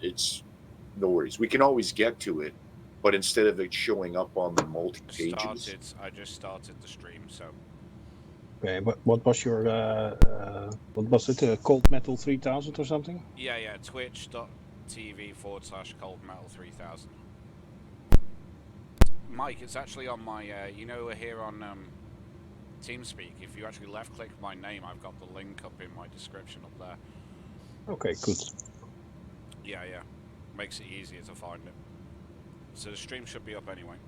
It's no worries. We can always get to it, but instead of it showing up on the multi pages, I just started the stream, so. Okay, what was your what was it? Cold Metal 3000 or something? Yeah, twitch.tv/Cold Metal 3000. Mike, it's actually on my, you know, here on TeamSpeak. If you actually left-click my name, I've got the link up in my description up there. Okay, good. Yeah. Makes it easier to find it. So the stream should be up anyway.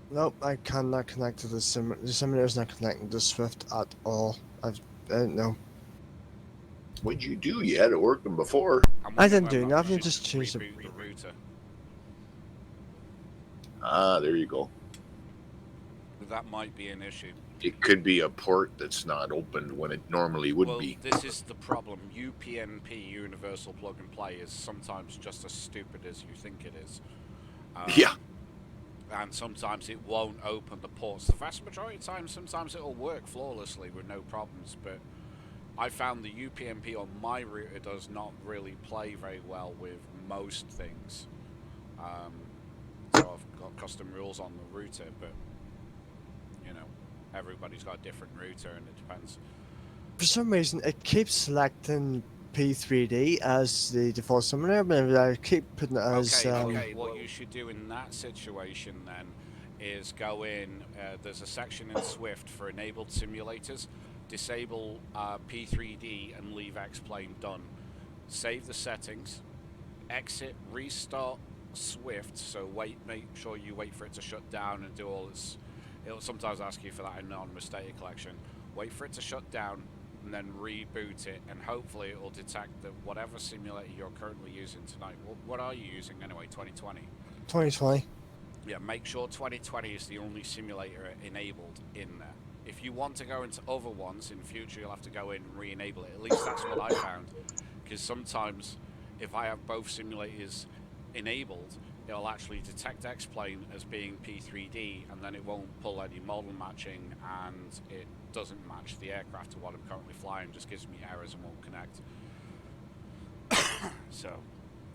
Nope, I cannot connect to the simulator. The simulator is not connecting to Swift at all. I don't know. what'd you do? You had it working before. I didn't do nothing, just choose the router. Ah, there you go. That might be an issue. It could be a port that's not opened when it normally would be. This is the problem. UPnP, Universal Plug and Play, is sometimes just as stupid as you think it is. Yeah. And sometimes it won't open the ports. The vast majority of times, sometimes it'll work flawlessly with no problems, but I found the UPnP on my router does not really play very well with most things. So I've got custom rules on the router, but you know, everybody's got a different router and it depends. For some reason, it keeps selecting P3D as the default simulator, but I keep putting it as... Okay, what you should do in that situation then is go in, there's a section in Swift for enabled simulators, disable P3D and leave Xplane done. Save the settings, exit, restart Swift, so make sure you wait for it to shut down and do all its... It'll sometimes ask you for that anonymous data collection. Wait for it to shut down and then reboot it, and hopefully it will detect that whatever simulator you're currently using tonight. What are you using anyway? 2020? 2020. Yeah, make sure 2020 is the only simulator enabled in there. If you want to go into other ones in future, you'll have to go in and re-enable it. At least that's what I found. Because sometimes if I have both simulators enabled, it'll actually detect Xplane as being P3D, and then it won't pull any model matching, and it doesn't match the aircraft to what I'm currently flying, just gives me errors and won't connect. So,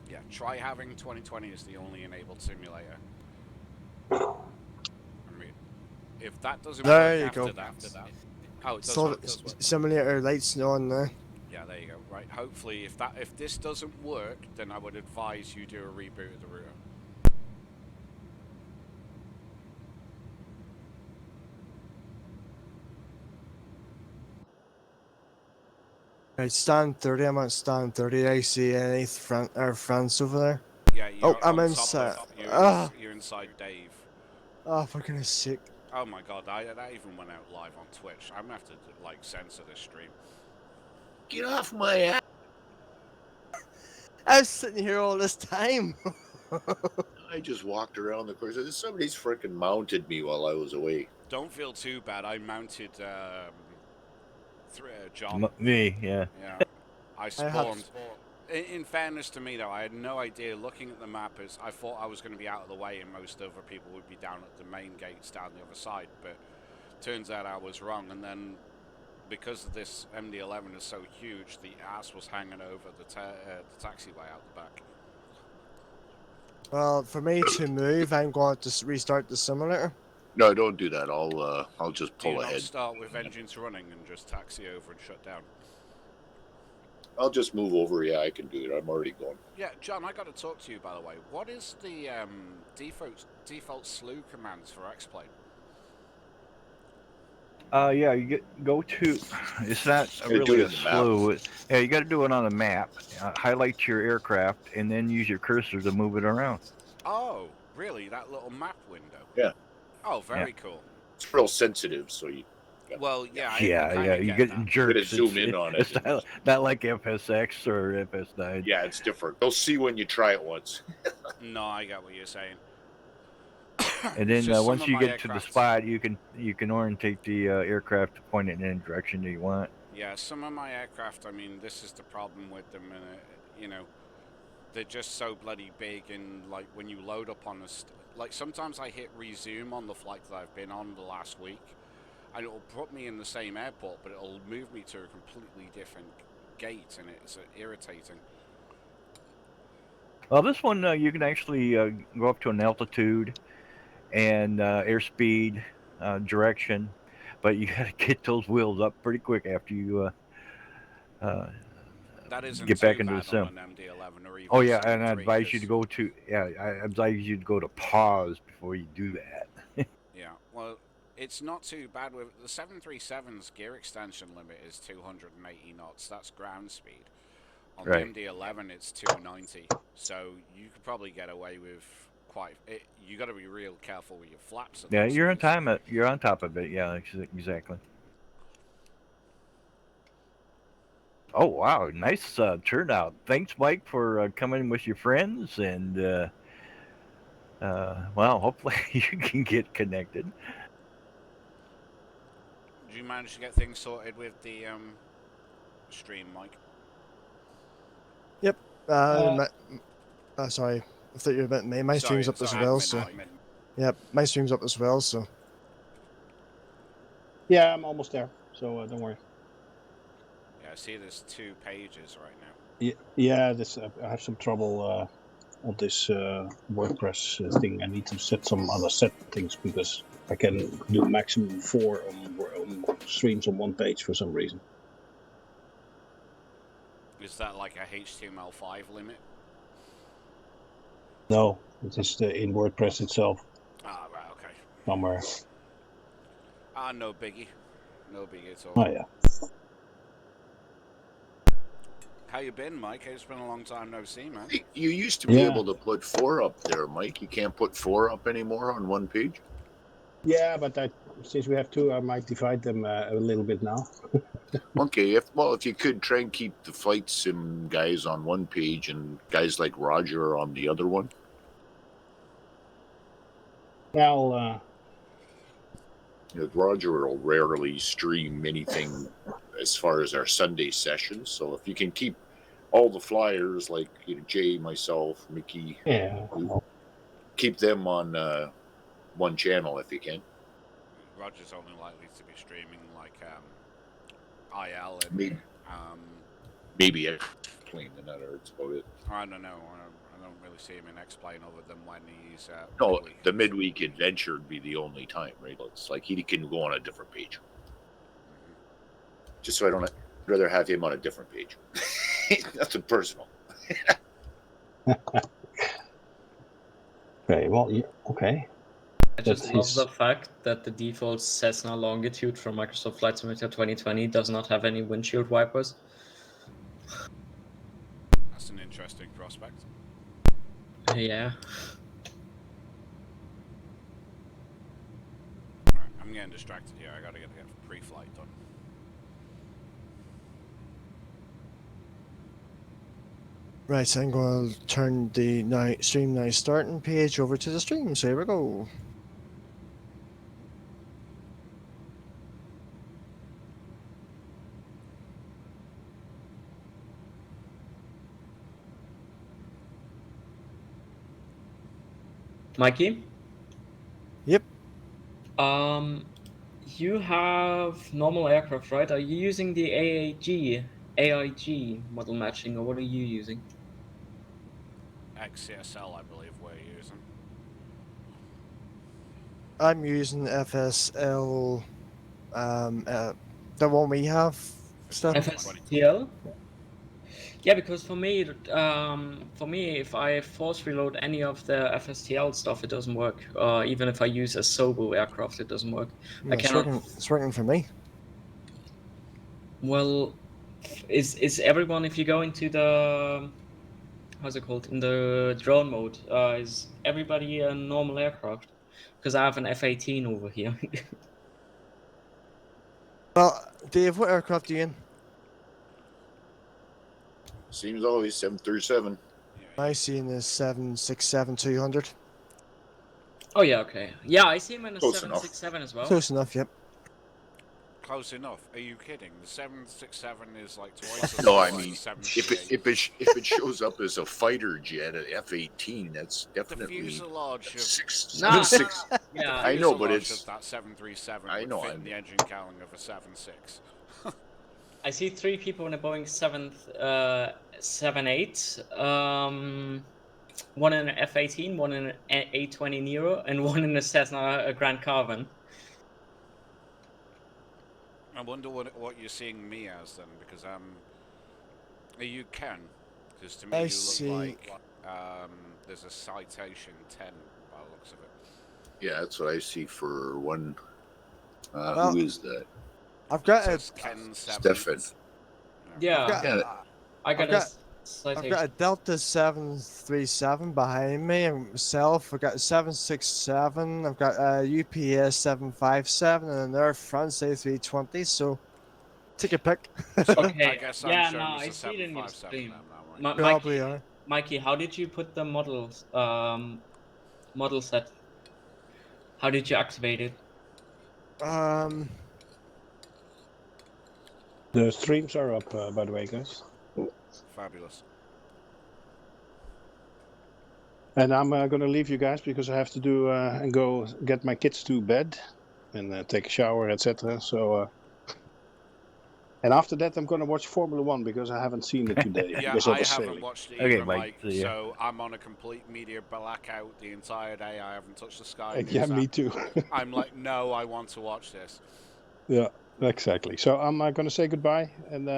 yeah, try having 2020 as the only enabled simulator. I mean, if that doesn't work after that... Oh, it does so work. Simulator lights on now. Yeah, there you go. Right, hopefully if this doesn't work, then I would advise you do a reboot of the router. Right, stand 30. I'm at stand 30. I see any friends over there. Yeah, you're I'm on inside. You're inside Dave. Oh, for goodness sake. Oh my god, that even went out live on Twitch. I'm gonna have to, like, censor this stream. Get off my ass. I was sitting here all this time. I just walked around the corner. Somebody's freaking mounted me while I was away. Don't feel too bad. I mounted John. Me, yeah. Yeah. I spawned. In fairness to me, though, I had no idea. Looking at the map, as I thought I was going to be out of the way and most other people would be down at the main gates down the other side, but turns out I was wrong. And then, because this MD11 is so huge, the ass was hanging over the taxiway out the back. Well, for me to move, I'm going to restart the simulator. No, don't do that. I'll just pull ahead. Start with engines running and just taxi over and shut down. I'll just move over. Yeah, I can do it. I'm already going. Yeah, John, I got to talk to you, by the way. What is the default slew commands for Xplane? Yeah, you go to. It's not really a slew. Yeah, you got to do it on the map. Highlight your aircraft and then use your cursor to move it around. Oh, really? That little map window? Yeah. Oh, very cool. It's real sensitive, so you. Well, yeah. You get jerks. You zoom in on it. It's not like FSX or FS9. Yeah, it's different. You'll see when you try it once. No, I got what you're saying. And then once you get to the spot, you can orientate the aircraft to point it in any direction that you want. Yeah, some of my aircraft, I mean, this is the problem with them, and you know, they're just so bloody big, and like when you load up on like sometimes I hit resume on the flight that I've been on the last week, and it'll put me in the same airport, but it'll move me to a completely different gate, and it's irritating. Well, this one you can actually go up to an altitude and airspeed, direction, but you got to get those wheels up pretty quick after you That isn't get too back into the bad sim. on an MD11 or even Oh a yeah, and I 73, advise you to 'cause- go to I advise you to go to pause before you do that. Yeah, well, it's not too bad with the 737's gear extension limit is 280 knots. That's ground speed. On Right. the MD11, it's 290. So you could probably get away with quite. You got to be real careful with your flaps. At Yeah, those you're on speeds. You're on top of it. Yeah, exactly. Oh wow, nice turnout. Thanks, Mike, for coming with your friends, and well, hopefully you can get connected. Did you manage to get things sorted with the stream, Mike? Yep. Sorry, I thought you were about me. My stream's up as well, so. Mike. Yep, my stream's up as well, so. Yeah, I'm almost there, so don't worry. Yeah, I see there's 2 pages right now. Yeah, this I have some trouble on this WordPress thing. I need to set some other settings because I can do maximum 4 on streams on one page for some reason. Is that like a HTML5 limit? No, it is in WordPress itself Ah, right, okay. somewhere. No biggie. No biggie at all. Oh yeah. How you been, Mike? It's been a long time no see, man. You used to be Yeah. able to put 4 up there, Mike. You can't put 4 up anymore on one page. Yeah, but since we have 2, I might divide them a little bit now. Okay, if you could try and keep the flight sim guys on one page and guys like Roger on the other one. Well, Roger will rarely stream anything as far as our Sunday sessions. So if you can keep all the flyers like Jay, myself, Mickey, yeah. keep them on one channel if you can. Roger's only likely to be streaming like IL and Maybe Xplane and that's about it. I don't know. I don't really see him in Xplane other than when he's No, midweek. the midweek adventure would be the only time, right? It's like he can go on a different page. Just so I'd rather have him on a different page. Nothing personal. Okay. Well, yeah, okay. I just That love is- the fact that the default Cessna Longitude from Microsoft Flight Simulator 2020 does not have any windshield wipers. That's an interesting prospect. Yeah. Right, I'm getting distracted here. I gotta get pre-flight done. Right, so I'm going to turn the stream now starting page over to the stream. So here we go. Mikey? Yep. You have normal aircraft, right? Are you using the AIG model matching, or what are you using? XCSL, I believe we're using. I'm using FSL, the one we have. Stuff. FSTL? Yeah, because for me, if I force reload any of the FSTL stuff, it doesn't work. Even if I use a Sobo aircraft, it doesn't work. I cannot. It's working for me. Well, is everyone, if you go into the, how's it called, in the drone mode, is everybody a normal aircraft? Because I have an F-18 over here. Well, Dave, what aircraft are you in? Seems always 737. Yeah, I see in the 767-200. Oh yeah, okay. Yeah, I see him in a Close enough. 767 as well. Close enough, yep. close enough. Are you kidding? The 767 is like twice as No, long I as mean, the 738. if it shows up as a fighter jet, an F-18, that's The definitely fuselage of Nah, six. Yeah, I know, but fuselage it's- of that 737 I would know, fit I'm- in the engine cowling of a 76. I see 3 people in a Boeing 778. One in an F-18, one in an A-20 Nero, and one in a Cessna Grand Caravan. I wonder what you're seeing me as then, because you can, because to me you look like there's a citation 10 by the looks of it. Yeah, that's what I see for one. Well, who is that? I've got a Ken 7. Stefan. Yeah, I got a citation. I've got a Delta 737 behind me, and myself. I've got a 767. I've got a UPS 757 and another France A320. So, take a pick. Okay. I guess yeah, I'm no, showing I as a see it in your 757 stream. now, right? Probably are. Mikey, how did you put the models model set? How did you activate it? The streams are up, by the way, guys. Fabulous. And I'm going to leave you guys because I have to do and go get my kids to bed and take a shower, etc. So, and after that, I'm going to watch Formula One because I haven't seen it today. Yeah, because I I was haven't sailing. watched it Okay, either, Mike, Mike. see ya. So I'm on a complete media blackout the entire day. I haven't touched the Sky News Yeah, me app. too. I'm like, no, I want to watch this. Yeah, exactly. So I'm going to say goodbye and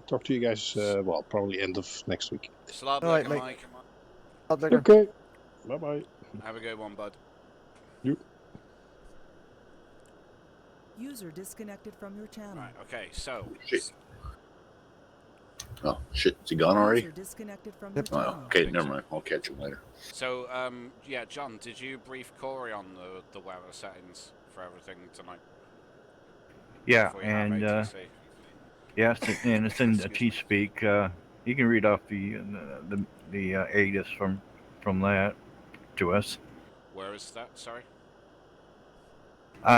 talk to you guys. Well, probably end of next week. Slab All right, Mike. Okay. Bye bye. Have a good one, bud. You. User disconnected from your channel. Right. Okay. So. Shit. Oh shit! Is he gone already? User disconnected from your Oh, channel. okay, never mind. I'll catch him later. So, yeah, John, did you brief Corey on the weather settings for everything tonight? Yeah, Before you have and ATC? yes, and it's in T-Speak. You can read off the ATIS from that to us. Where is that? Sorry.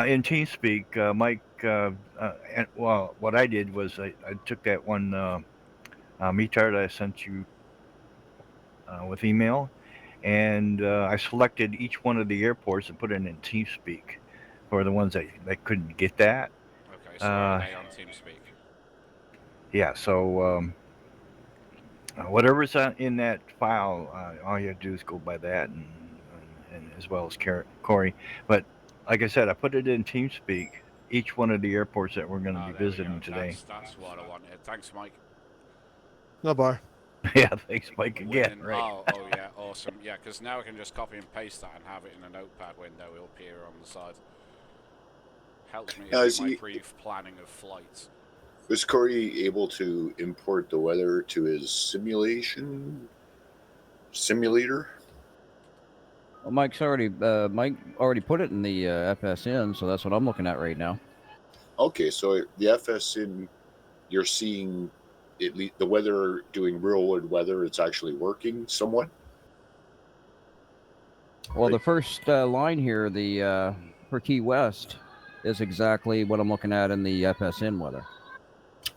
In T-Speak, Mike. And, well, what I did was I took that one METAR that I sent you with email, and I selected each one of the airports and put it in TeamSpeak for the ones that couldn't get that. Okay, so are they on TeamSpeak? Yeah, so whatever's in that file, all you have to do is go by that, and as well as Corey. But like I said, I put it in TeamSpeak, each one of the airports that we're going to be visiting today. That's what I wanted. Thanks, Mike. No bar. Yeah, thanks, Mike, again. Right. Oh, yeah, awesome. Yeah, because now I can just copy and paste that and have it in a notepad window. It'll appear on the side. Helps me in my brief planning of flights. Was Corey able to import the weather to his simulator? Well, Mike already put it in the FSN, so that's what I'm looking at right now. Okay, so the FSN, you're seeing at least the weather doing real world weather. It's actually working somewhat. Well, the first line here, the for Key West, is exactly what I'm looking at in the FSN weather.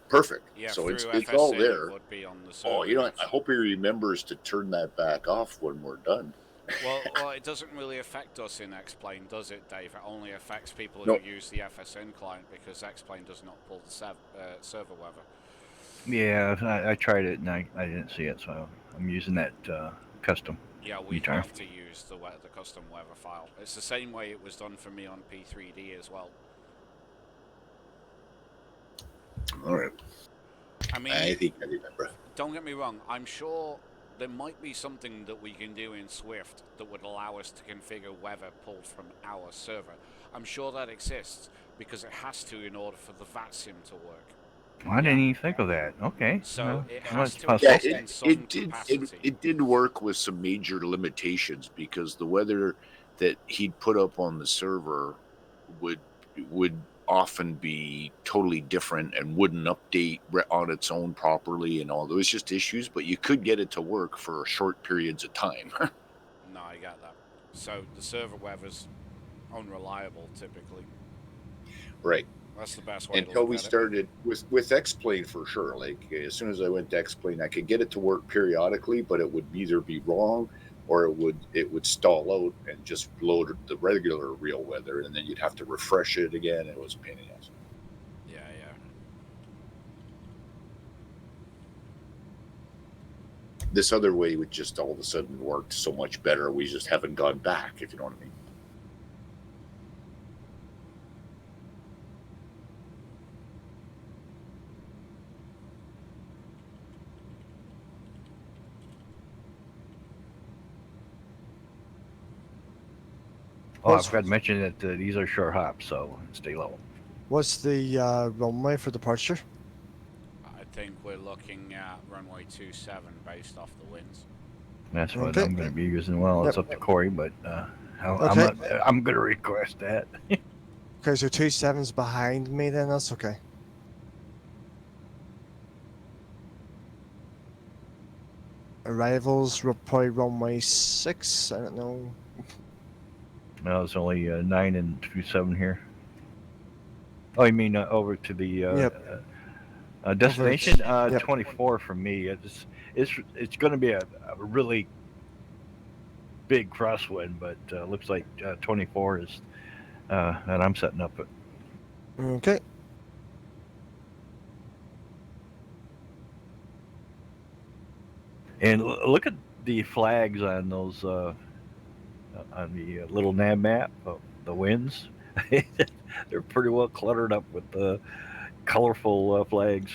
Perfect. Yeah, so it's FSN all there. Would be on the Oh, you know, I hope he remembers to turn that back off when we're done. Well, it doesn't really affect us in Xplane, does it, Dave? It only affects people who use the FSN client because Xplane does not pull the server weather. Yeah, I tried it and I didn't see it, so I'm using that custom. Yeah, we have to use the custom weather file. It's the same way it was done for me on P3D as well. All right. I mean, I think I remember. Don't get me wrong. I'm sure there might be something that we can do in Swift that would allow us to configure weather pulled from our server. I'm sure that exists because it has to in order for the VATSIM to work. I didn't even think of that. Okay. So it has to yeah, exist in some capacity. It did work with some major limitations because the weather that he'd put up on the server would often be totally different and wouldn't update on its own properly and all. There was just issues, but you could get it to work for short periods of time. No, I get that. So the server weather's unreliable typically. Right. That's the best way. Until we started with Xplane for sure. Like as soon as I went to Xplane, I could get it to work periodically, but it would either be wrong or it would stall out and just load the regular real weather, and then you'd have to refresh it again. It was a pain in the ass. Yeah. This other way would just all of a sudden worked so much better. We just haven't gone back, if you know what I mean. Oh, I forgot to mention that these are short hops, so stay low. What's the runway for departure? I think we're looking at runway 27 based off the winds. That's what Okay. I'm going to be using. Well, it's up to Corey, but Okay. I'm going to request that. Okay, so 27's behind me then, that's okay. Arrivals, probably runway 6, I don't know. No, it's only 9 and 27 here. Oh, you mean over to the destination? Yep. 24 for me. It's going to be a really big crosswind, but looks like 24 is that I'm setting up it. Okay. And look at the flags on those on the little nav map of the winds. They're pretty well cluttered up with colorful flags,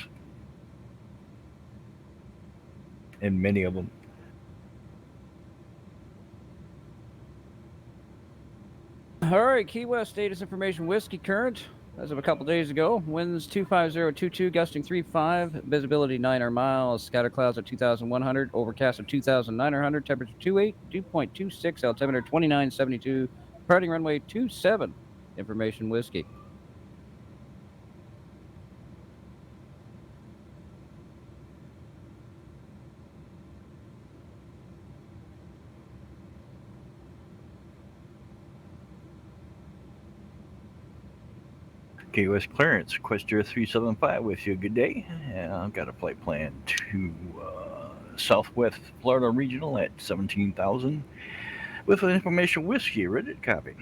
and many of them. All right, Key West status information whiskey current as of a couple days ago. Winds 25022, gusting 35, visibility 9 miles, scatter clouds at 2,100, overcast at 2,900, temperature 28, 2.26, altimeter 2972, departing runway 27. Information whiskey. Key West clearance, Questor 375 with you. Good day. I've got a flight plan to Southwest Florida Regional at 17,000 with an information whiskey. Ready to copy.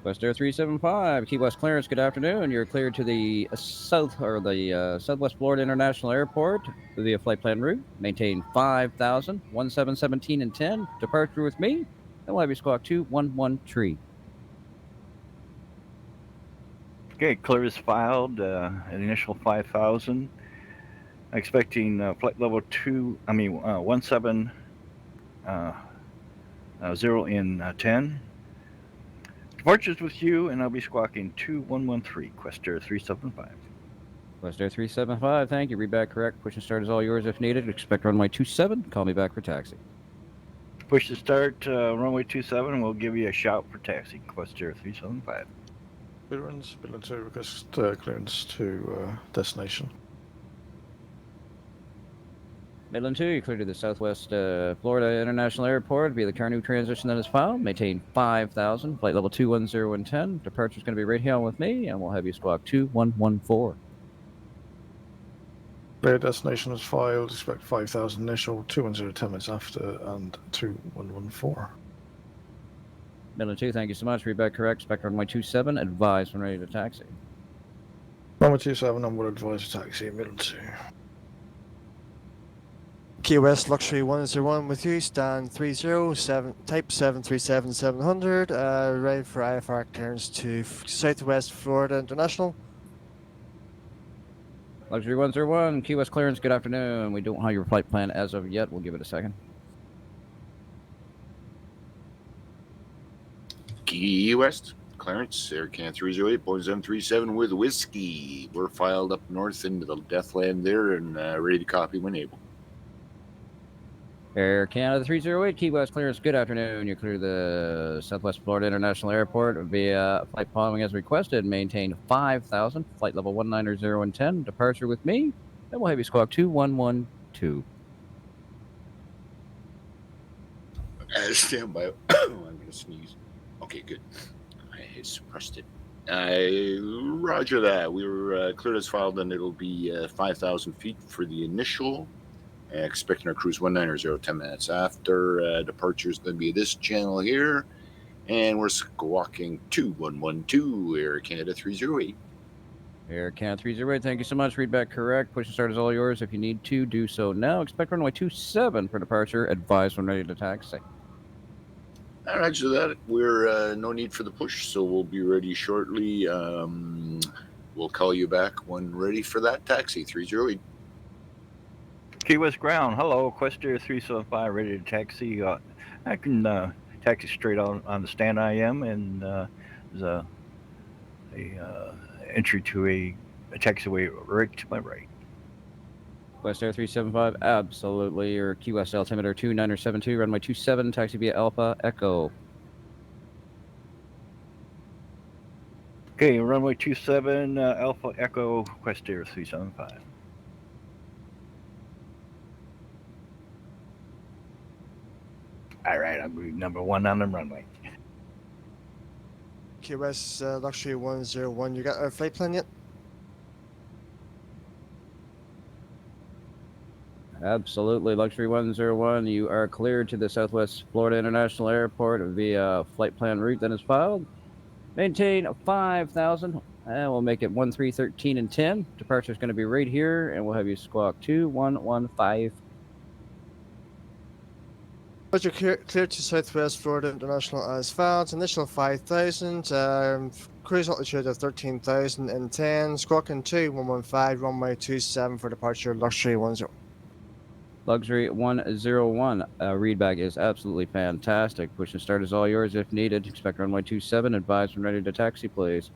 Questor 375, Key West clearance. Good afternoon. You're cleared to the Southwest Florida International Airport via flight plan route. Maintain 5,000, 1717 and 10. Departure with me. Then we'll have you squawk 211 tree. Okay, clear is filed. An initial 5,000. Expecting flight level 170 in 10. Departures with you, and I'll be squawking 2113, Questor 375. Questor 375, thank you. Read back correct. Push and start is all yours if needed. Expect runway 27. Call me back for taxi. Push to start, runway 27. We'll give you a shout for taxi, Questor 375. Clearance, Midland 2, request clearance to destination. Midland 2, you're cleared to the Southwest Florida International Airport via the Carnu transition that is filed. Maintain 5,000, flight level 210 and 10. Departure is going to be right here with me, and we'll have you squawk 2114. Clear destination is filed, expect 5,000 initial, 210 10 minutes after, and 2114. Midland 2, thank you so much. Read back correct. Expect runway 27. Advise when ready to taxi. Runway 27, onboard advisor taxi, Midland 2. Key West Luxury 101 with you, stand 307, type 737-700, ready for IFR clearance to Southwest Florida International. Luxury 101, Key West clearance, good afternoon. We don't have your flight plan as of yet. We'll give it a second. Key West clearance, Air Can 308, Boeing 737 with whiskey. We're filed up north into the Deathland there and ready to copy when able. Air Canada 308, Key West clearance, good afternoon. You're clear to the Southwest Florida International Airport via flight following as requested. Maintain 5,000, flight level 190 and 10. Departure with me. Then we'll have you squawk 2112. Stand by. I'm going to sneeze. Okay, good. I suppressed it. Roger that. We were cleared as filed, and it'll be 5,000 feet for the initial. Expecting our cruise 190 10 minutes after. Departure is going to be this channel here. And we're squawking 2112, Air Canada 308. Air Can 308, thank you so much. Read back correct. Push and start is all yours. If you need to, do so now. Expect runway 27 for departure. Advise when ready to taxi. All right, so that we're no need for the push, so we'll be ready shortly. We'll call you back when ready for that taxi. 308. Key West Ground, hello, Quest Air 375, ready to taxi. I can taxi straight on the stand I am, and there's a entry to a taxiway right to my right. West Air 375, absolutely. Your Key West altimeter 2972, runway 27, taxi via Alpha Echo. Okay, runway 27, Alpha Echo, Quest Air 375. All right, I'm number 1 on the runway. Key West Luxury 101, you got our flight plan yet? Absolutely. Luxury 101, you are cleared to the Southwest Florida International Airport via flight plan route that is filed. Maintain 5,000, and we'll make it 1313 and 10. Departure is going to be right here, and we'll have you squawk 2115. But you're clear to Southwest Florida International as filed. Initial 5,000. Cruise altitude of 13,010. Squawking 2115. Runway 27 for departure. Luxury 10. Luxury 101. Readback is absolutely fantastic. Push and start is all yours if needed. Expect runway 27. Advise when ready to taxi, please.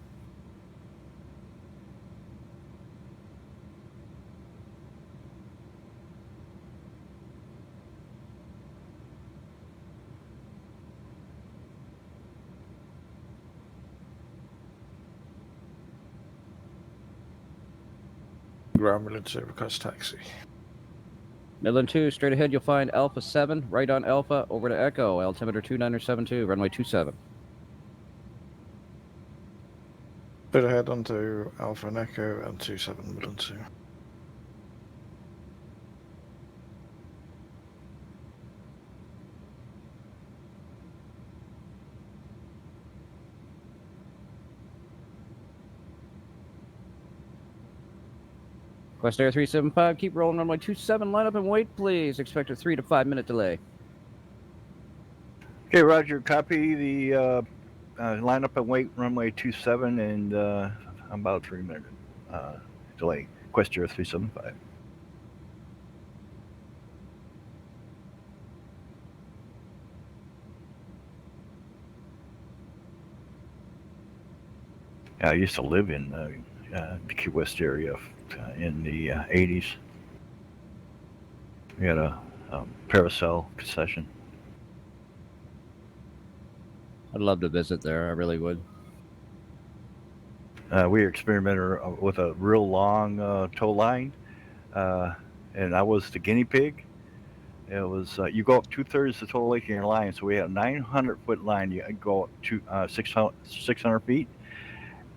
Ground military request taxi. Midland 2, straight ahead, you'll find Alpha 7, right on Alpha, over to Echo, altimeter 2972, runway 27. Straight ahead onto Alpha and Echo and 27 Midland 2. Quest Air 375, keep rolling runway 27, line up and wait, please. Expect a 3 to 5 minute delay. Okay, Roger, copy the line up and wait runway 27 and about 3 minute delay. Quest Air 375. I used to live in the Key West area in the 80s. We had a Paracel concession. I'd love to visit there, I really would. We experimented with a real long tow line, and I was the guinea pig. It was you go up 2/3 the total length of your line, so we had a 900-foot line. You go up to 600 feet.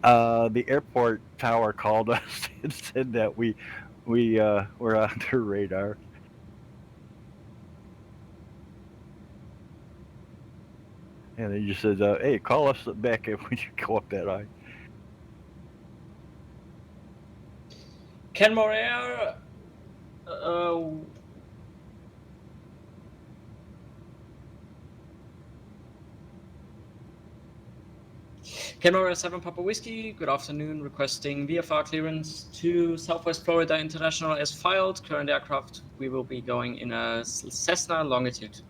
The airport tower called us and said that we were on their radar. And they just said, "Hey, call us back when you go up that high." Kenmore Air. Kenmore Air 7 Papa Whiskey, good afternoon. Requesting VFR clearance to Southwest Florida International as filed. Current aircraft, we will be going in a Cessna Longitude.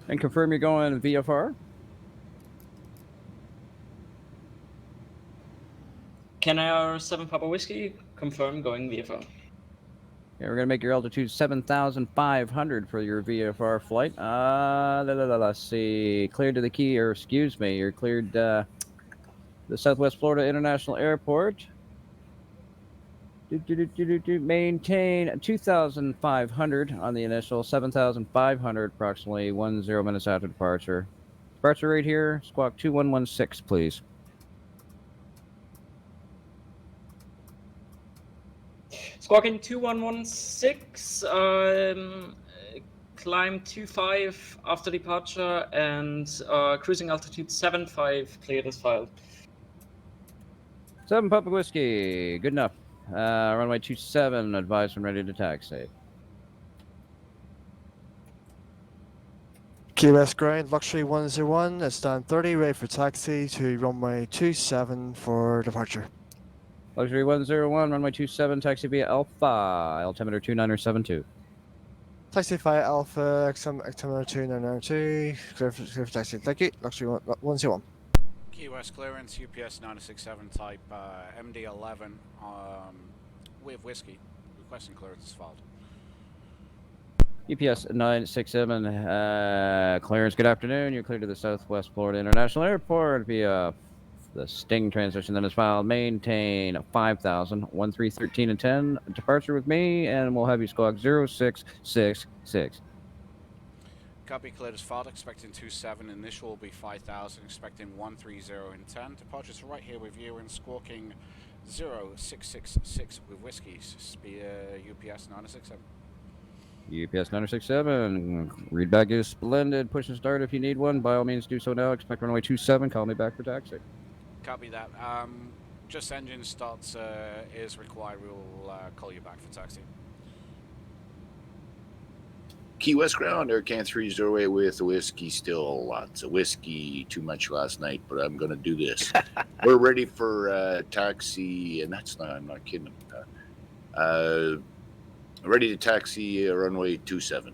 And confirm you're going VFR? Kenmore Air 7 Papa Whiskey, confirm going VFR. Yeah, we're going to make your altitude 7,500 for your VFR flight. Let's see. Cleared to the key, or excuse me, you're cleared the Southwest Florida International Airport. Maintain 2,500 on the initial, 7,500 approximately 10 minutes after departure. Departure rate here, squawk 2116, please. Squawking 2116, climb 25 after departure, and cruising altitude 75 cleared as filed. 7 Papa Whiskey. Good enough. Runway 27, advise when ready to taxi. Key West ground, Luxury 101, at stand 30, ready for taxi to runway 27 for departure. Luxury 101, runway 27, taxi via Alpha, altimeter 2972. Taxi via Alpha, altimeter 2992, clear for taxi. Thank you. Luxury 101. Key West clearance, UPS 967 type MD11 with whiskey. Requesting clearance is filed. UPS 967, clearance. Good afternoon. You're cleared to the Southwest Florida International Airport via the Sting transition that is filed. Maintain 5,000, 1313 and 10. Departure with me, and we'll have you squawk 0666. Copy, cleared as filed, expecting 27. Initial will be 5,000, expecting 130 and 10. Departures right here with you and squawking 0666 with whiskey. UPS 967. UPS 967, readback is splendid. Push and start if you need one. By all means, do so now. Expect runway 27. Call me back for taxi. Copy that. Just engine starts is required. We will call you back for taxi. Key West ground, Aircan 308 with whiskey. Still lots of whiskey. Too much last night, but I'm going to do this. We're ready for taxi, and I'm not kidding about that. Ready to taxi runway 27.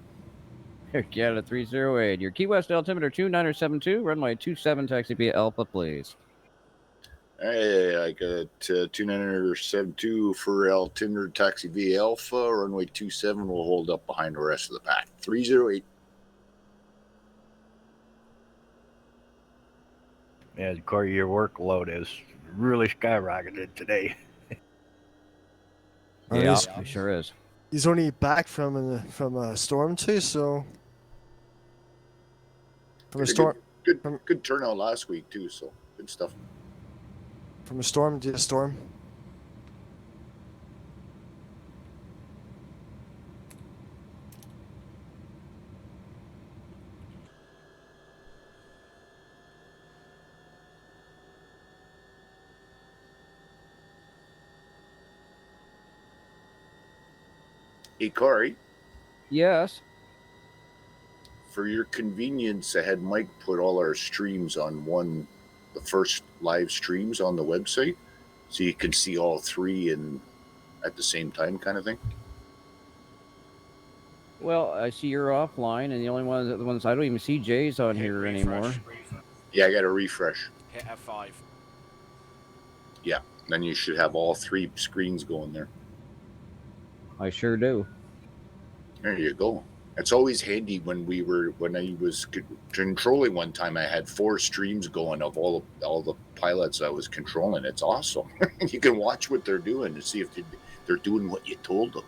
Air Canada 308. Your Key West altimeter 2972, runway 27, taxi via Alpha, please. Hey, I got 2972 for altimeter taxi via Alpha. Runway 27 will hold up behind the rest of the pack. 308. Yeah, Corey, your workload is really skyrocketed today. Yeah, it sure is. He's only back from a storm too, so from a storm. Good turnout last week too, so good stuff. From a storm to a storm. Hey, Corey, Yes. for your convenience, I had Mike put all our streams on the first live streams on the website, so you can see all three at the same time, kind of thing. Well, I see you're offline, and the ones I don't even see Jay's on here anymore. Yeah, I got to refresh. Hit F5. Yeah, then you should have all three screens going there. I sure do. There you go. It's always handy when I was controlling one time. I had 4 streams going of all the pilots I was controlling. It's awesome. You can watch what they're doing and see if they're doing what you told them.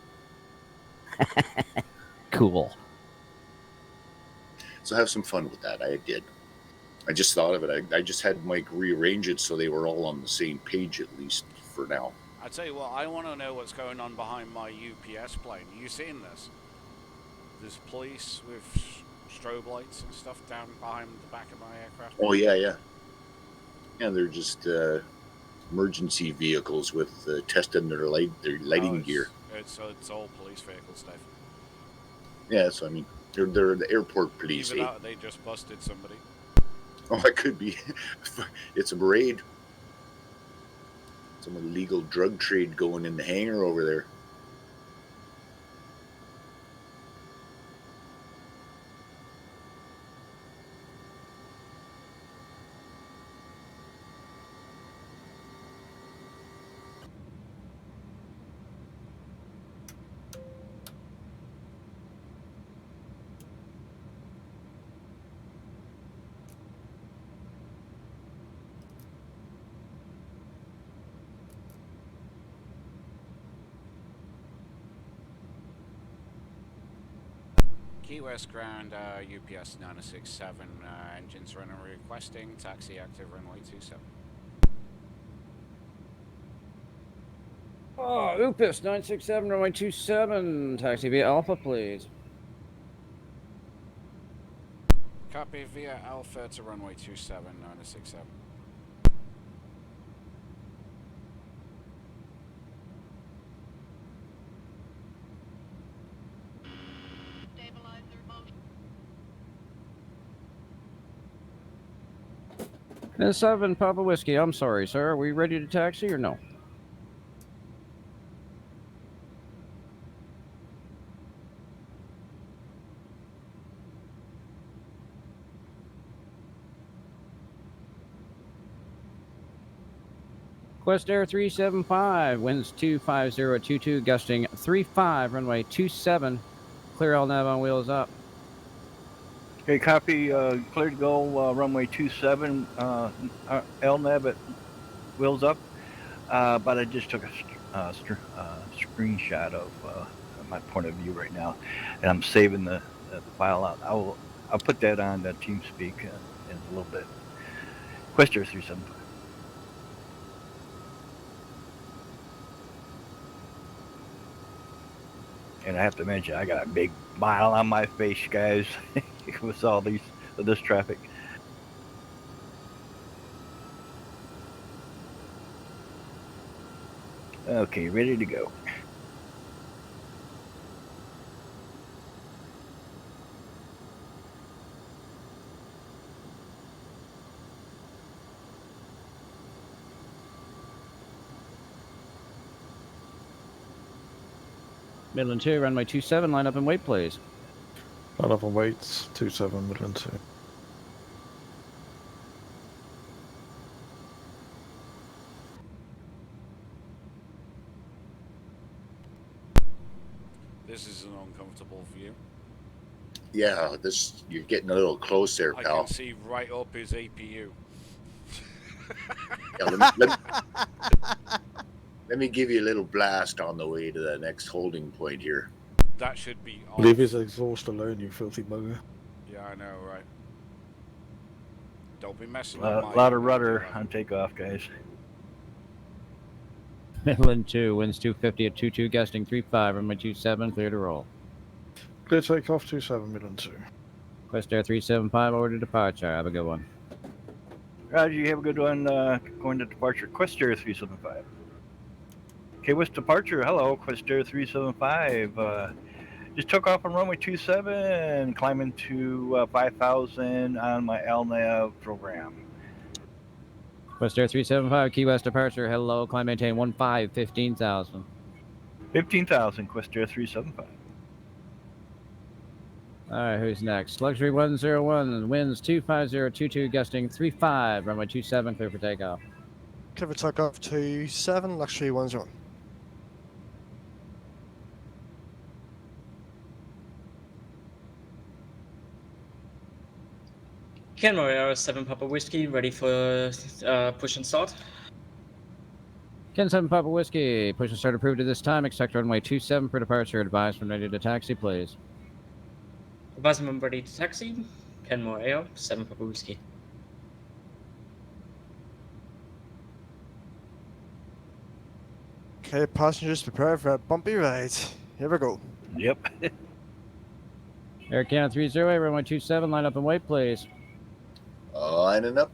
Cool. So have some fun with that. I did. I just thought of it. I just had Mike rearrange it so they were all on the same page, at least for now. I tell you what, I want to know what's going on behind my UPS plane. Are you seeing this? There's police with strobe lights and stuff down behind the back of my aircraft. Oh yeah. Yeah, they're just emergency vehicles with testing their lighting gear. It's all police vehicles, Dave. Yeah, so I mean, they're the airport police. Either that or they just busted somebody. Oh, it could be. It's a raid. Some illegal drug trade going in the hangar over there. Key West ground, UPS 967, engines running requesting, taxi active runway 27. Oh, UPS 967, runway 27, taxi via Alpha, please. Copy via Alpha to runway 27, 967. And 7 Papa Whiskey. I'm sorry, sir. Are we ready to taxi or no? Quest Air 375, winds 25022, gusting 35, runway 27. Clear all nav on wheels up. Okay, copy. Clear to go. Runway 27. LNAV at wheels up. But I just took a screenshot of my point of view right now, and I'm saving the file out. I'll put that on the TeamSpeak in a little bit. Quest Air 375. And I have to mention, I got a big smile on my face, guys, with all this traffic. Okay, ready to go. Midland 2, runway 27, line up and wait, please. Line up and wait, 27, Midland 2. This is an uncomfortable view. Yeah, you're getting a little close there, I pal. can see right up his APU. Yeah, let me give you a little blast on the way to the next holding point here. That should be off. Leave his exhaust alone, you filthy bugger. Yeah, I know, right? Don't be messing A with my lot of rudder on takeoff, guys. Midland 2, winds 250 at 22, gusting 35, runway 27, clear to roll. Clear takeoff, 27, Midland 2. Quest Air 375, order departure. Have a good one. Roger, you have a good one. Going to departure. Quest Air 375. Okay, what's departure? Hello, Quest Air 375. Just took off on runway 27, climbing to 5,000 on my LNAV program. Quest Air 375, Key West departure. Hello, climb maintain 15,000. 15,000, Quest Air 375. All right, who's next? Luxury 101, winds 25022, gusting 35, runway 27, clear for takeoff. Clear for takeoff 27, luxury 101. Kenmore 7 Papa Whiskey, ready for push and start. Ken 7 Papa Whiskey, push and start approved at this time. Expect runway 27 for departure. Advise when ready to taxi, please. Advising when ready to taxi. Kenmore AO 7 Papa Whiskey. Okay, passengers prepare for a bumpy ride. Here we go. Yep. Air Canada 308, runway 27, line up and wait, please. Lining up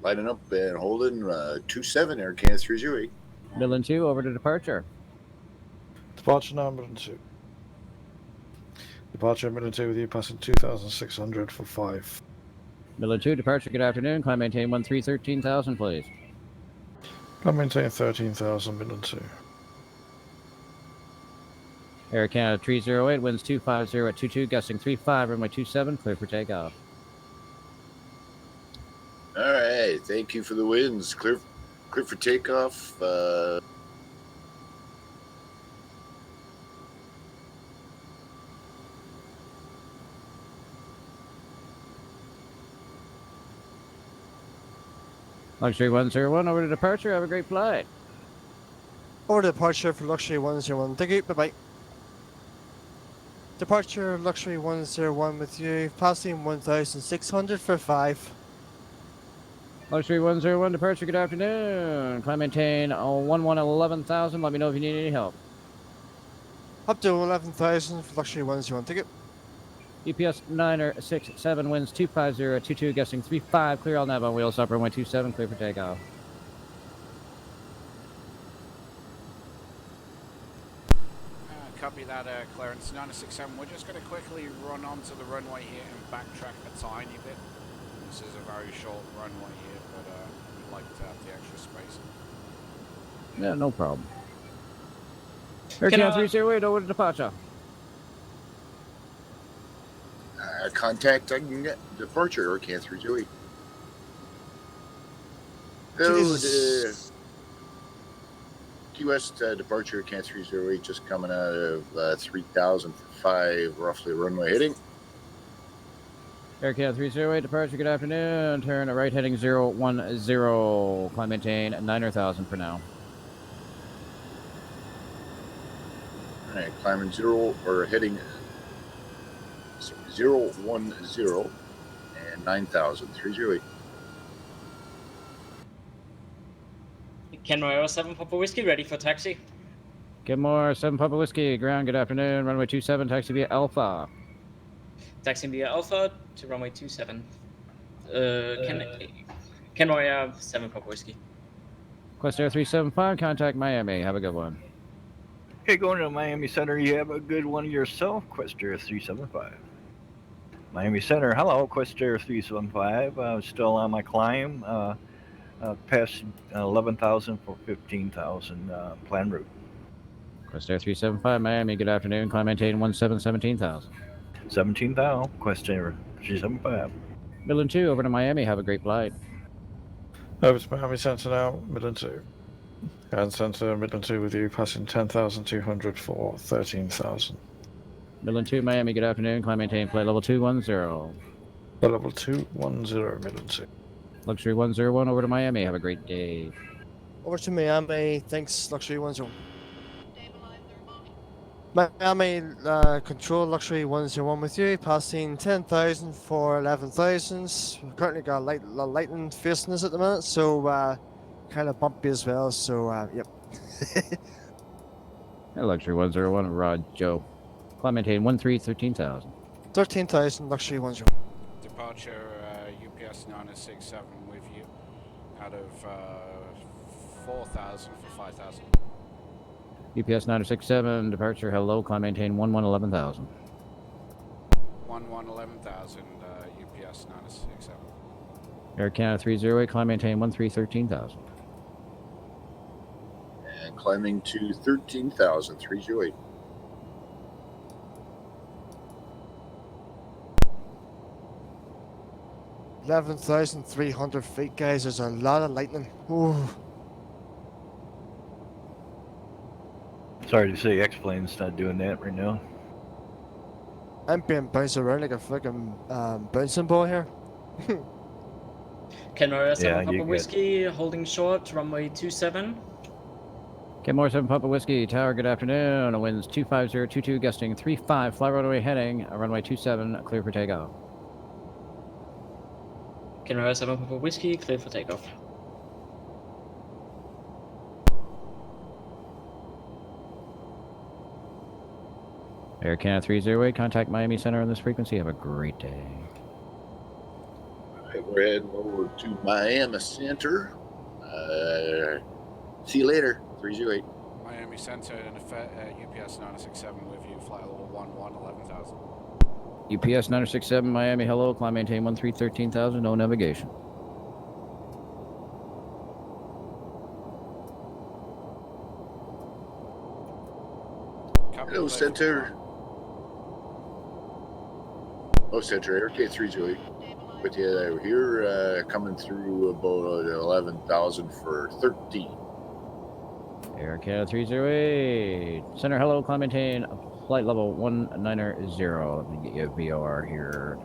and holding 27 Air Canada 308. Midland 2, over to departure. Departure now, Midland 2. Departure Midland 2 with you, passing 2,600 for 5. Midland 2, departure, good afternoon. Climb maintain 13,000, please. Climb maintain 13,000, Midland 2. Air Canada 308, winds 250 at 22, gusting 35, runway 27, clear for takeoff. All right, thank you for the winds. Clear for takeoff. Luxury 101, over to departure. Have a great flight. Over to departure for luxury 101. Thank you. Bye bye. Departure luxury 101 with you, passing 1,600 for 5. Luxury 101, departure, good afternoon. Climb maintain 11,000. Let me know if you need any help. Up to 11,000 for luxury 101. Thank you. UPS 967 winds 25022, gusting 35, clear all nav on wheels, up runway 27, clear for takeoff. Copy that, clearance 967. We're just going to quickly run onto the runway here and backtrack a tiny bit. This is a very short runway here, but we'd like to have the extra space. Yeah, no problem. Air 308 over to departure. Contacting departure, Air 308. Key West departure, Air 308, just coming out of 3005, roughly runway heading. Air 308 departure, good afternoon. Turn right heading 010. Climb maintain 9,000 for now. All right, climbing heading 010 and 9,000, 308. Kenmore 7 Papa Whiskey, ready for taxi. Kenmore 7 Papa Whiskey, ground, good afternoon. Runway 27, taxi via Alpha. Taxiing via Alpha to runway 27. Kenmore 7 Papa Whiskey. Quest Air 375, contact Miami. Have a good one. Okay, going to the Miami Center, you have a good one yourself, Quest Air 375. Miami Center, hello, Quest Air 375. Still on my climb, past 11,000 for 15,000 plan route. Quest Air 375, Miami, good afternoon. Climb maintain 17,000. 17,000, Quest Air 375. Midland 2, over to Miami. Have a great flight. Over to Miami Center now, Midland 2. And Center, Midland 2 with you, passing 10,200 for 13,000. Midland 2, Miami, good afternoon. Climb maintain flight level 210. Level 210, Midland 2. Luxury 101, over to Miami. Have a great day. Over to Miami. Thanks, Luxury 101. Miami Control Luxury 101 with you, passing 10,000 for 11,000. We've currently got lightning facing us at the minute, so kind of bumpy as well. So yep. Hey, Luxury 101, Rod Joe. Climb maintain 13,000. 13,000 Luxury 101. Departure UPS 967 with you out of 4,000 for 5,000. UPS 967, departure, hello, climb maintain 11,000. 11,000 UPS 967. Air Canada 308, climb maintain 13,000. And climbing to 13,000, 308. $11,300 feet, guys. There's a lot of lightning. Ooh. Sorry to say, Xplane's not doing that right now. I'm being bounced around like a fucking bouncing ball here. Kenmore 7 Yeah, Papa you Whiskey, holding short, runway 27. Kenmore 7 Papa Whiskey, tower, good afternoon. Winds 25022, gusting 35, fly runway heading, runway 27, clear for takeoff. Kenmore 7 Papa Whiskey, clear for takeoff. Air Canada 308, contact Miami Center on this frequency. Have a great day. All right, we're heading over to Miami Center. See you later, 308. Miami Center and UPS 967 with you, flight level 11,000. UPS 967, Miami, hello, climb maintain 13,000, no navigation. Hello, Center. Oh, Center, Air K308 with you over here, coming through about 11,000 for 13. Air Canada 308, Center, hello, climb maintain flight level 190. Let me get you a VOR here.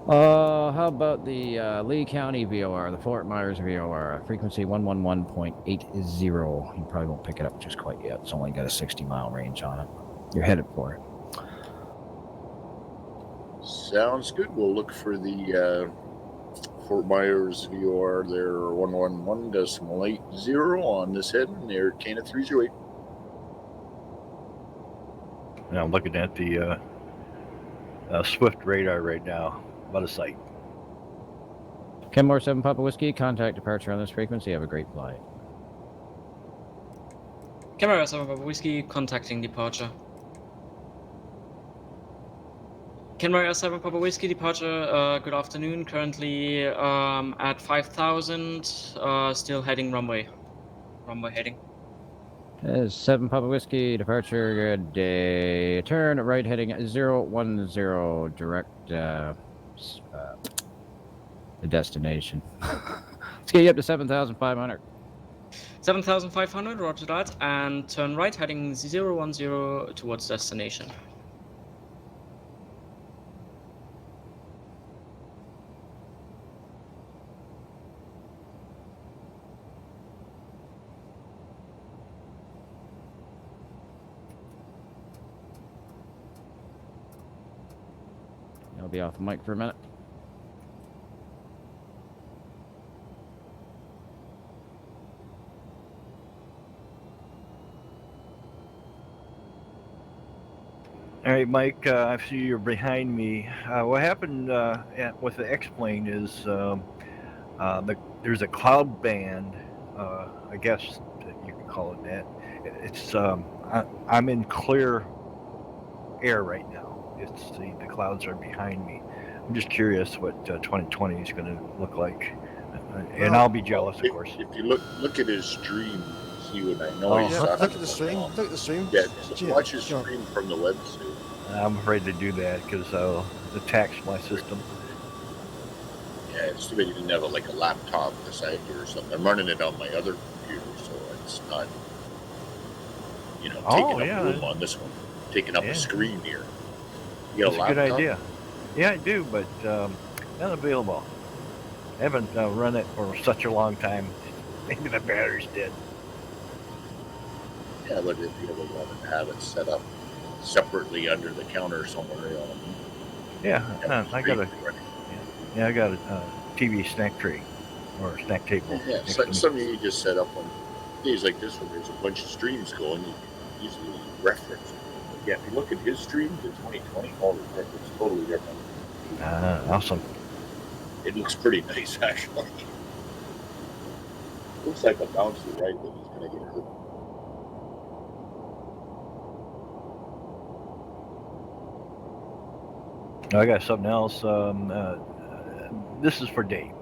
How about the Lee County VOR, the Fort Myers VOR, frequency 111.80. You probably won't pick it up just quite yet. It's only got a 60-mile range on it. You're headed for it. Sounds good. We'll look for the Fort Myers VOR there, 111.80 on this heading, Air Canada 308. And I'm looking at the Swift radar right now. What a sight. Kenmore 7 Papa Whiskey, contact departure on this frequency. Have a great flight. Camera 7 Papa Whiskey, contacting departure. Canberra 7 Papa Whiskey departure, good afternoon. Currently at 5,000, still heading runway. Runway heading. 7 Papa Whiskey, departure, good day. Turn right heading at 010, direct the destination. Let's get you up to 7,500. 7,500, roger that, and turn right heading 010 towards destination. I'll be off the mic for a minute. All right, Mike, I see you're behind me. What happened with the Xplane is there's a cloud band, I guess that you can call it that. It's I'm in clear air right now. It's the clouds are behind me. I'm just curious what 2020 is going to look like, and I'll be jealous, of course. If you look at his stream, see what I know. Oh, he's Yeah, talking look at the stream. about. Look at the stream. Yeah, just Yeah, watch his sure. stream from the website. I'm afraid to do that because I'll tax my system. Yeah, it's too bad you didn't have a laptop beside you or something. I'm running it on my other computer, so it's not, taking up room on this one, taking up a screen here. You got That's a laptop? good idea. Yeah, I do, but not available. I haven't run it for such a long time. Maybe the battery's dead. Yeah, but if you ever wanted to have it set up separately under the counter somewhere, Yeah, I got a running. I got a TV snack tray or snack table. Yeah, next to me. some of you just set up on days like this when there's a bunch of streams going, you can easily reference it. But yeah, if you look at his streams in 2020, holy heck, it's totally different. Awesome. It looks pretty nice, actually. Looks like a bouncy right, but he's going to get hurt. I got something else. This is for Dave.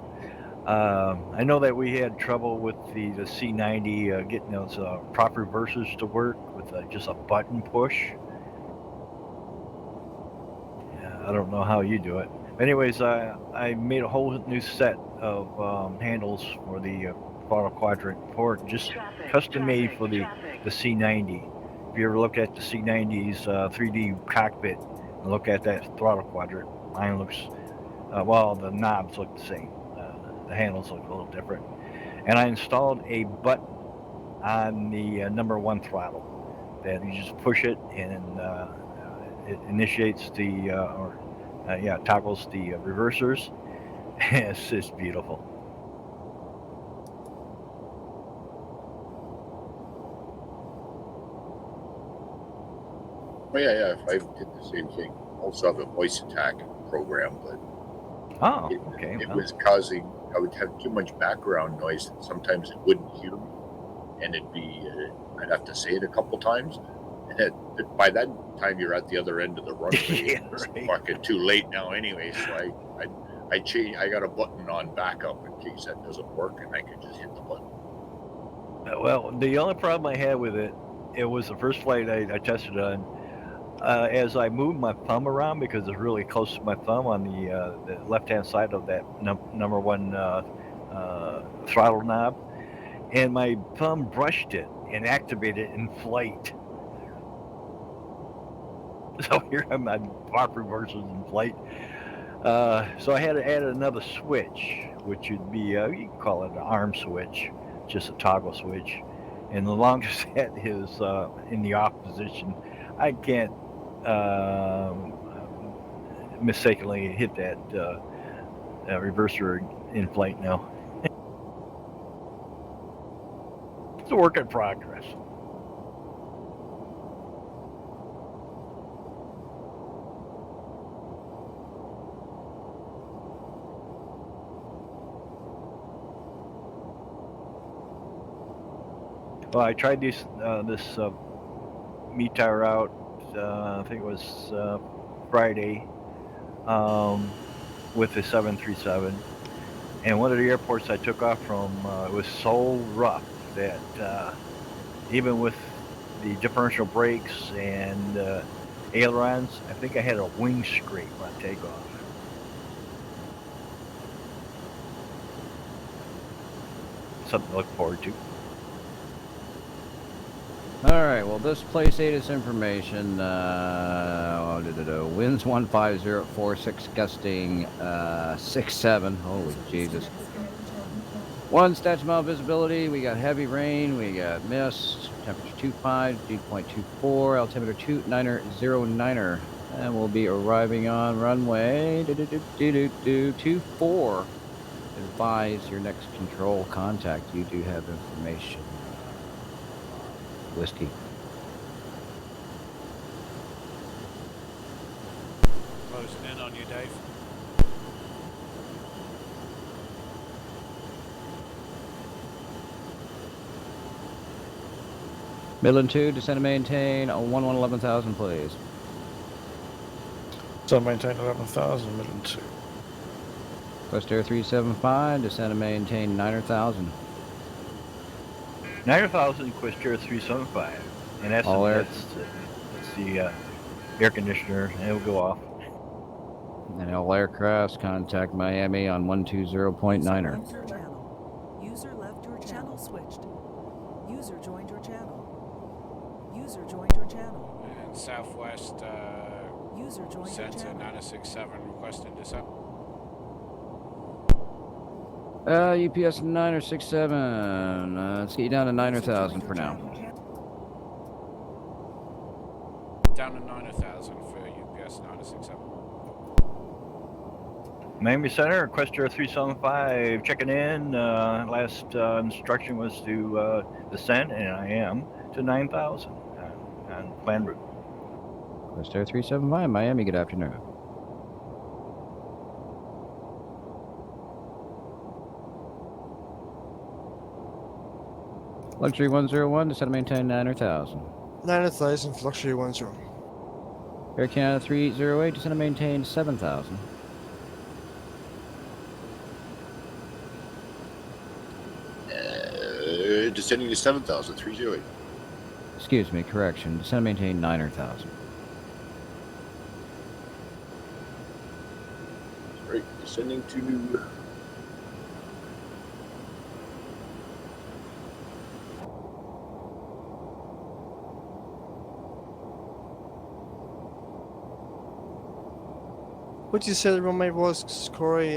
I know that we had trouble with the C90 getting those prop reversers to work with just a button push. Yeah, I don't know how you do it. Anyways, I made a whole new set of handles for the throttle quadrant port, just custom made for the C90. If you ever look at the C90's 3D cockpit and look at that throttle quadrant, mine looks, the knobs look the same. The handles look a little different. And I installed a button on the number one throttle that you just push it and it initiates toggles the reversers. It's just beautiful. Oh yeah, I did the same thing. Also have a voice attack program, but it was causing, I would have too much background noise and sometimes it wouldn't hear me, and it'd be, I'd have to say it a couple times, and by that time you're at the other end of the runway. It's fucking too late now anyway, so I changed, I got a button on backup in case that doesn't work and I could just hit the button. Well, the only problem I had with it was the first flight I tested on. As I moved my thumb around, because it's really close to my thumb on the left-hand side of that number one throttle knob, and my thumb brushed it and activated it in flight. So here I'm on prop reversers in flight. So I had to add another switch, which would be, you can call it an arm switch, just a toggle switch. And the longest that is in the off position, I can't mistakenly hit that reverser in flight now. It's a work in progress. Well, I tried this meter out. I think it was Friday with the 737, and one of the airports I took off from it was so rough that even with the differential brakes and ailerons, I think I had a wing scrape on takeoff. Something to look forward to. All right. Well, this place status information. Winds 15046, gusting 67. Holy Jesus. 1 statute mile visibility. We got heavy rain. We got mist. Temperature 25, dew point 24. Altimeter 2909er. And we'll be arriving on runway 24. Advise your next control contact. You do have information. Whiskey. Closing in on you, Dave. Midland 2, descend and maintain 11,000, please. So maintain 11,000, Midland 2. West Air 375, descend and maintain 9,000. 9,000 Quister 375, and that's All air. that's the air conditioner, and it'll go off. And all aircrafts contact Miami on 120.9er. Left your channel. User left your channel switched. User joined your channel. User joined your channel. And Southwest User joined your Center channel. 967 requesting descent. UPS 967. Let's get you down to 9,000 for now. Down to 9,000 for UPS 967. Miami Center, Quister 375, checking in. Last instruction was to descend, and I am to 9,000 on plan route. West Air 375, Miami, good afternoon. Luxury 101, descend and maintain 9,000. 9,000 for luxury 10. Air Canada 3808, descend and maintain 7,000. Descending to 7,000, 308. Excuse me, correction. Descend and maintain 9,000. Right, descending to... What'd you say the runway was, Corey?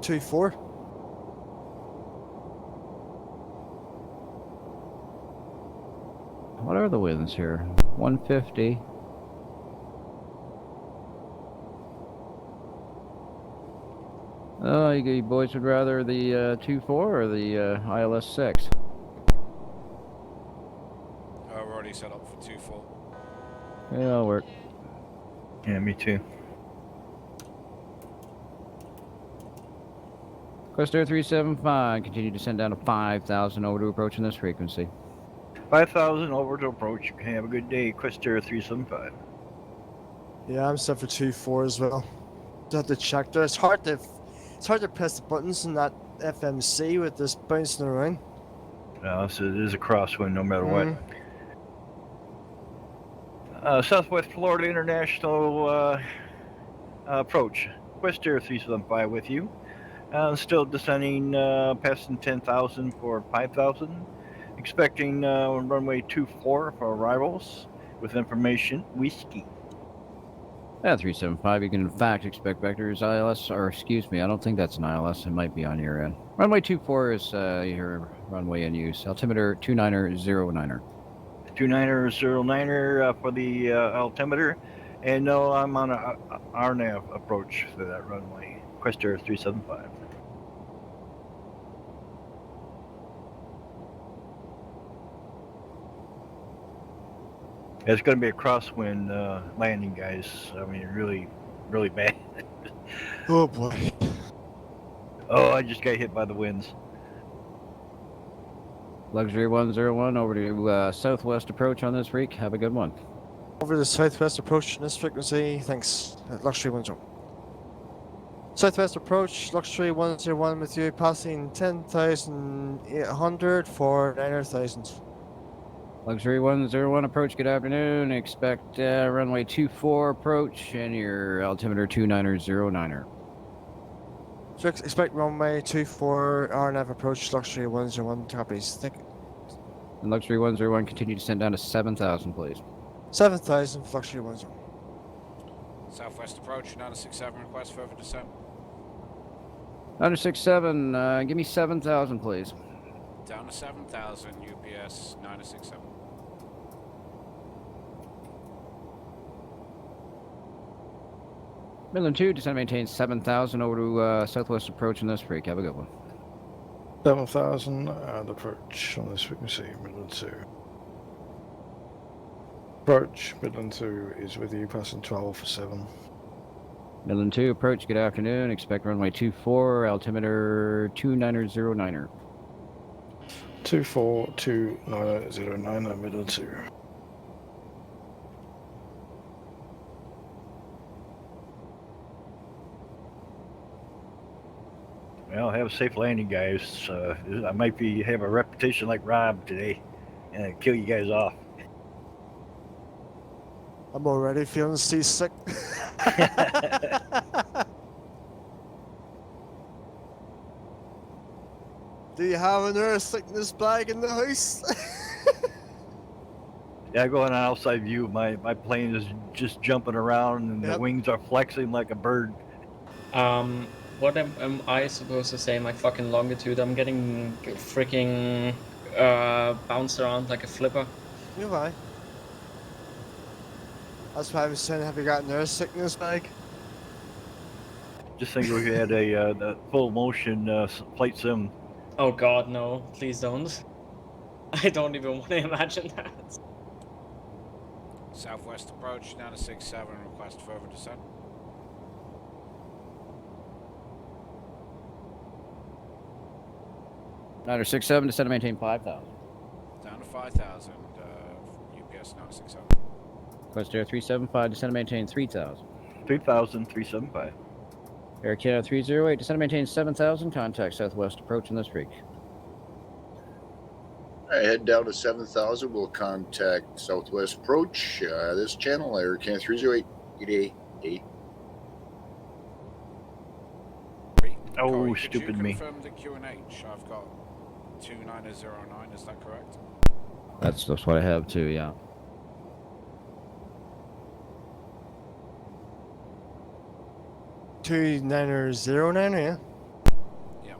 24? What are the winds here? 150. Oh, you boys would rather the 2-4 or the ILS 6? We're already set up for 2-4. Yeah, that'll work. Yeah, me too. Quest Air 375, continue to send down to 5,000 over to approach in this frequency. 5,000 over to approach. Have a good day, Quister 375. Yeah, I'm set for 2-4 as well. Just have to check there. It's hard to press the buttons in that FMC with this bouncing around. So it is a crosswind no matter what. Southwest Florida International approach. Quister 375 with you. Still descending, passing 10,000 for 5,000. Expecting runway 24 for arrivals. With information, whiskey. At 375, you can in fact expect vectors ILS, or excuse me, I don't think that's an ILS. It might be on your end. Runway 24 is your runway in use. Altimeter 2909er. 2909er for the altimeter. And no, I'm on a RNAV approach for that runway. Quister 375. It's going to be a crosswind landing, guys. I mean, really, really bad. Oh boy. Oh, I just got hit by the winds. Luxury 101 over to southwest approach on this freak. Have a good one. Over the southwest approach on this frequency. Thanks. Luxury 101. Southwest approach, Luxury 101 with you, passing 10,800 for 9,000. Luxury 101 approach, good afternoon. Expect runway 24 approach and your altimeter 2909er. So expect runway 24 RNF approach, Luxury 101 copies. Thank you. And Luxury 101 continue to send down to 7,000, please. 7,000 for Luxury 101. Southwest approach, 967, request further descent. 967, give me 7,000, please. Down to 7,000, UPS 967. Midland 2, descend maintain 7,000 over to southwest approach on this freak. Have a good one. 7,000 and approach on this frequency, Midland 2. Approach, Midland 2 is with you, passing 12 for 7. Midland 2, approach, good afternoon. Expect runway 24, altimeter 2909er. 242909, Midland 2. Well, have a safe landing, guys. I might have a reputation like Rob today, and kill you guys off. I'm already feeling seasick. Do you have an air sickness bag in the house? Yeah, going on outside view, my plane is just jumping around, and the wings are flexing like a bird. What am I supposed to say in my fucking longitude? I'm getting freaking bounced around like a flipper. You're right. That's why I was saying, have you got an air sickness bag? Just think we had the full motion flight sim. Oh god, no. Please don't. I don't even want to imagine that. Southwest approach, 967, request further descent. Niner 67, descend to maintain 5,000. Down to 5,000, UPS 967. Request Air 375, descend to maintain 3,000. 3,375. Air Canada 308, descend to maintain 7,000. Contact southwest approach in this freak. All right, head down to 7,000. We'll contact Southwest Approach. This channel, Air Canada 308. G'day. Oh, Corey, stupid could you me. confirm the QNH? I've got 2909, is that correct? That's what I have too, yeah. Two 909, yeah. Yeah.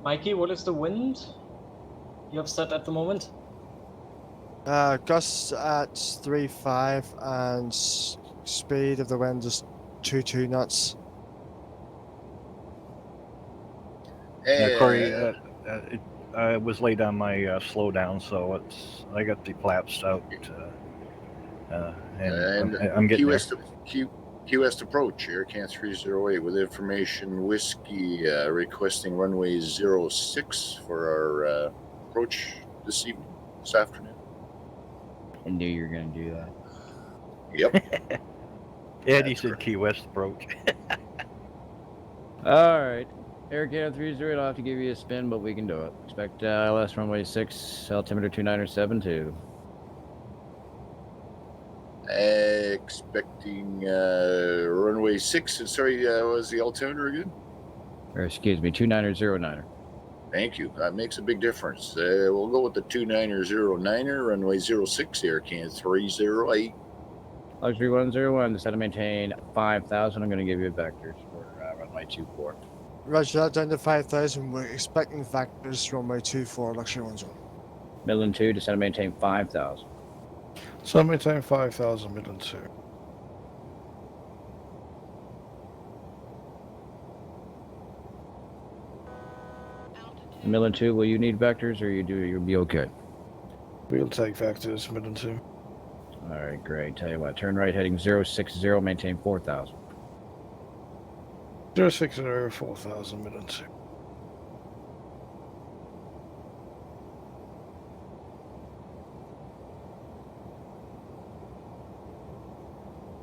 Mikey, what is the wind you have set at the moment? Gusts at 3.5 and speed of the wind is 22 knots. Yeah, Corey, I was late on my slowdown, so I got the flaps out, and I'm getting there. Key West Approach, Air Canada 308 with information whiskey requesting runway 06 for our approach this afternoon. I knew you were going to do that. Yep. Eddie said Key West approach. Alright. Air Canada 308, I'll have to give you a spin, but we can do it. Expect ILS runway 6, altimeter 2972. Expecting runway 6. And sorry, what was the altimeter again? Or excuse me, 2909er. Thank you. That makes a big difference. We'll go with the 2909er, runway 06, Air Canada 308. Luxury 101, descend to maintain 5,000. I'm going to give you vectors for runway 24. Roger that, down to 5,000. We're expecting factors runway 24, Luxury 101. Midland 2, descend to maintain 5,000. So maintain 5,000, Midland 2. Midland 2, will you need vectors or you'll be okay? We'll take vectors, Midland 2. All right, great. Tell you what, turn right heading 060, maintain 4,000. 060, 4,000, Midland 2.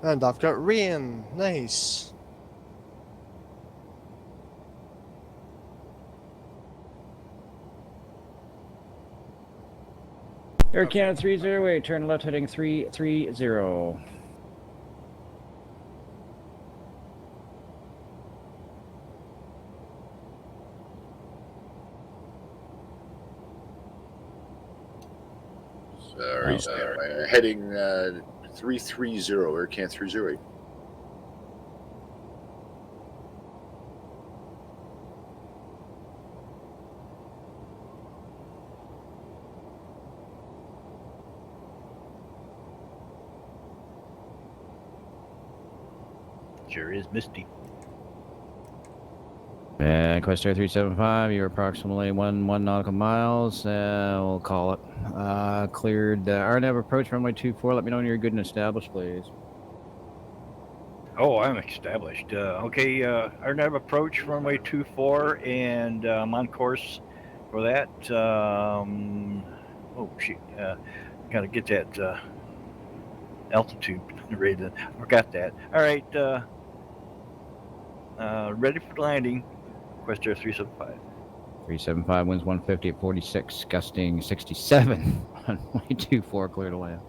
And I've got rain. Nice. Air Canada 308, turn left heading 330. Sorry. Heading 330, Air Can 308. Sure is misty. And Quest Air 375, you're approximately 1 nautical miles. We'll call it. Cleared RNAV approach runway 24. Let me know when you're good and established, please. Oh, I'm established. Okay, RNAV approach runway 24, and I'm on course for that. Oh, shoot. Gotta get that altitude rated. Forgot that. All right. Ready for landing. Quest Air 375. 375 winds 150 at 46, gusting 67. Runway 24, clear to land.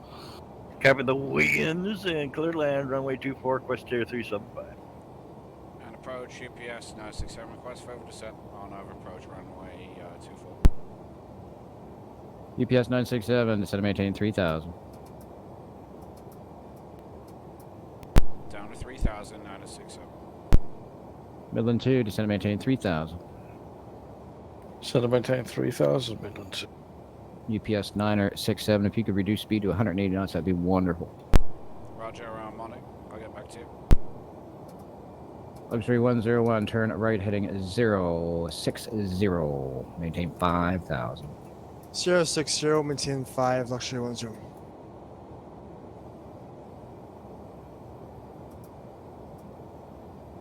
Copy the winds and clear land. Runway 24, Quest Air 375. And approach UPS 967, request favour descent on over approach runway 24. UPS 967, descend and maintain 3,000. Down to 3,000, 967. Midland 2, descend and maintain 3,000. Set and maintain 3,000, Midland 2. UPS 967, if you could reduce speed to 180 knots, that'd be wonderful. Roger, I'm on it. I'll get back to you. Luxury 101, turn right heading 060, maintain 5,000. 060, maintain 5, Luxury 10.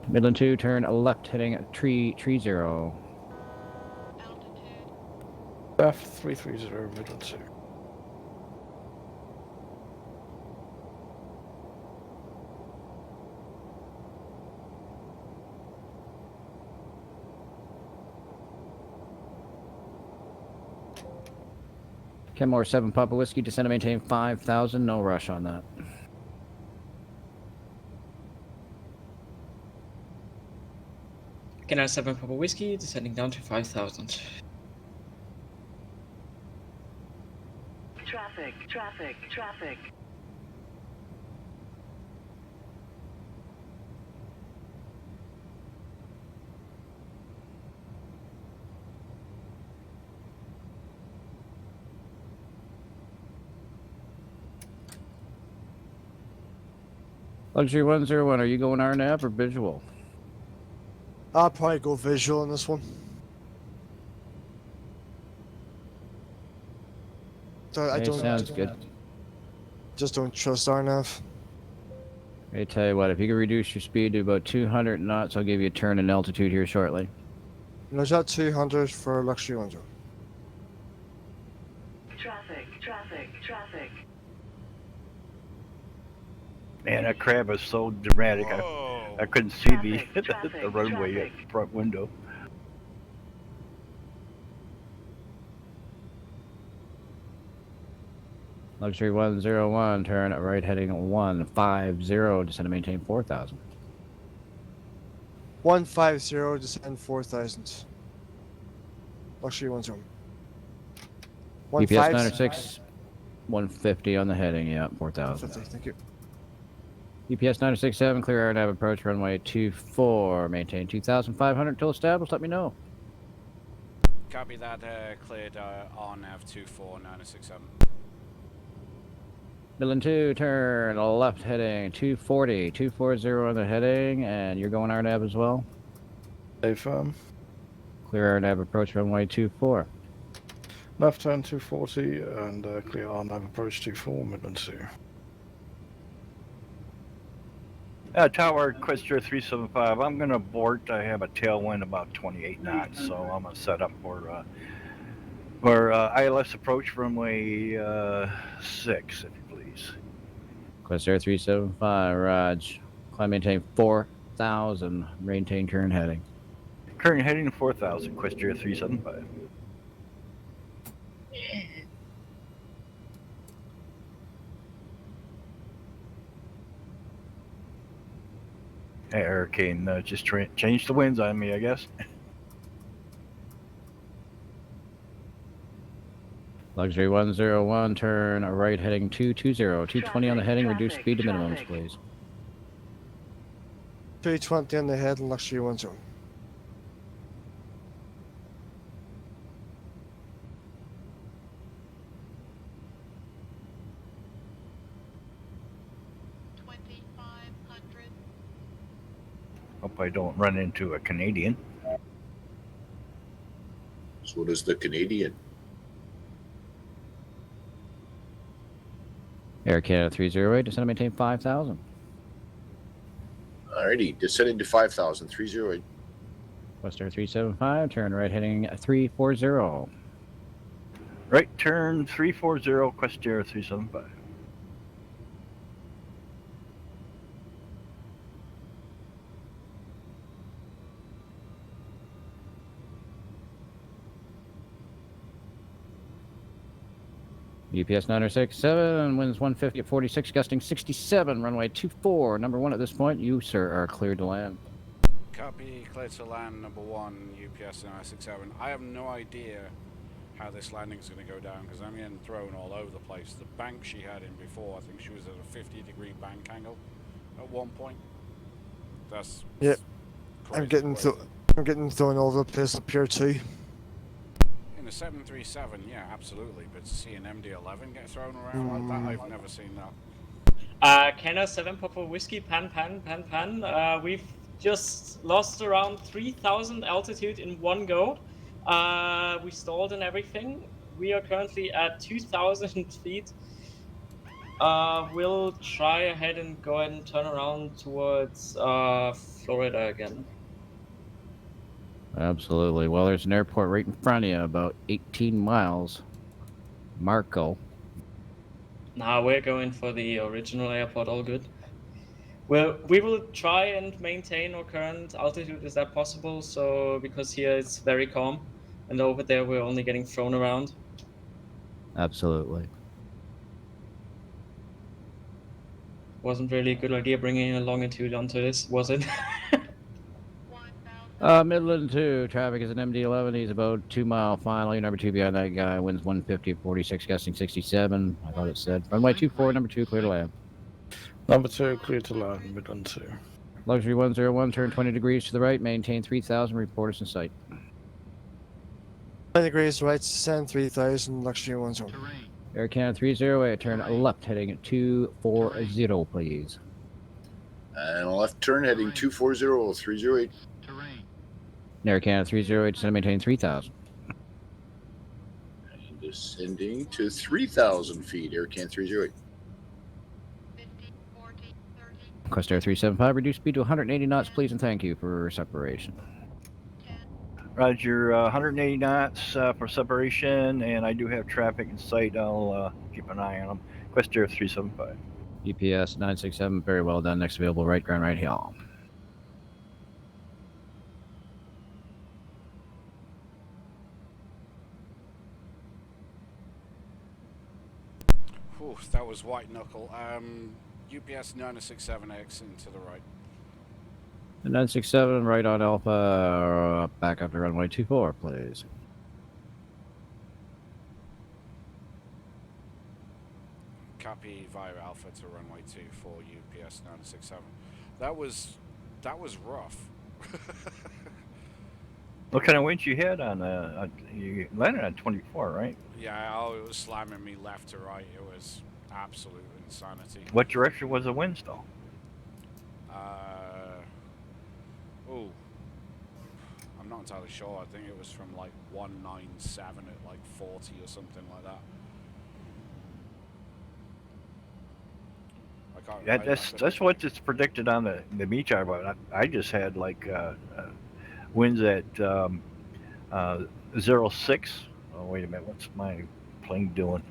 Midland 2, turn left heading 330. Left 330, Midland 2. Kenmore 7 Papa Whiskey, descend and maintain 5,000, no rush on that. Canada 7 Papa Whiskey, descending down to 5,000. Traffic. Luxury 101, are you going RNAV or visual? I'll probably go visual on this one. I Hey, don't. sounds good. Just don't trust RNAV. I tell you what, if you can reduce your speed to about 200 knots, I'll give you a turn in altitude here shortly. There's at 200 for Luxury 10. Traffic. Man, that crab was so dramatic. I couldn't see the runway front window. Luxury 101, turn right heading 150, descend and maintain 4,000. 150, descend 4,000. Luxury 10. UPS 906, 150 on the heading, yeah, 4,000. 150, thank you. UPS 967, clear RNAV approach runway 24, maintain 2,500 till established, let me know. Copy that, cleared on F24 967. Midland 2, turn left heading 240 on the heading, and you're going RNAV as well? Stay firm. Clear RNAV approach runway 24. Left turn 240 and clear RNAV approach 24, Midland 2. Tower Questor 375. I'm gonna abort. I have a tailwind about 28 knots, so I'm gonna set up for ILS approach runway 6, if you please. Quest Air 375, Raj. Climb maintain 4,000. Maintain current heading. Current heading 4,000. Questor 375. Hey, Hurricane just changed the winds on me, I guess. Luxury 101, turn right heading 220. 220 on the heading, reduce speed to minimums, traffic. please. 320 on the head and luxury 10. Hope I don't run into a Canadian. So does the Canadian. Air Canada 308, descend and maintain 5,000. Alrighty, descending to 5,000, 308. Quest Air 375, turn right heading 340. Right turn 340, Questor 375. UPS 967, winds 150 at 46, gusting 67, runway 24. Number 1 at this point, you, sir, are cleared to land. Copy, clear to land, number 1, UPS 967. I have no idea how this landing is going to go down because I'm getting thrown all over the place. The bank she had in before, I think she was at a 50-degree bank angle at one point. That's Yep. crazy, I'm getting thrown all over the place up here too. in a 737, yeah, absolutely. But to see an MD11 get thrown around like that, I've never seen that. Canada 7 Papa Whiskey, pan. We've just lost around 3,000 altitude in one go. We stalled and everything. We are currently at 2,000 feet. We'll try ahead and go ahead and turn around towards Florida again. Absolutely. Well, there's an airport right in front of you, about 18 miles. Marco. Nah, we're going for the original airport, all good. Well, we will try and maintain our current altitude. Is that possible? So, because here it's very calm, and over there we're only getting thrown around. Absolutely. Wasn't really a good idea bringing a longitude onto this, was it? Midland 2, traffic is an MD11. He's about 2 mile final. Your number 2 behind that guy, winds 150 at 46, gusting 67. I thought it said. Runway 24, number 2, clear to land. Number 2, clear to land, Midland 2. Luxury 101, turn 20 degrees to the right, maintain 3,000, report us in sight. 20 degrees right, send 3,000, luxury 10. Air Canada 308, turn left heading at 240, please. And a left turn heading 240, 308. Air Canada 308, descend and maintain 3,000. And descending to 3,000 feet, Air Can 308. Quest Air 375, reduce speed to 180 knots, please, and thank you for separation. Roger, 180 knots for separation, and I do have traffic in sight. I'll keep an eye on them. Questor 375. UPS 967, very well done. Next available right ground, right heel. Whew, that was white knuckle. UPS 967X into the right. 967, right on Alpha, back up to runway 24, please. Copy via Alpha to runway 24, UPS 967. That was rough. What kind of winds you had on? You landed on 24, right? Yeah, oh, it was slamming me left to right. It was absolute insanity. What direction was the winds, though? I'm not entirely sure. I think it was from like 197 at like 40 or something like that. I that's what it's predicted on the meat chart. But I just had like winds at 0.6. Oh wait a minute, what's my plane doing?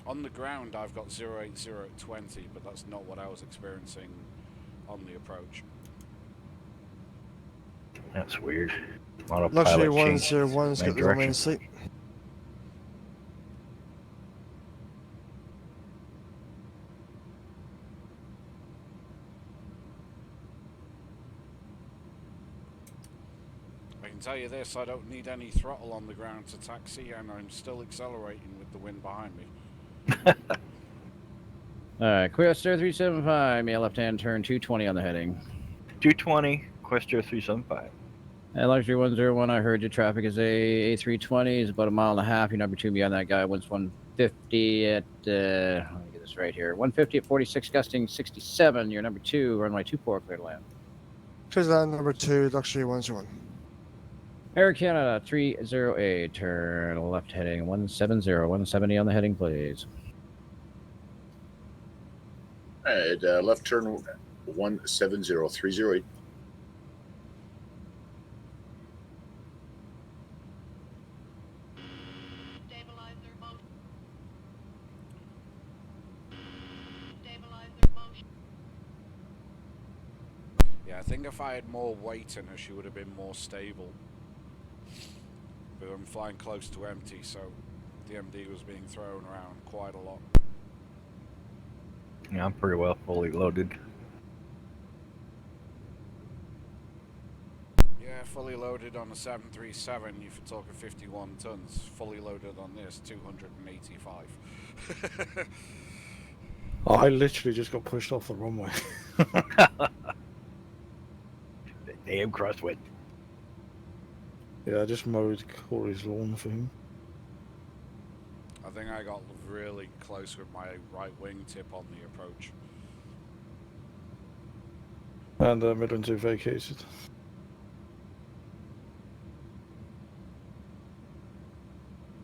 On the ground, I've got 080 at 20, but that's not what I was experiencing on the approach. That's weird. Luxury Autopilot changed 101's my got the runway direction. in sight. I can tell you this, I don't need any throttle on the ground to taxi, and I'm still accelerating with the wind behind me. Alright, Questar 375, may left-hand turn 220 on the heading. 220, Questar 375. And Luxury 101, I heard your traffic is a A320, is about a mile and a half. You're number 2 beyond that guy. Winds 150 at, let me get this right here. 150 at 46, gusting 67. You're number 2, runway 24, clear to land. Clear to land number 2, Luxury 101. Air Canada 308, turn left heading 170, 170 on the heading, please. Alright, left turn 170308. Yeah, I think if I had more weight in her, she would have been more stable. But I'm flying close to empty, so the MD was being thrown around quite a lot. Yeah, I'm pretty well fully loaded. Yeah, fully loaded on a 737, you're talking 51 tons. Fully loaded on this, 285. I literally just got pushed off the runway. Damn crosswind. Yeah, I just mowed Corey's lawn for him. I think I got really close with my right wing tip on the approach. And Midland 2 vacated.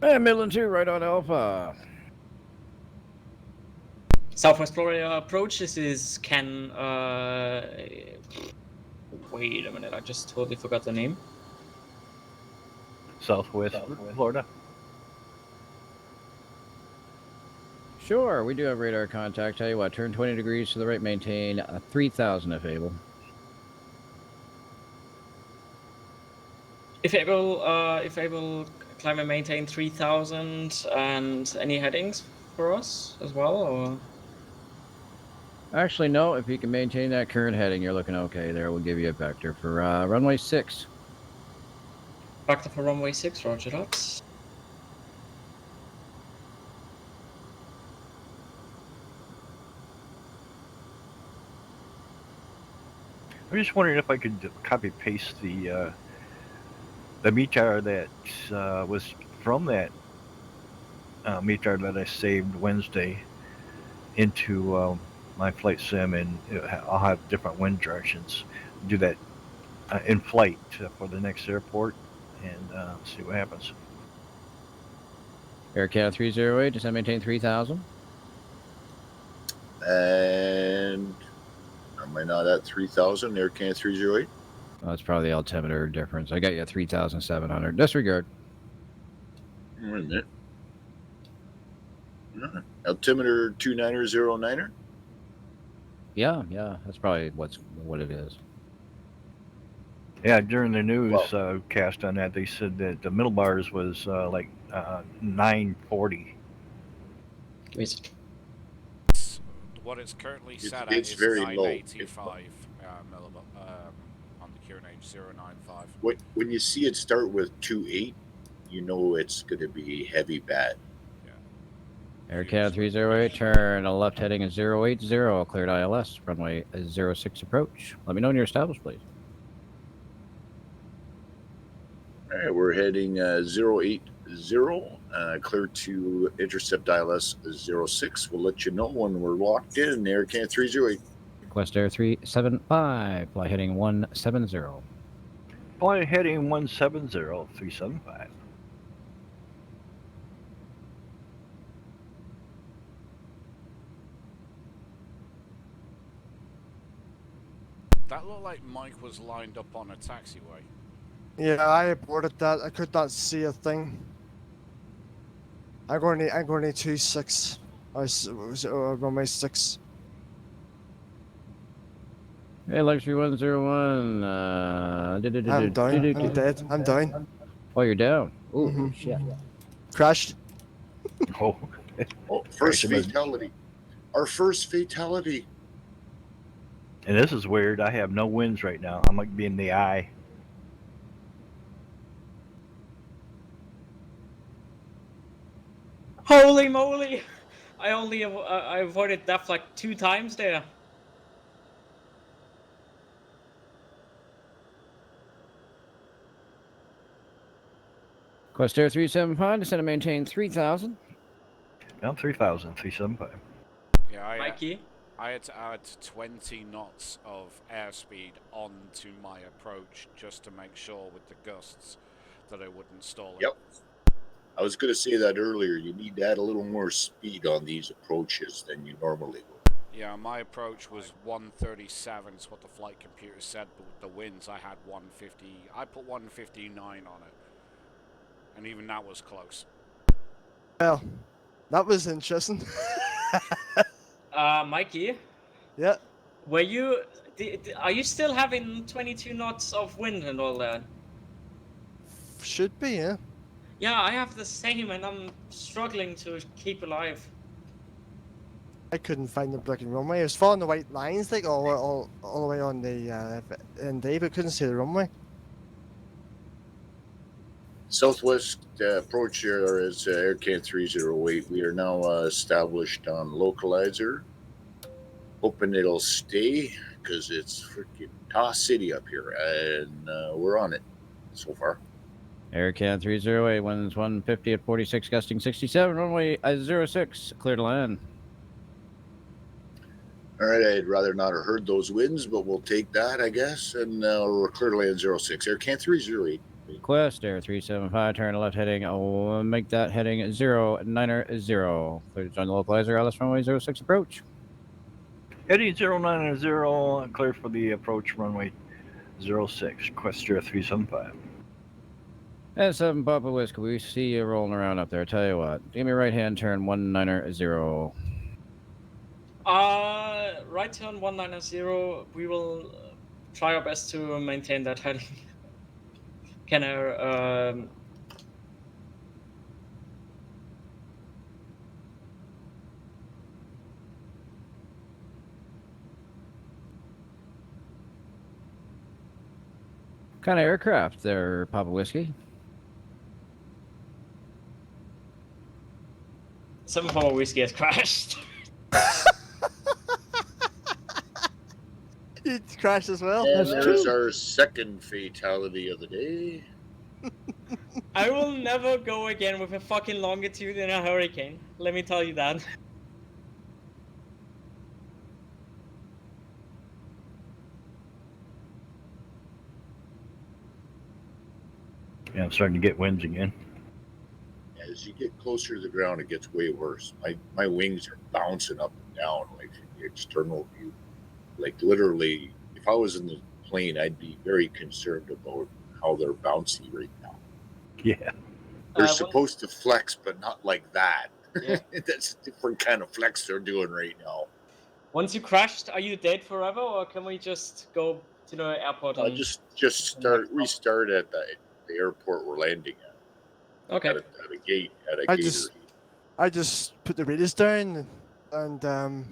And Midland 2, right on Alpha. Southwest Florida approach. This is Ken. Wait a minute, I just totally forgot the name. Southwest Florida. Sure, we do have radar contact. Tell you what, turn 20 degrees to the right, maintain 3,000 if able. If able, climb and maintain 3,000, and any headings for us as well, or? Actually, no. If you can maintain that current heading, you're looking okay there. We'll give you a vector for runway 6. Vector for runway 6, roger that. I'm just wondering if I could copy paste the METAR that was from that METAR that I saved Wednesday into my flight sim, and I'll have different wind directions. Do that in flight for the next airport, and see what happens. Air Canada 308, does that maintain 3,000? And am I not at 3,000? Air Canada 308? Oh, that's probably the altimeter difference. I got you at 3,700. Disregard. Wait a minute. Altimeter 2909er? Yeah, that's probably what it is. Yeah, during the news cast on that, they said that the middle bars was like 940. What it's currently set It's at is very low. 985 on the QNH 095. When you see it start with 28, you know it's going to be heavy bad. Air Canada 308, turn a left heading at 080, cleared ILS, runway 06 approach. Let me know when you're established, please. All right, we're heading 080, clear to intercept ILS 06. We'll let you know when we're locked in. Air Canada 308. Request Air 375, fly heading 170. Fly heading 170, 375. That looked like Mike was lined up on a taxiway. Yeah, I aborted that. I could not see a thing. I'm going to need 2-6. Runway 6. Hey, Luxury 101. I'm down. I'm dead. I'm down. Oh, you're down. Oh, Mhm. shit. Crashed. Oh, Oh, first Right. fatality. Our first fatality. and this is weird. I have no wins right now. I might be in the eye. Holy moly! I avoided death like 2 times there. Quest Air 375, descend and maintain 3,000. Down 3,000, 375. Yeah, Mikey? I had to add 20 knots of airspeed onto my approach just to make sure with the gusts that I wouldn't stall it. Yep. I was going to say that earlier. You need to add a little more speed on these approaches than you normally would. Yeah, my approach was 137 is what the flight computer said, but with the winds I had 150. I put 159 on it. And even that was close. Well, that was interesting. Mikey? Yeah. Were you... Are you still having 22 knots of wind and all that? Should be, yeah. Yeah, I have the same and I'm struggling to keep alive. I couldn't find the bloody runway. I was following the white lines like all the way on the ND, but couldn't see the runway. Southwest approach here is AirCan 308. We are now established on localizer. Hoping it'll stay because it's freaking Toss City up here, and we're on it so far. AirCan 308, winds 150 at 46, gusting 67, runway 06, clear to land. All right, I'd rather not have heard those winds, but we'll take that, I guess. And we're clear to land 06. AirCan 308. Quest Air 375, turn left heading. I'll make that heading 090. Clear to join the localizer, LS runway 06 approach. Heading 090, clear for the approach runway 06, Quest Air 375. And 7 Papa Whiskey, we see you rolling around up there. Tell you what, give me right hand turn 190. Right turn 190. We will try our best to maintain that heading. Can I, What kind of aircraft there, Papa Whiskey? 7 Papa Whiskey has crashed. It crashed as well. And there's our second fatality of the day. I will never go again with a fucking longitude in a hurricane. Let me tell you that. Yeah, I'm starting to get winds again. As you get closer to the ground, it gets way worse. My wings are bouncing up and down, like from the external view. Like literally, if I was in the plane, I'd be very concerned about how they're bouncy right now. Yeah. They're supposed to flex, but not like that. Yeah. That's a different kind of flex they're doing right now. Once you crashed, are you dead forever, or can we just go to the airport? And... Just restart at the airport we're landing at. Okay. At a gate. I just put the radius down, and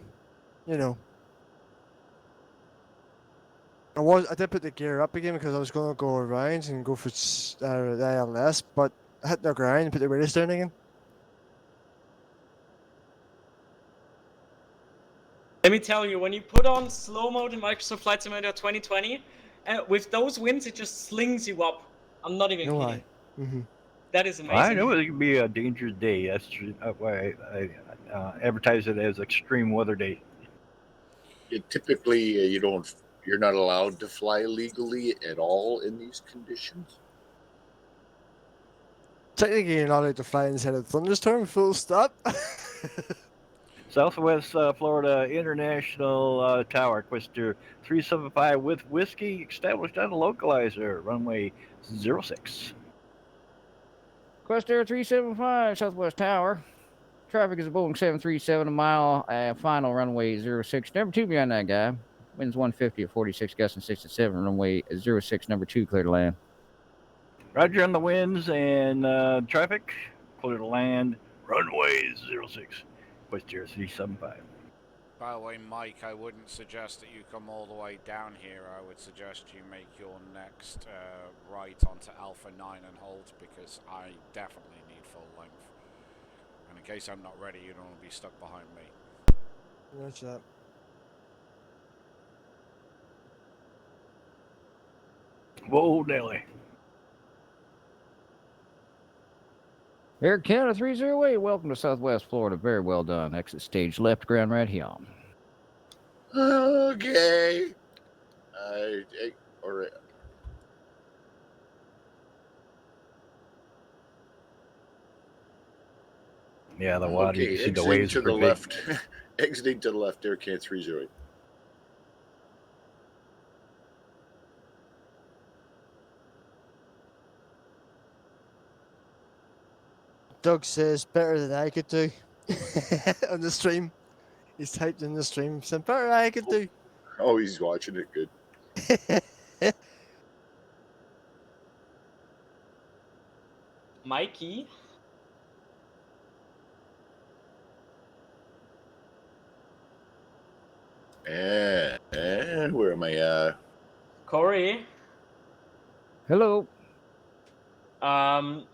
you know, I did put the gear up again because I was going to go around and go for the ILS, but I hit the ground and put the radius down again. Let me tell you, when you put on slow mode in Microsoft Flight Simulator 2020, with those winds, it just slings you up. I'm not even kidding. Mm-hmm. That is amazing. I know it could be a dangerous day. That's why I advertise it as extreme weather day. Typically, you're not allowed to fly legally at all in these conditions. Technically, you're not allowed to fly inside a thunderstorm. Full stop. Southwest Florida International Tower, Quister 375 with whiskey established on a localizer, runway 06. Quest Air 375, Southwest Tower. Traffic is a Boeing 737, a mile, final runway 06. Number 2 behind that guy. Winds 150 at 46, gusting 67, runway 06, number 2, clear to land. Roger on the winds and traffic, clear to land, runway 06, Quister 375. By the way, Mike, I wouldn't suggest that you come all the way down here. I would suggest you make your next right onto Alpha 9 and hold, because I definitely need full length. And in case I'm not ready, you don't want to be stuck behind me. What's that? Whoa, Nelly. Air Canada 308, welcome to Southwest Florida. Very well done. Exit stage left, ground right here. Okay. All right. Yeah, the water, Okay, you see the exiting waves to the are big. left. Exiting to the left, Air Canada 308. Doug says better than I could do on the stream. He's typed in the stream, saying better than I could do. Oh, he's watching it. Good. Mikey? And where am I? Corey? Hello.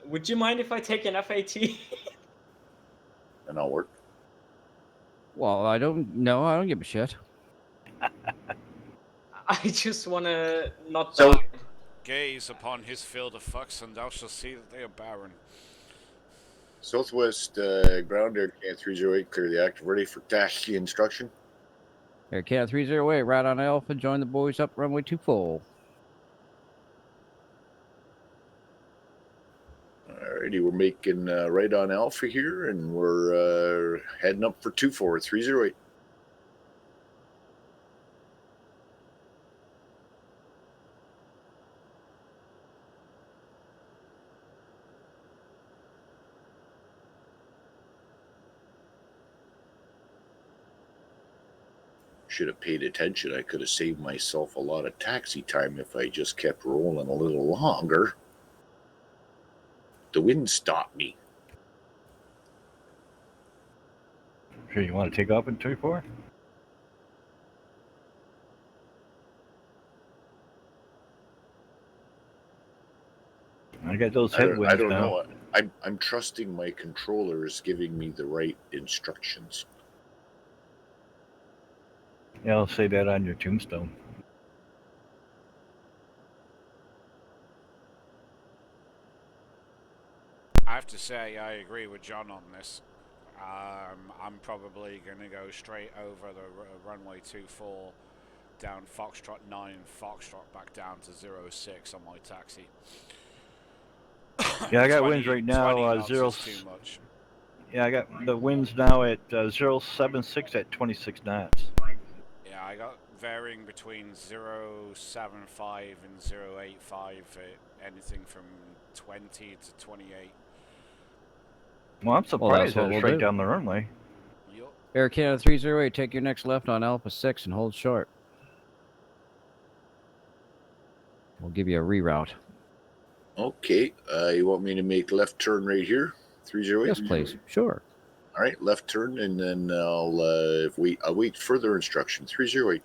Would you mind if I take an FAT? And I'll work. Well, I don't know. I don't give a shit. I just wanna not So- die. Gaze upon his field of fucks, and thou shalt see that they are barren. Southwest ground, Air Canada 308, clear the active, ready for taxi instruction. Air Canada 308, right on Alpha. Join the boys up, runway 24. Alrighty, we're making right on Alpha here, and we're heading up for 24 at 308. Should have paid attention. I could have saved myself a lot of taxi time if I just kept rolling a little longer. The wind stopped me. Sure, you want to take off in 24? I got those headwinds I don't now. know. I'm trusting my controller is giving me the right instructions. Yeah, I'll say that on your tombstone. I have to say, I agree with John on this. I'm probably going to go straight over the runway 24 down Foxtrot 9, Foxtrot back down to 06 on my taxi. Yeah, I got winds right now, 20 knots zero. is too much. Yeah, I got the winds now at 076 at 26 knots. Yeah, I got varying between 075 and 085 at anything from 20 to 28. Well, I'm surprised what that we'll it's right do. down the runway. Yup. Air Canada 308, take your next left on Alpha 6 and hold short. We'll give you a reroute. Okay, you want me to make left turn right here? 308? Yes, please. Sure. All right, left turn, and then I'll wait further instruction. 308.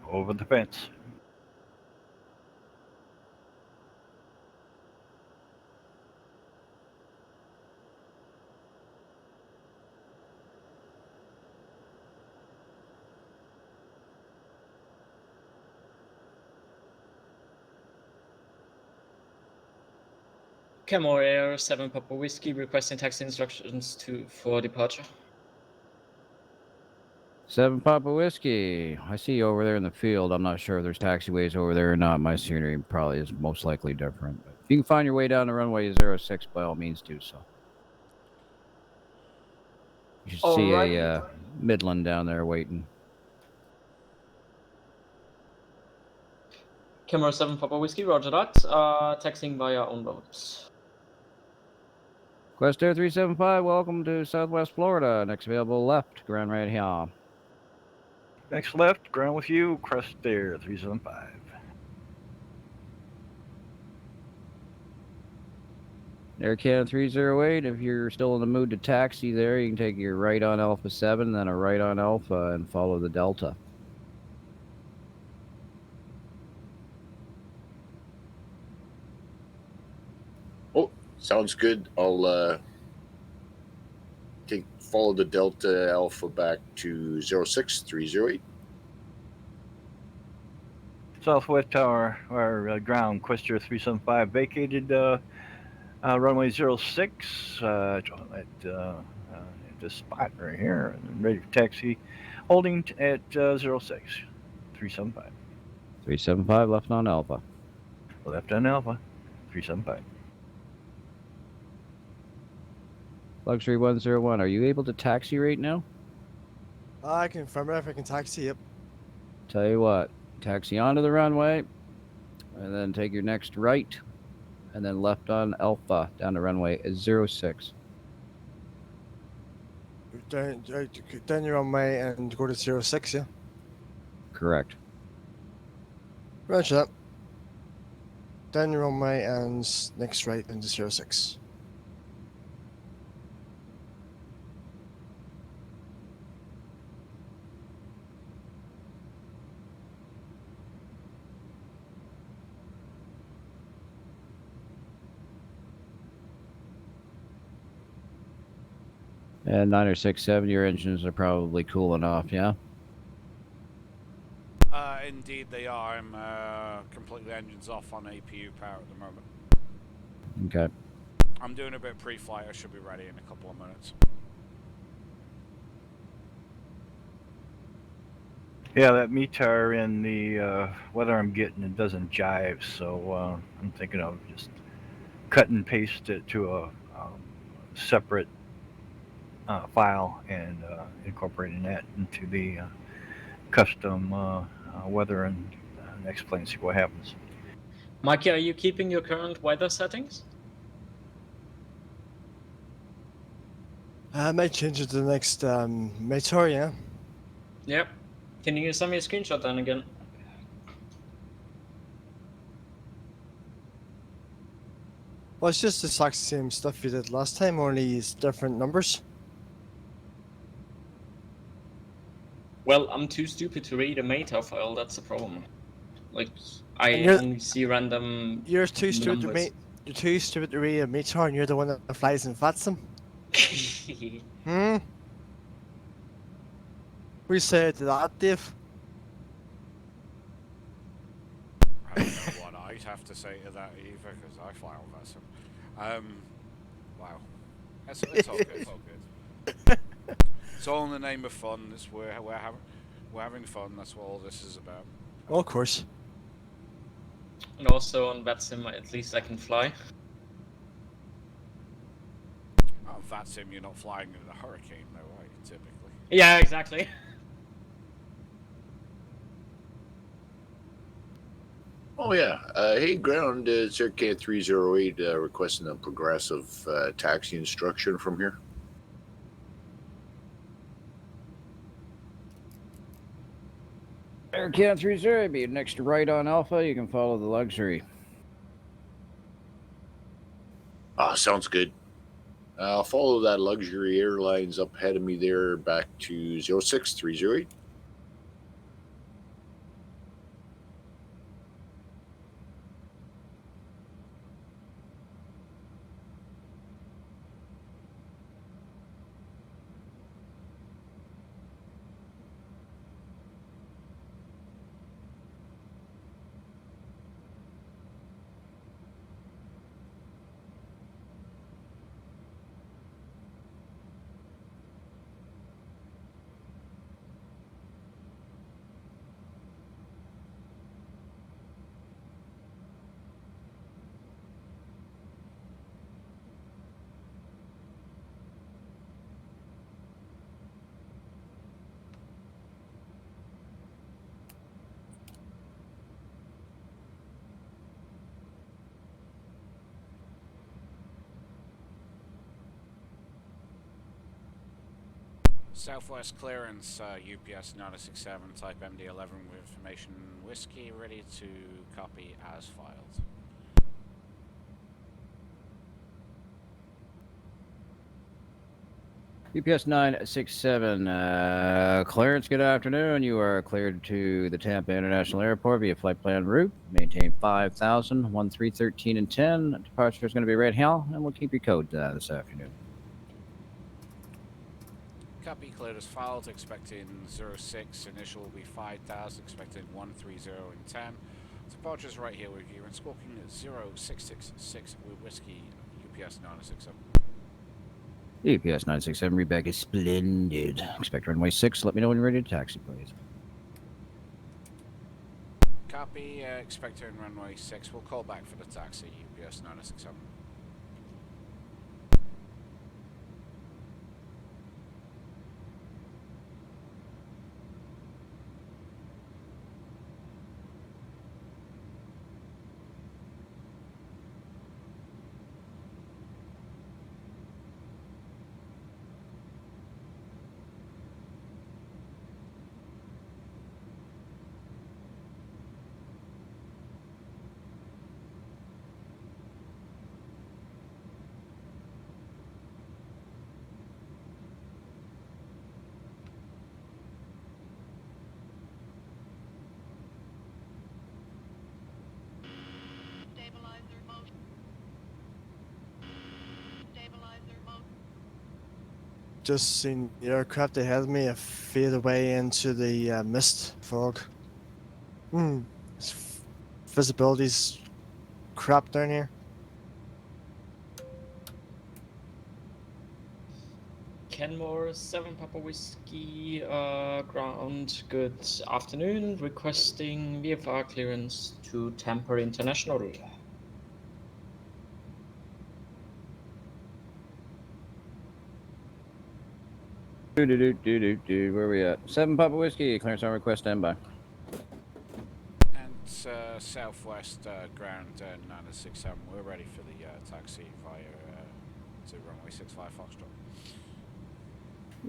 Over the fence. Camo Air 7 Papa Whiskey requesting taxi instructions for departure. 7 Papa Whiskey. I see you over there in the field. I'm not sure if there's taxiways over there or not. My scenery probably is most likely different. But if you can find your way down to runway 06, by all means do so. You should see Alright. a Midland down there waiting. Camera 7 Papa Whiskey, roger that. Texting via on boats. Quest Air 375, welcome to Southwest Florida. Next available left, ground right here. Next left, ground with you, Crest Air 375. Air Canada 308, if you're still in the mood to taxi there, you can take your right on Alpha 7, then a right on Alpha, and follow the Delta. Oh, sounds good. I'll follow the Delta Alpha back to 06308. Southwest Tower, our ground, Quest Air 375, vacated runway 06 at this spot right here, and ready for taxi, holding at 06, 375. 375 left on Alpha. Left on Alpha, 375. Luxury 101, are you able to taxi right now? I can confirm it if I can taxi, yep. Tell you what, taxi onto the runway, and then take your next right, and then left on Alpha down to runway 06. Down your runway and go to 06, yeah? Correct. Roger that. Down your runway and next right into 06. And 967, your engines are probably cooling off, yeah? Indeed they are. I'm completely engines off on APU power at the moment. Okay. I'm doing a bit pre-flight. I should be ready in a couple of minutes. Yeah, that METAR and the weather I'm getting, it doesn't jive, so I'm thinking of just cut and paste it to a separate file and incorporating that into the custom weather and Xplane, see what happens. Mikey, are you keeping your current weather settings? I might change it to the next METAR, yeah? Yep. Can you send me a screenshot then again? Well, it's just the exact same stuff you did last time, only it's different numbers. Well, I'm too stupid to read a META file, that's the problem. Like, I And you're- only see random You're too stupid to numbers. You're too stupid to read a METAR, and you're the one that flies and fats them. We say to that, Dave. I don't know what I'd have to say to that either, because I fly on vessel. Wow. It's all good. It's all good. It's all in the name of fun. We're having fun. That's what all this is about. Well, of course. And also on VATSIM, at least I can fly. On VATSIM, you're not flying in a hurricane, though, are you, typically? Yeah, exactly. Oh yeah. Hey, ground. It's Air Canada 308 requesting a progressive taxi instruction from here. Air Canada 30, be next right on Alpha, you can follow the Luxury. Sounds good. I'll follow that Luxury Airlines up ahead of me there back to 06308. Southwest clearance, UPS 967, type MD11 with information whiskey, ready to copy as filed. UPS 967, clearance, good afternoon. You are cleared to the Tampa International Airport via flight plan route. Maintain 5,000, 1313 and 10. Departure is going to be Red Hill, and we'll keep your code this afternoon. Copy, cleared as filed, expecting 06, initial will be 5,000, expecting 130 and 10. Departure's right here with you, and squawking 0666 with whiskey, UPS 967. UPS 967, readback is splendid. Expect runway 6. Let me know when you're ready to taxi, please. Copy, expecting runway 6. We'll call back for the taxi, UPS 967. Just seen the aircraft ahead of me fade away into the mist fog. Visibility's crap down here. Kenmore 7 Papa Whiskey, ground, good afternoon. Requesting VFR clearance to Tampa International. Where are we at? 7 Papa Whiskey, clearance on request, standby. And Southwest ground 967, we're ready for the taxi via to runway 65 Foxtrot.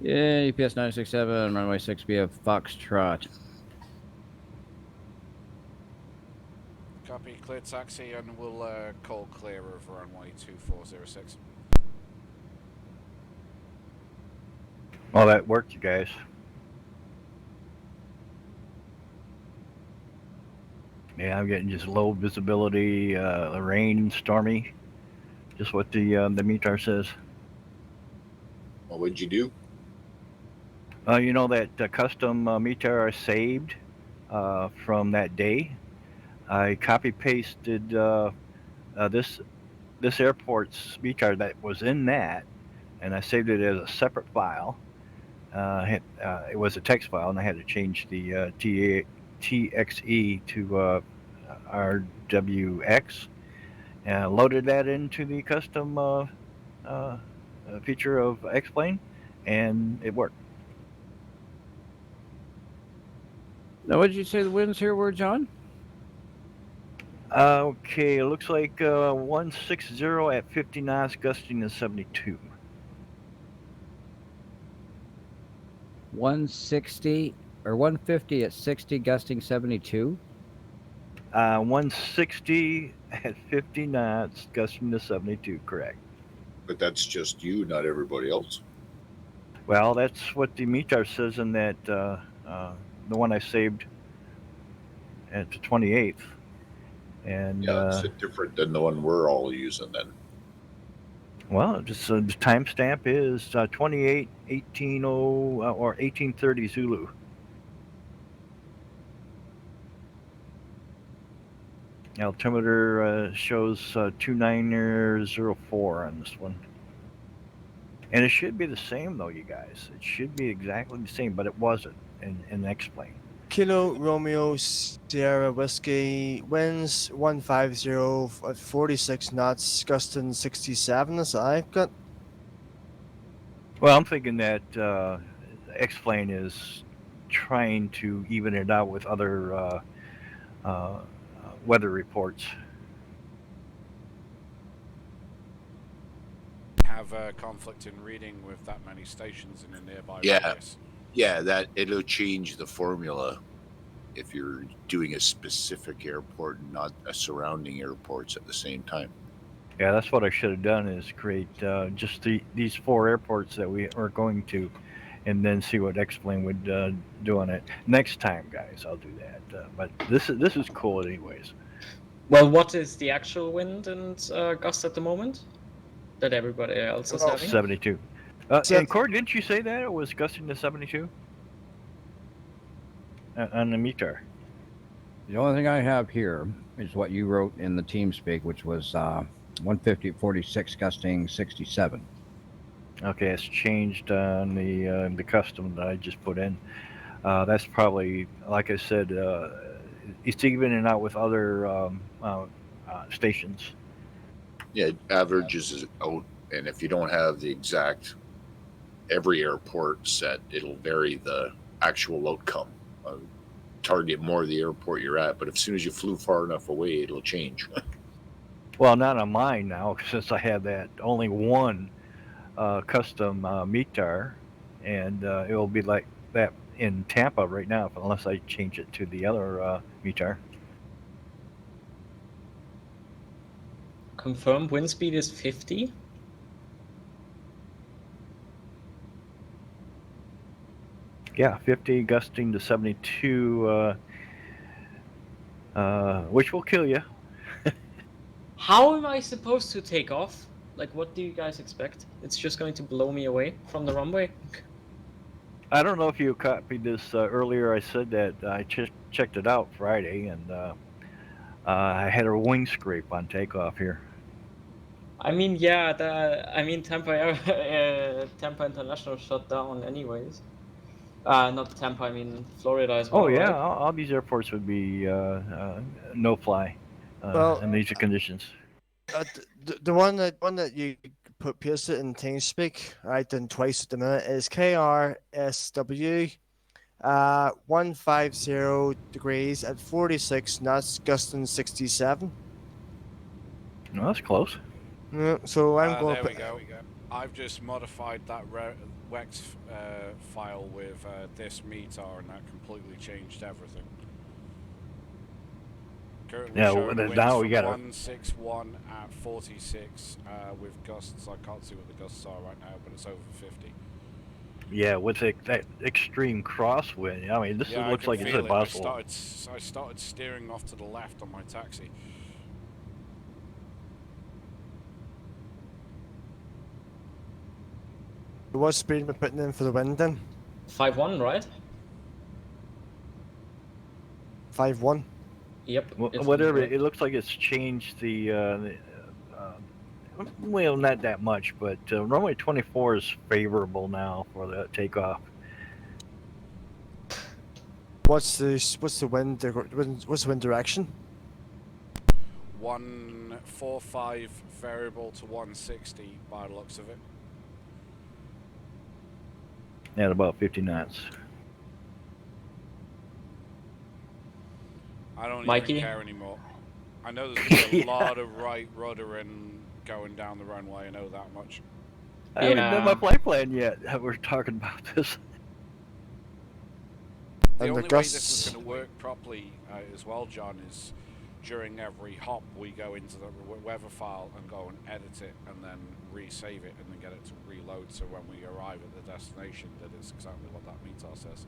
Yeah, UPS 967, runway 6 via Foxtrot. Copy, cleared taxi, and we'll call clear of runway 2406. Well, that worked, you guys. Yeah, I'm getting just low visibility, rain, stormy. Just what the METAR says. Well, what'd you do? You know that custom METAR I saved from that day? I copy pasted this airport's METAR that was in that, and I saved it as a separate file. It was a text file, and I had to change the TXE to RWX, and loaded that into the custom feature of Xplane, and it worked. Now, what did you say the winds here were, John? Okay, it looks like 160 at 50 knots, gusting to 72. 160 or 150 at 60, gusting 72. 160 at 50 knots, gusting to 72, correct. But that's just you, not everybody else. Well, that's what the METAR says in that the one I saved at the 28th. And yeah, it's different than the one we're all using then. Well, just the timestamp is 28:18 or 1830 Zulu. Altimeter shows 2904 on this one. And it should be the same though, you guys. It should be exactly the same, but it wasn't in Xplane. Kilo Romeo Sierra Whiskey, winds 150 at 46 knots, gusting 67 as I've got. Well, I'm thinking that Xplane is trying to even it out with other weather reports. have a conflict in reading with that many stations in a nearby Yeah. radius. Yeah, that it'll change the formula if you're doing a specific airport and not a surrounding airports at the same time. Yeah, that's what I should have done is create just these 4 airports that we are going to, and then see what Xplane would do on it. Next time, guys, I'll do that. But this is cool anyways. Well, what is the actual wind and gust at the moment that everybody else is Well, having? 72. Sev- And Cord, didn't you say that it was gusting to 72 on the meter? The only thing I have here is what you wrote in the TeamSpeak, which was 150 at 46, gusting 67. Okay, it's changed on the custom that I just put in. That's probably, like I said, it's evening out with other stations. Yeah, it averages it out, and if you don't have the exact every airport set, it'll vary the actual outcome. Target more the airport you're at, but as soon as you flew far enough away, it'll change. Well, not on mine now, since I have that only one custom METAR, and it will be like that in Tampa right now, unless I change it to the other METAR. Confirmed wind speed is 50. Yeah, 50 gusting to 72, which will kill you. How am I supposed to take off? Like, what do you guys expect? It's just going to blow me away from the runway? I don't know if you copied this earlier. I said that I checked it out Friday, and I had a wing scrape on takeoff here. I mean, yeah, Tampa Tampa International shut down anyways. Not Tampa, I mean Florida as well. Oh yeah, right? all these airports would be no fly Well, in these conditions. the one that you pasted in TeamSpeak, right, done twice at the minute, is KRSW 150 degrees at 46 knots, gusting 67. No, that's close. Yeah, so I'm going There to we go. I've just modified that WEX file with this METAR, and that completely changed everything. Currently Yeah, showing now winds we got from 161 at 46 with gusts. I can't see what the gusts are right now, but it's over 50. Yeah, with that extreme crosswind. I mean, this Yeah, looks like it's feel it. impossible. I started steering off to the left on my taxi. what speed am I putting in for the wind then? 5-1, right? 5-1. Yep. Whatever. It looks like it's changed the well, not that much, but runway 24 is favorable now for the takeoff. What's the wind? What's the wind direction? 145 variable to 160 by the looks of it. At about 50 knots. I don't Mikey? even care anymore. I know there's going to be a lot of right rudder and going down the runway. I know that much. I haven't done my flight plan yet. We're talking about this. The And only the way this gusts. is going to work properly as well, John, is during every hop we go into the weather file and go and edit it and then resave it and then get it to reload, so when we arrive at the destination that it's exactly what that METAR says.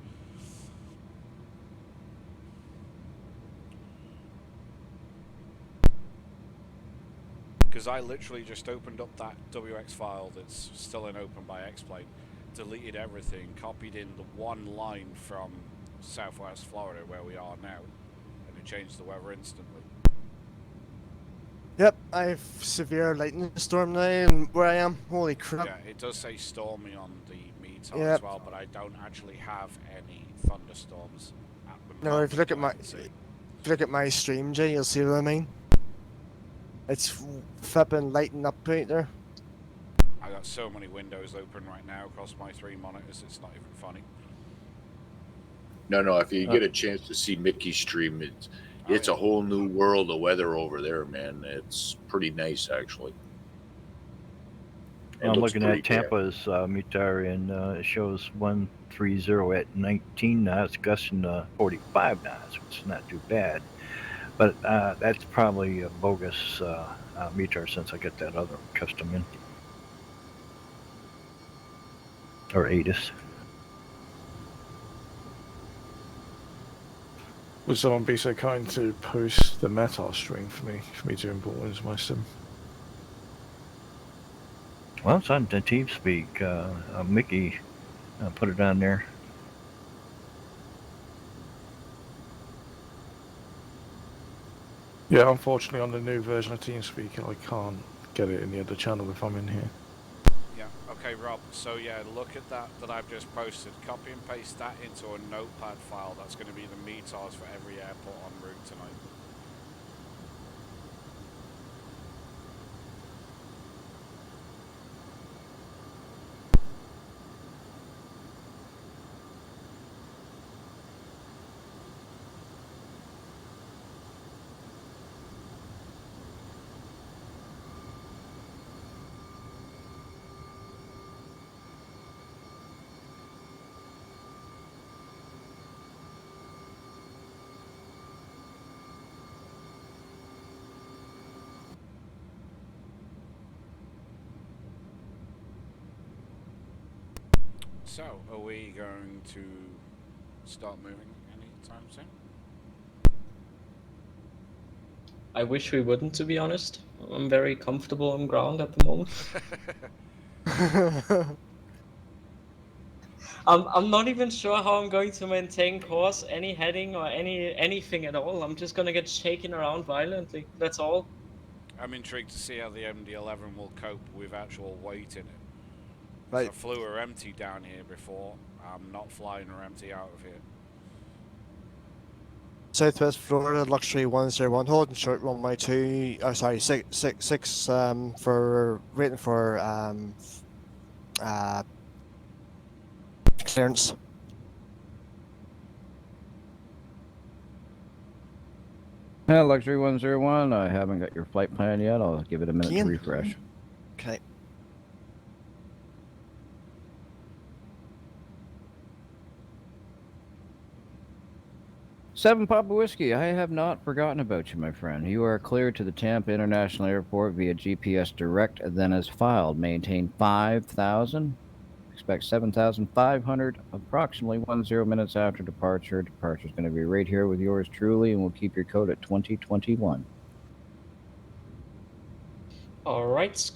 Because I literally just opened up that WX file that's still in open by Xplane, deleted everything, copied in the one line from Southwest Florida where we are now, and it changed the weather instantly. Yep, I have severe lightning storm now, and where I am, holy crap. Yeah, it does say stormy on the METAR Yep. as well, but I don't actually have any thunderstorms at the No, if you look at moment that I can see. if you look at my stream, Jay, you'll see what I mean. It's flipping lighting up right there. I got so many windows open right now across my 3 monitors, it's not even funny. No, if you get a chance to see Mickey's stream, it's a whole new world of weather over there, man. It's pretty nice, actually. I'm looks looking pretty at Tampa's meter, and it shows 130 at 19 knots, gusting 45 knots, which is not too bad. But that's probably a bogus meter since I got that other custom in. Or ATIS. Would someone be so kind to post the METAR string for me to import into my sim? Well, it's on the TeamSpeak. Mickey put it on there. Yeah, unfortunately on the new version of TeamSpeak I can't get it in the other channel if I'm in here. Yeah, okay, Rob. So yeah, look at that I've just posted. Copy and paste that into a notepad file. That's going to be the meters for every airport en route tonight. So, are we going to start moving anytime soon? I wish we wouldn't, to be honest. I'm very comfortable on ground at the moment. I'm not even sure how I'm going to maintain course, any heading or anything at all. I'm just gonna get shaken around violently. That's all. I'm intrigued to see how the MD11 will cope with actual weight in it. Right. I flew her empty down here before. I'm not flying her empty out of here. Southwest Florida, Luxury 101, holding short runway 2, sorry, 6, for waiting for clearance. Luxury 101, I haven't got your flight plan yet. I'll give it a minute to refresh. Okay. Seven Papa Whiskey, I have not forgotten about you, my friend. You are cleared to the Tampa International Airport via GPS Direct, then as filed. Maintain 5,000. Expect 7,500 approximately 10 minutes after departure. Departure is going to be right here with yours truly, and we'll keep your code at 2021. All right.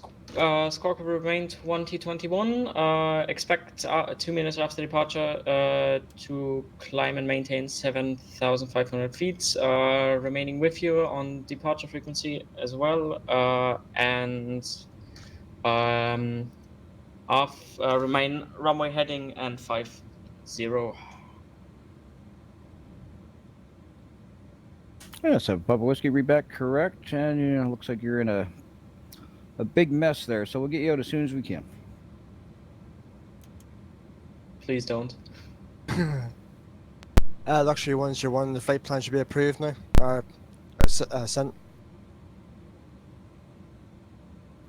Score could remain 2021. Expect 2 minutes after departure to climb and maintain 7,500 feet. Remaining with you on departure frequency as well. Remain runway heading and 50. Yeah, so Papa Whiskey, read back correct, and looks like you're in a big mess there, so we'll get you out as soon as we can. Please don't. Luxury 101, the flight plan should be approved now, or sent.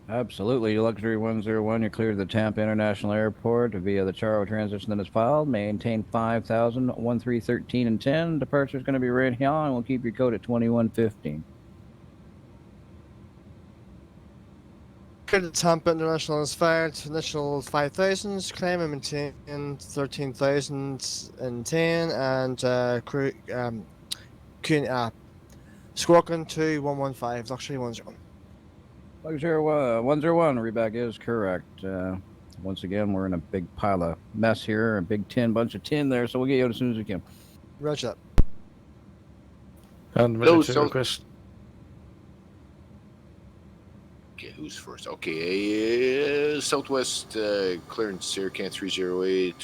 Absolutely. Luxury 101, you're cleared to the Tampa International Airport via the Charo transition that is filed. Maintain 5,000, 1313 and 10. Departure is going to be right here, and we'll keep your code at 2115. Cleared to Tampa International is fired. Initial 5,000, climb and maintain 13,010, and crew, Squawking 2115, Luxury 101. Luxury 101, readback is correct. Once again, we're in a big pile of mess here, a big bunch of tin there, so we'll get you out as soon as we can. Roger that. And military request. Okay, who's first? Okay, Southwest clearance Aircan 308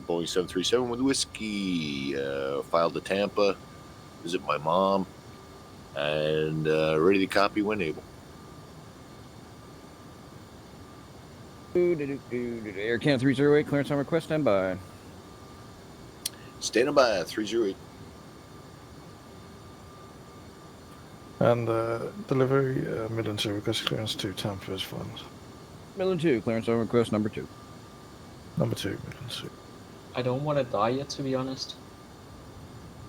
Boeing 737 with whiskey. Filed to Tampa. Visit my mom. And ready to copy when able. Aircan 308, clearance on request, stand by. Standing by 308. And delivery military request clearance to Tampa as filed. Midland 2, clearance over request number 2. Number 2, Midland 2. I don't want to die yet, to be honest.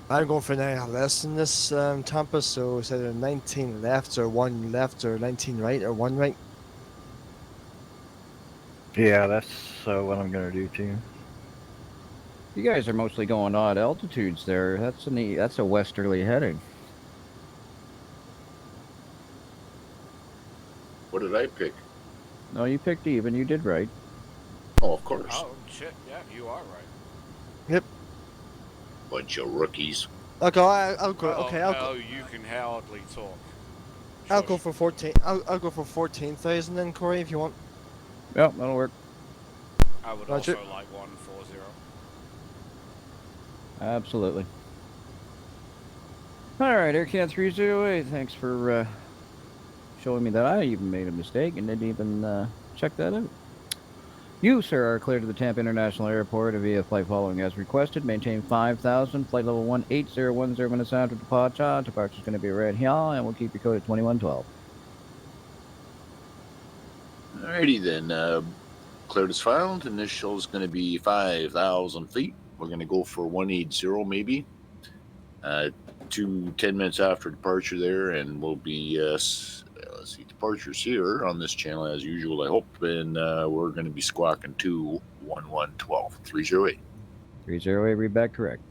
I'm going for an less than this Tampa, so it's either 19 left or 1 left or 19 right or 1 right. Yeah, that's what I'm gonna do too. You guys are mostly going odd altitudes there. That's a westerly heading. What did I pick? No, you picked even. You did right. Oh, of course. Oh, shit. Yeah, you are right. Yep. Bunch of rookies. I'll go. I'll go. Oh, Okay, I'll oh, go. you can hardly talk. I'll go for 14. I'll go for 14,000 then, Corey, if you want. Yep, that'll work. I would Roger. also like 140. Absolutely. All right, AirCat 308. Thanks for showing me that I even made a mistake and didn't even check that out. You, sir, are clear to the Tampa International Airport via flight following as requested. Maintain 5,000. Flight level 18010 minutes after departure. Departure is going to be right here, and we'll keep your code at 2112. Alrighty then. Cleared as filed. Initial is going to be 5,000 feet. We're going to go for 180 maybe. 10 minutes after departure there, and we'll be let's see, departures here on this channel as usual, I hope, and we're going to be squawking to 1112 308. 308, read back correct.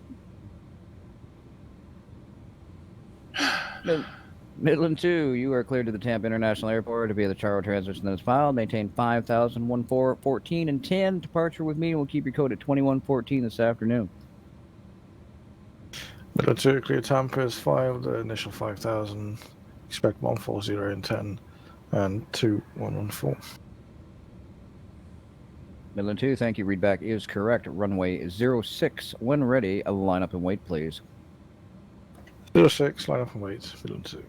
Midland 2, you are cleared to the Tampa International Airport via the Charter Transition that is filed. Maintain 5,000, 14 and 10. Departure with me, and we'll keep your code at 2114 this afternoon. Midland 2, clear Tampa is filed. Initial 5,000. Expect 140 and 10 and 2114. Midland 2, thank you. Read back is correct. Runway 06. When ready, line up and wait, please. 06, line up and wait. Midland 2.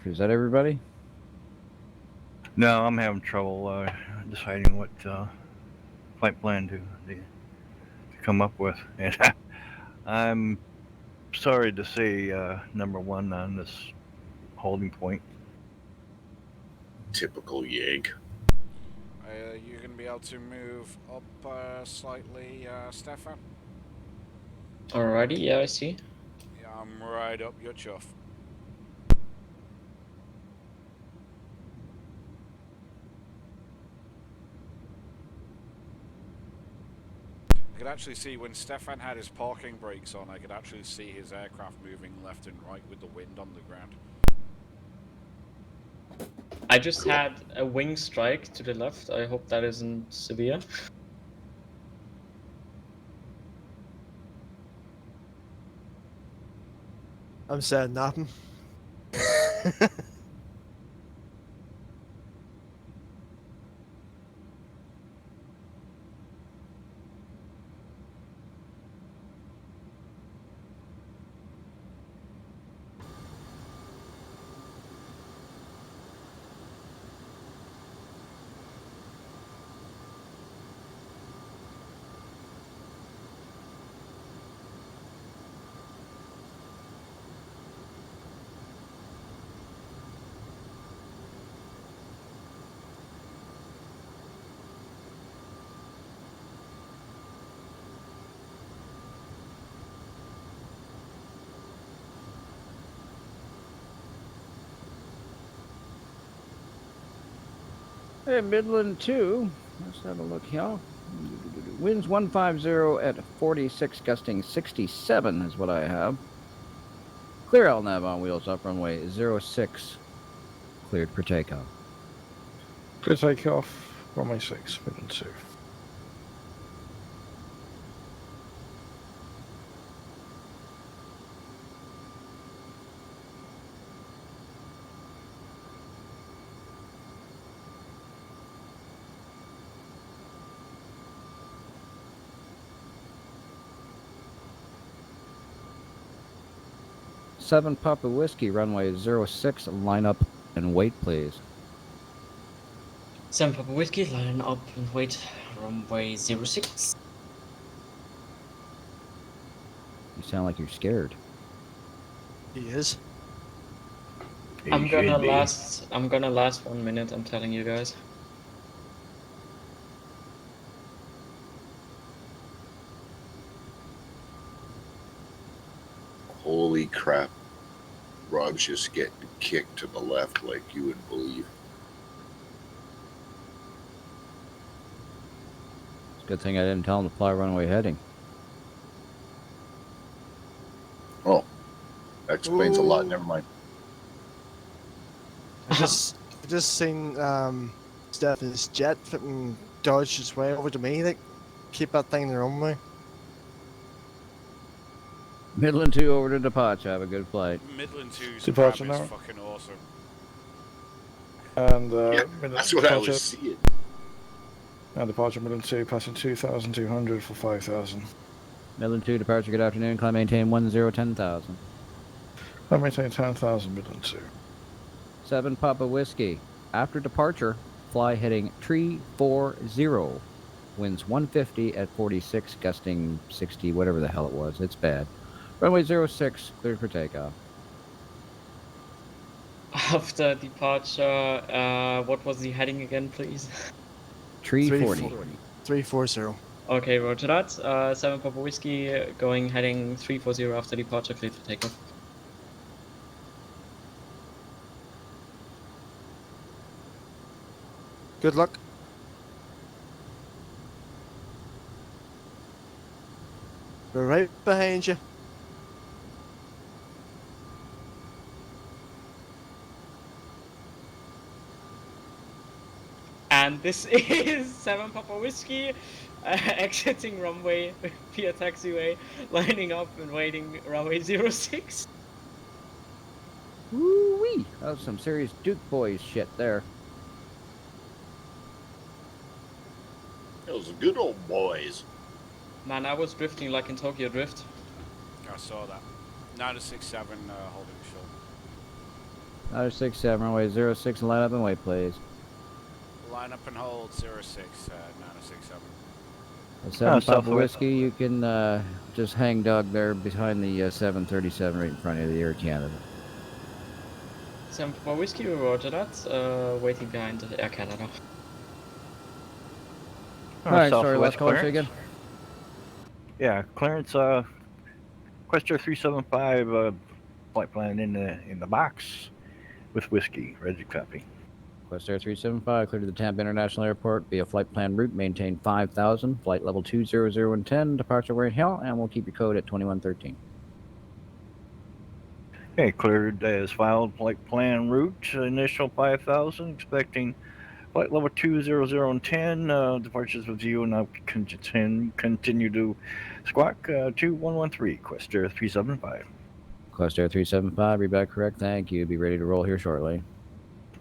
Is that everybody? No, I'm having trouble deciding what flight plan to come up with, and I'm sorry to say number 1 on this holding point. Typical Yag. You're going to be able to move up slightly, Stefan? Alrighty, yeah, I see. Yeah, I'm right up your chuff. I could actually see when Stefan had his parking brakes on, I could actually see his aircraft moving left and right with the wind on the ground. I just had a wing strike to the left. I hope that isn't severe. I'm saying nothing. Hey, Midland 2. Let's have a look here. Winds 150 at 46, gusting 67 is what I have. Clear LNAV on wheels up, runway 06. Cleared for takeoff. Clear takeoff. Runway 6, Midland 2. 7 Papa Whiskey, runway 06, line up and wait, please. 7 Papa Whiskey, line up and wait. Runway 06. You sound like you're scared. He is. I'm gonna last 1 minute, I'm telling you guys. Holy crap. Rob's just getting kicked to the left like you wouldn't believe. It's a good thing I didn't tell him to fly runway heading. Oh, that explains a lot. Never mind. I just seen Stephanie's jet flipping dodge its way over to me. Like, keep that thing in the runway. Midland 2 over to departure. Have a good flight. Midland 2's Departure crap is now. fucking awesome. And Yeah, that's what I departure, was seeing. and departure Midland 2, passing 2,200 for 5,000. Midland 2 departure. Good afternoon. Climb maintain 10,000. I maintain 10,000 Midland 2. 7 Papa Whiskey. After departure, fly heading tree 40. Winds 150 at 46, gusting 60, whatever the hell it was. It's bad. Runway 06, cleared for takeoff. After departure, what was the heading again, please? Tree 40. 340. Okay, roger that. 7 Papa Whiskey, heading 340 after departure, cleared for takeoff. Good luck. We're right behind you. And this is 7 Papa Whiskey, exiting runway via taxiway, lining up and waiting runway 06. Woo-wee! That was some serious Duke Boys shit there. Those good old boys. Man, I was drifting like in Tokyo Drift. I saw that. 967 holding short. 967, runway 06, line up and wait, please. Line up and hold 06, 967. 7 Papa Southwest. Whiskey, you can just hang dog there behind the 737 right in front of the Air Canada. 7 Papa Whiskey, roger that. Waiting behind Air Canada. Alright, sorry, Southwest last caller, say clearance. again. Yeah, clearance. Quester 375 flight plan in the box with whiskey. Ready to copy. Quest Air 375, clear to the Tampa International Airport via flight plan route, maintain 5,000, flight level 200 and 10, departure we're in hell, and we'll keep your code at 2113. Okay, cleared as filed flight plan route. Initial 5,000, expecting flight level 200 and 10. Departures with you now continue to squawk 2113, Quest Air 375. Quest Air 375, read back correct, thank you. Be ready to roll here shortly.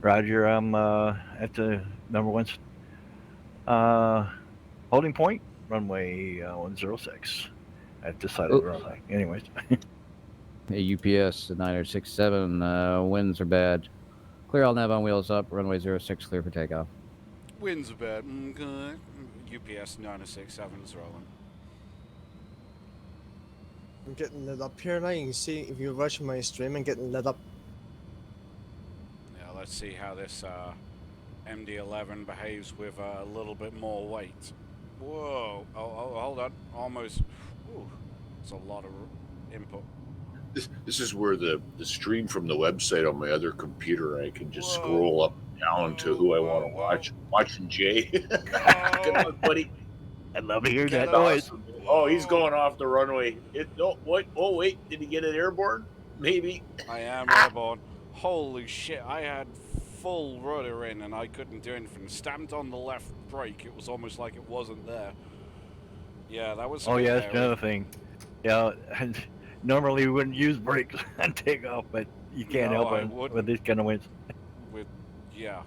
Roger, I'm at the number 1 holding point, runway 106 at this side of the runway. Anyways. Hey, UPS 967, winds are bad. Clear all nav on wheels up, runway 06, clear for takeoff. Winds are bad. Good. UPS 967's rolling. I'm getting lit up here now. You can see if you're watching my stream, I'm getting lit up. Yeah, let's see how this MD11 behaves with a little bit more weight. Whoa. Oh, hold on. Almost. Ooh, it's a lot of input. This is where the stream from the website on my other computer, I can just scroll up and down to who I want to watch. Watching Jay. Good luck, buddy. I'd love to hear that noise. noise. Oh, he's going off the runway. Oh, wait. Did he get it airborne? Maybe. I am airborne. Holy shit, I had full rudder in and I couldn't do anything. Stamped on the left brake, it was almost like it wasn't there. Yeah, that was. Oh, yeah, that's another thing. Yeah, normally we wouldn't use brakes on takeoff, but you can't help it with these kind of winds. Yeah.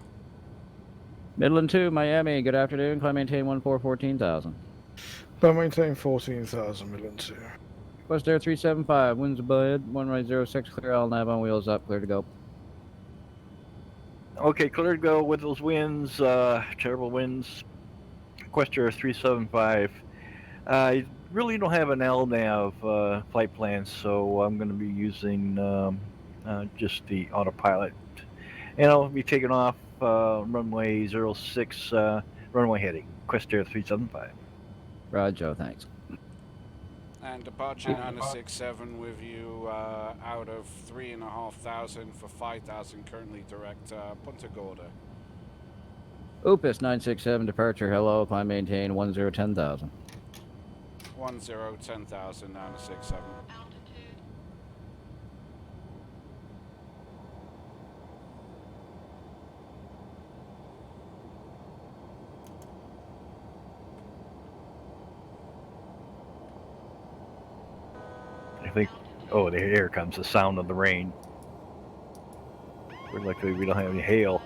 Midland 2, Miami, good afternoon. Climb maintain 14,000. I maintain 14,000 Midland 2. West Air 375, winds above, 106, clear all nav on wheels up, clear to go. Okay, clear to go with those winds, terrible winds. Quester 375. I really don't have an LNAV flight plan, so I'm going to be using just the autopilot. And I'll be taking off runway 06, runway heading, Quester 375. Roger, thanks. And departure 967 with you out of 3,500 for 5,000, currently direct Punta Gorda. Opus 967, departure, hello, climb maintain 1010,000. 1010,000, 967. I think, oh, here comes the sound of the rain. We're lucky we don't have any hail.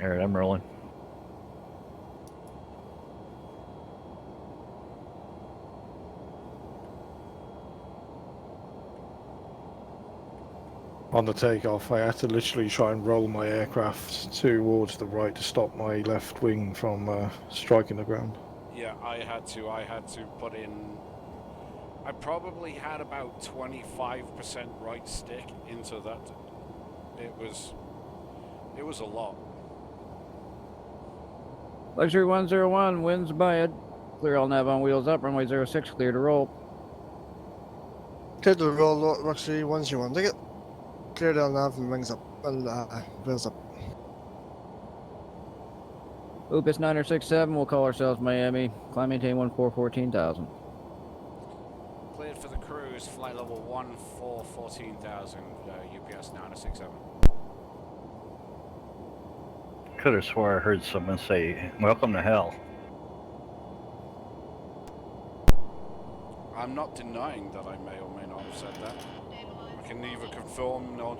All right, I'm rolling. On the takeoff, I had to literally try and roll my aircraft towards the right to stop my left wing from striking the ground. Yeah, I had to put in, I probably had about 25% right stick into that. It was a lot. Luxury 101, winds above, clear all nav on wheels up, runway 06, clear to roll. Clear to roll, Luxury 101. Take it. Clear down nav and wings up. And wheels up. Opus 967, we'll call ourselves Miami. Climb maintain 14,000. Cleared for the cruise, flight level 14,000, UPS 967. Could have swore I heard someone say, "Welcome to hell." I'm not denying that I may or may not have said that. I can neither confirm nor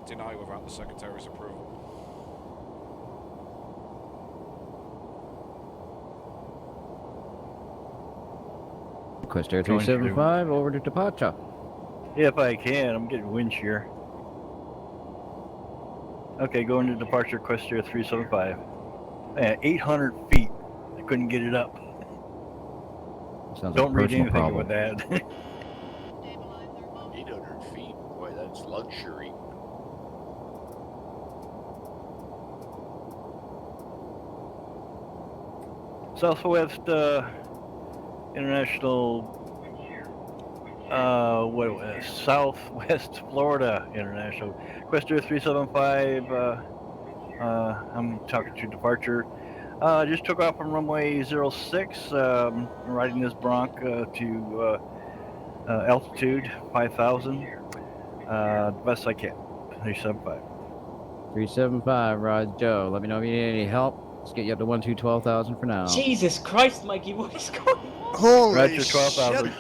deny without the Secretary's approval. Quester 375, over to departure. If I can, I'm getting wind shear. Okay, going to departure, Quester 375. 800 feet. I couldn't get it up. Sounds Don't like a read personal anything problem. with that. 800 feet. Boy, that's luxury. Southwest International, what was it? Southwest Florida International. Quester 375, I'm talking to departure. Just took off from runway 06, riding this Bronc to altitude 5,000, best I can, 375. 375, Rod Joe. Let me know if you need any help. Let's get you up to 12,000 for now. Jesus Christ, Mikey, what is going on? Holy Roger, shit. 12,000.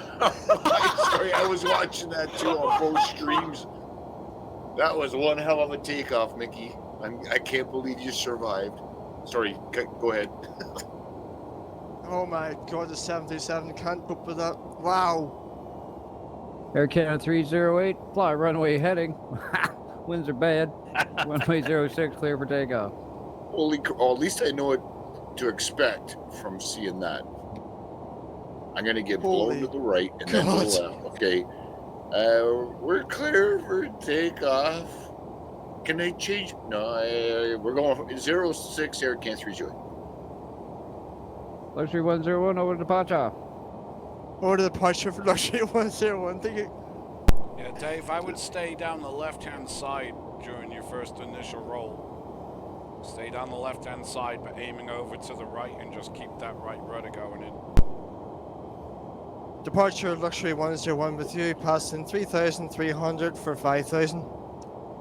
Sorry, I was watching that too on both streams. That was one hell of a takeoff, Mickey. I can't believe you survived. Sorry, go ahead. Oh my god, the 737 can't cope with that. Wow. Air Canada 308, fly runway heading. Winds are bad. Runway 06, clear for takeoff. Holy, at least I know what to expect from seeing that. I'm going to get blown to the right and then to the left. Okay. We're clear for takeoff. Can I change? No, we're going 06 Air Canada 308. Luxury 101, over to departure. Over to departure for Luxury 101. Thank you. Yeah, Dave, I would stay down the left-hand side during your first initial roll. Stay down the left-hand side, but aiming over to the right and just keep that right rudder going in. Departure Luxury 101 with you, passing 3,300 for 5,000.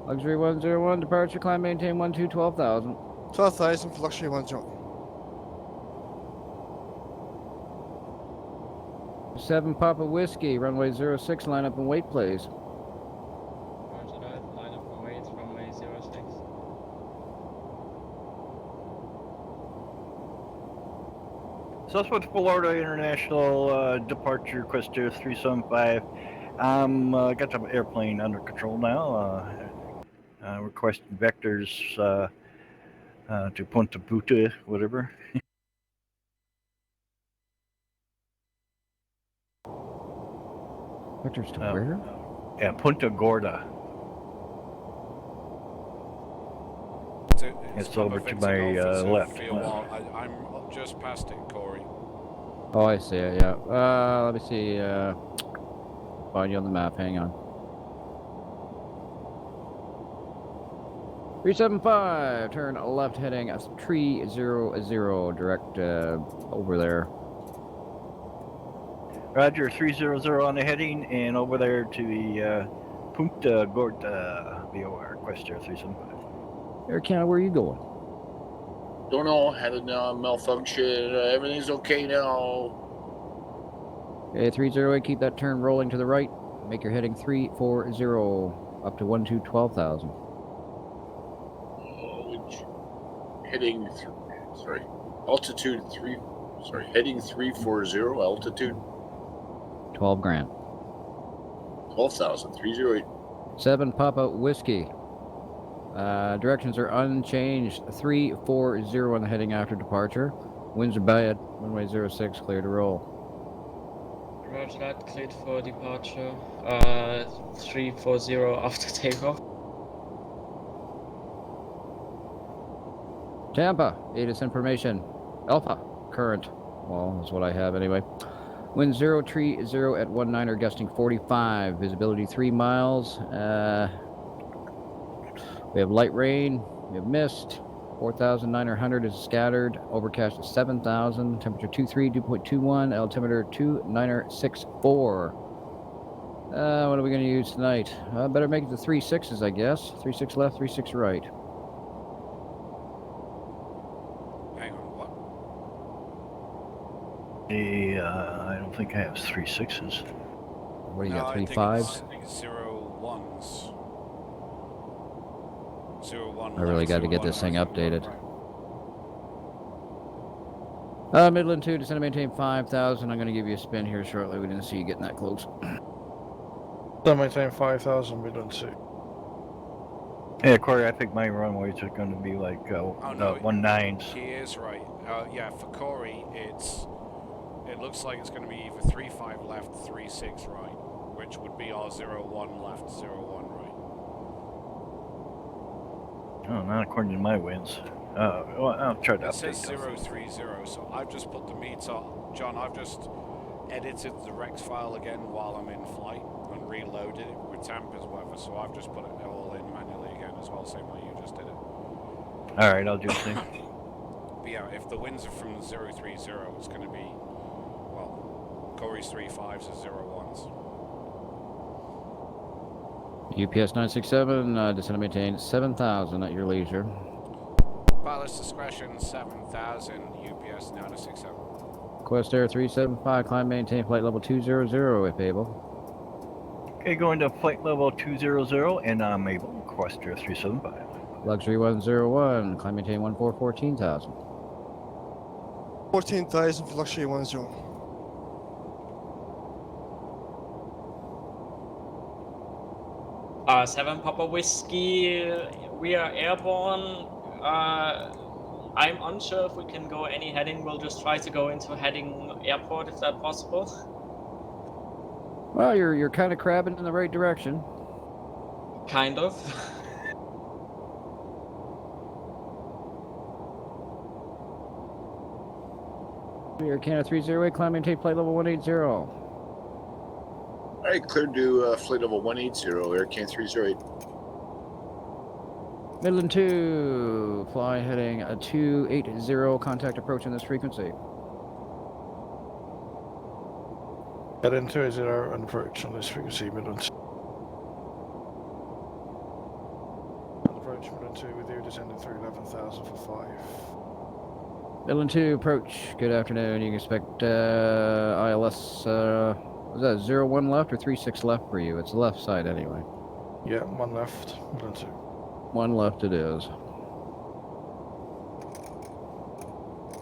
Luxury 101, departure, climb maintain 12,000. 12,000 for Luxury 101. 7 Papa Whiskey, runway 06, line up and wait, please. Roger that, line up and wait, runway 06. Southwest Florida International departure request air 375. Got the airplane under control now. Requesting vectors to Punta Buta, whatever. Vectors to where? Yeah, Punta Gorda. It's over to my left. I'm just past it, Corey. Oh, I see it, yeah. Let me see. Find you on the map, hang on. 375, turn left heading 300, direct over there. Roger, 300 on the heading and over there to the Punta Gorda VOR, request air 375. Air Canada, where are you going? Don't know. Had a malfunction. Everything's okay now. Okay, 308, keep that turn rolling to the right. Make your heading 340 up to 12,000. Heading, altitude 3. Sorry, heading 340. Altitude 12 grand. 12,000. 308. 7 Papa Whiskey. Directions are unchanged. 340 on the heading after departure. Winds are bad. Runway 06, clear to roll. Roger that, cleared for departure. 340 after takeoff. Tampa, ATIS information. Alpha, current. Well, that's what I have anyway. Wind 030 at 19er, gusting 45. Visibility 3 miles. We have light rain. We have mist. 4,900 is scattered. Overcast is 7,000. Temperature 23, dew point 21. Altimeter 2964. What are we going to use tonight? Better make it the 3.6s, I guess. 3.6 left, 3.6 right. Hang on, what? I don't think I have 3.6s. What do you got, 3.5s? I think it's 0.1s. 0.1 I really left, got to get 0.1 this thing right. updated. Midland 2, descend to maintain 5,000. I'm going to give you a spin here shortly. We didn't see you getting that close. So maintain 5,000 Midland 2. Yeah, Corey, I think my runways are going to be like 19s. He is right. Yeah, for Corey, it looks like it's going to be either 3.5 left, 3.6 right, which would be our 0.1 left, 0.1 right. Oh, not according to my winds. Well, I'll try to It update says those. 030, so I've just put the meter. John, I've just edited the Rex file again while I'm in flight and reloaded it with Tampa's weather, so I've just put it all in manually again as well, same way you just did it. Alright, I'll do the same. But yeah, if the winds are from 030, it's going to be, well, Corey's 3.5s are 0.1s. UPS 967, descend to maintain 7,000 at your leisure. Pilot's discretion 7,000, UPS 967. Quest Air 375, climb, maintain flight level 200 if able. Okay, going to flight level 200, and I'm able. Quest Air 375. Luxury 101, climb, maintain 14,000. 14,000 for luxury 10. 7 Papa Whiskey, we are airborne. I'm unsure if we can go any heading. We'll just try to go into heading airport if that's possible. Well, you're kind of crabbing in the right direction. Kind of. Air Canada 308, climb, maintain flight level 180. All right, cleared to flight level 180, Air Canada 308. Midland 2, fly heading 280, contact approach on this frequency. Head in 280 and approach on this frequency, Midland 2. Approach Midland 2 with you, descending through 11,000 for 5. Midland 2, approach. Good afternoon. You can expect ILS, was that 01 left or 36 left for you? It's the left side anyway. Yeah, 1 left, Midland 2. 1 left it is.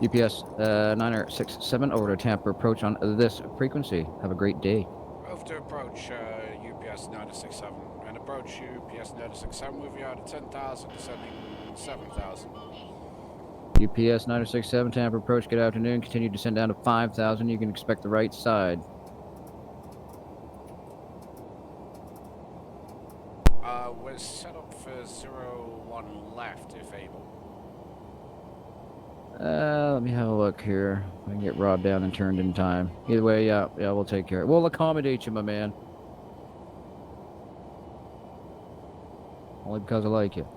UPS 967 over to Tampa approach on this frequency. Have a great day. Over to approach UPS 967 and approach UPS 967 with you out of 10,000, descending 7,000. UPS 967 Tampa approach, good afternoon. Continue to descend down to 5,000. You can expect the right side. We're set up for 01 left, if able. Let me have a look here. I can get Rod down and turned in time. Either way, yeah, we'll take care. We'll accommodate you, my man. Only because I like you.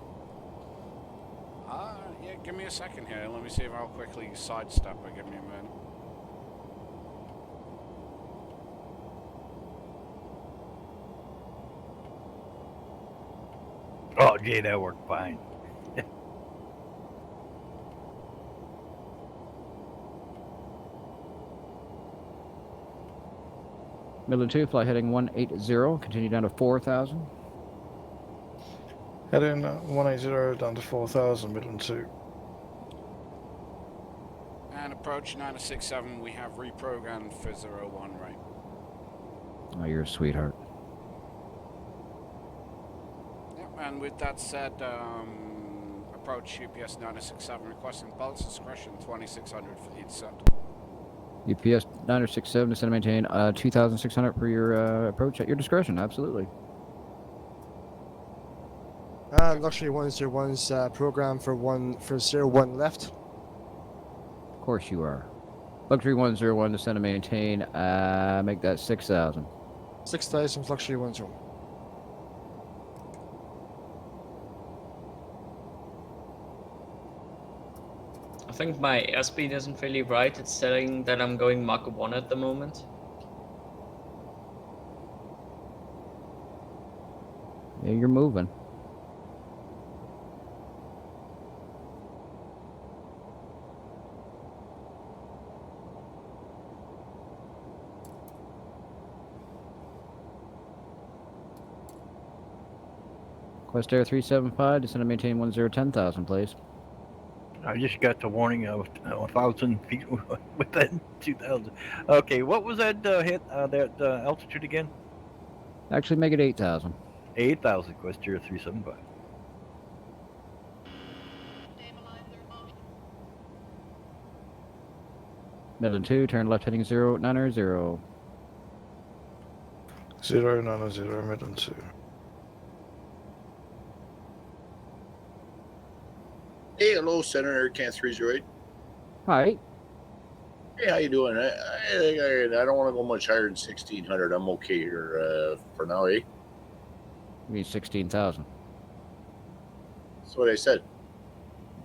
Yeah, give me a second here. Let me see if I'll quickly sidestep her. Give me a minute. Oh, gee, that worked fine. Midland 2, fly heading 180. Continue down to 4,000. Heading 180 down to 4,000, Midland 2. And approach 967, we have reprogrammed for 01 right. Oh, you're a sweetheart. Yep, and with that said, approach UPS 967 requesting pilots discretion 2600 for the descent. UPS 967 descend and maintain 2,600 for your approach at your discretion. Absolutely. Luxury 101's program for 01 left. Of course you are. Luxury 101 descend and maintain. Make that 6,000. 6,000 Luxury 101. I think my airspeed isn't really right. It's saying that I'm going Mach 1 at the moment. Yeah, you're moving. Quest Air 375, descend and maintain 10,000, please. I just got the warning of 1,000 feet within 2,000. Okay, what was that that altitude again? Actually, make it 8,000. 8,000, Quest Air 375. Midland 2, turn left heading 090. 090, Midland 2. Hey, hello, Senator Can 308. Hi. Hey, how you doing? I don't want to go much higher than 1,600. I'm okay here for now, eh? You mean 16,000. That's what I said.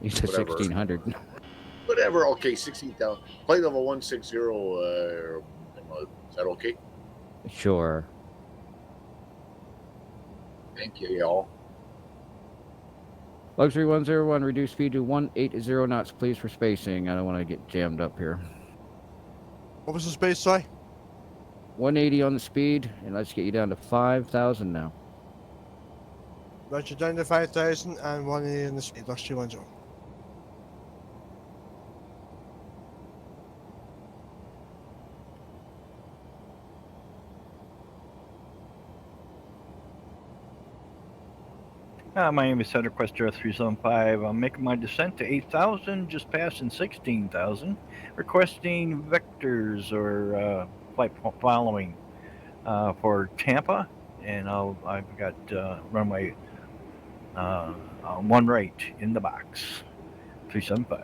You said Whatever. 1,600. Whatever. Okay, 16,000. Flight level 160. Is that okay? Sure. Thank you, y'all. Luxury 101, reduce speed to 180 knots, please, for spacing. I don't want to get jammed up here. What was the space, sorry? 180 on the speed, and let's get you down to 5,000 now. Roger, down to 5,000 and 180 in the speed. Luxury 101. My name is Senator Quest Air 375. I'm making my descent to 8,000, just passing 16,000. Requesting vectors or flight following for Tampa, and I've got runway 1 right in the box. 375.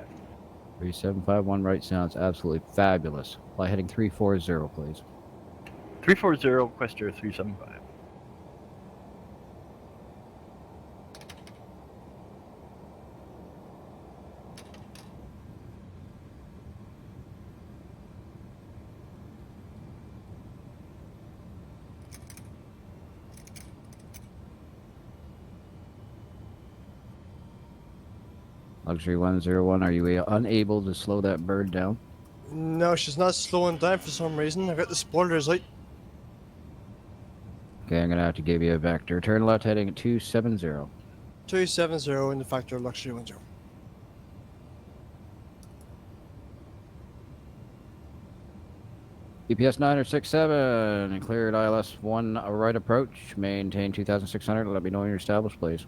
375, 1 right sounds absolutely fabulous. Fly heading 340, please. 340, Quest Air 375. Luxury 101, are you unable to slow that bird down? No, she's not slowing down for some reason. I've got the spoilers out. Okay, I'm going to have to give you a vector. Turn left heading 270. 270 in the factor Luxury 101. UPS 967, cleared ILS 1 right approach. Maintain 2,600. Let me know when you're established, please.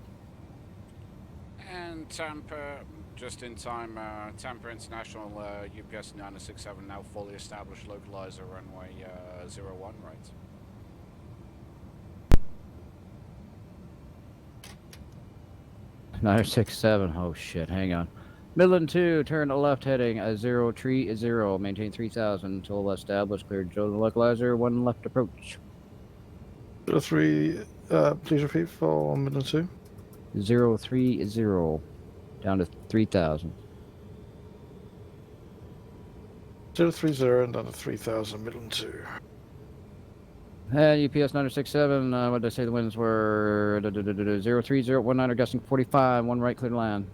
And Tampa, just in time, Tampa International, UPS 967 now fully established, localizer runway 01 right. Nine 6-7. Oh shit, hang on. Midland 2, turn to left heading 030. Maintain 3,000 until established. Cleared Joe the localizer, 1 left approach. 03, please repeat for Midland 2. 030. Down to 3,000. 030 and down to 3,000, Midland 2. And UPS 967, what did I say the winds were? 03019, gusting 45, 1 right, clear to land.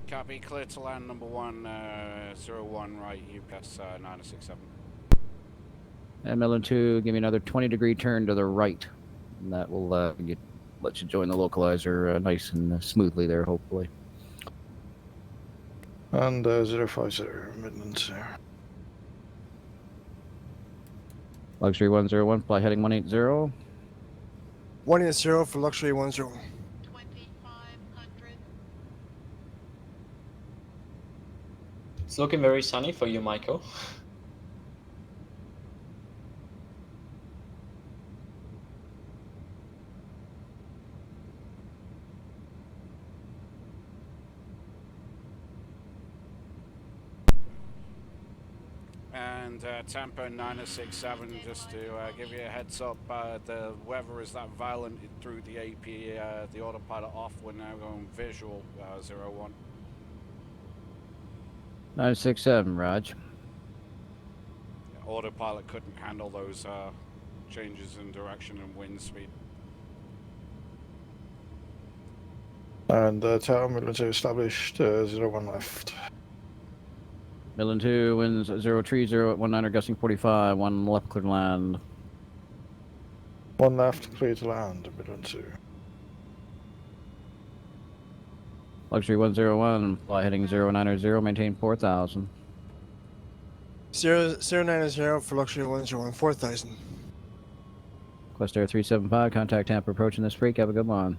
Copy, clear to land number 1, 01 right, UPS 967. And Midland 2, give me another 20-degree turn to the right. And that will let you join the localizer nice and smoothly there, hopefully. And 050, Midland 2. Luxury 101, fly heading 180. 180 for Luxury 10. 2,500. It's looking very sunny for you, Michael. And Tampa 967, just to give you a heads up, the weather is that violent through the AP, the autopilot off, we're now going visual 01. 967, Raj. Autopilot couldn't handle those changes in direction and wind speed. And Tower, Midland 2 established, 01 left. Midland 2, winds 030 at 19, gusting 45, 1 left, clear to land. 1 left, clear to land, Midland 2. Luxury 101, fly heading 090, maintain 4,000. 090 for Luxury 101, 4,000. Quest Air 375, contact Tampa approaching this freak. Have a good one.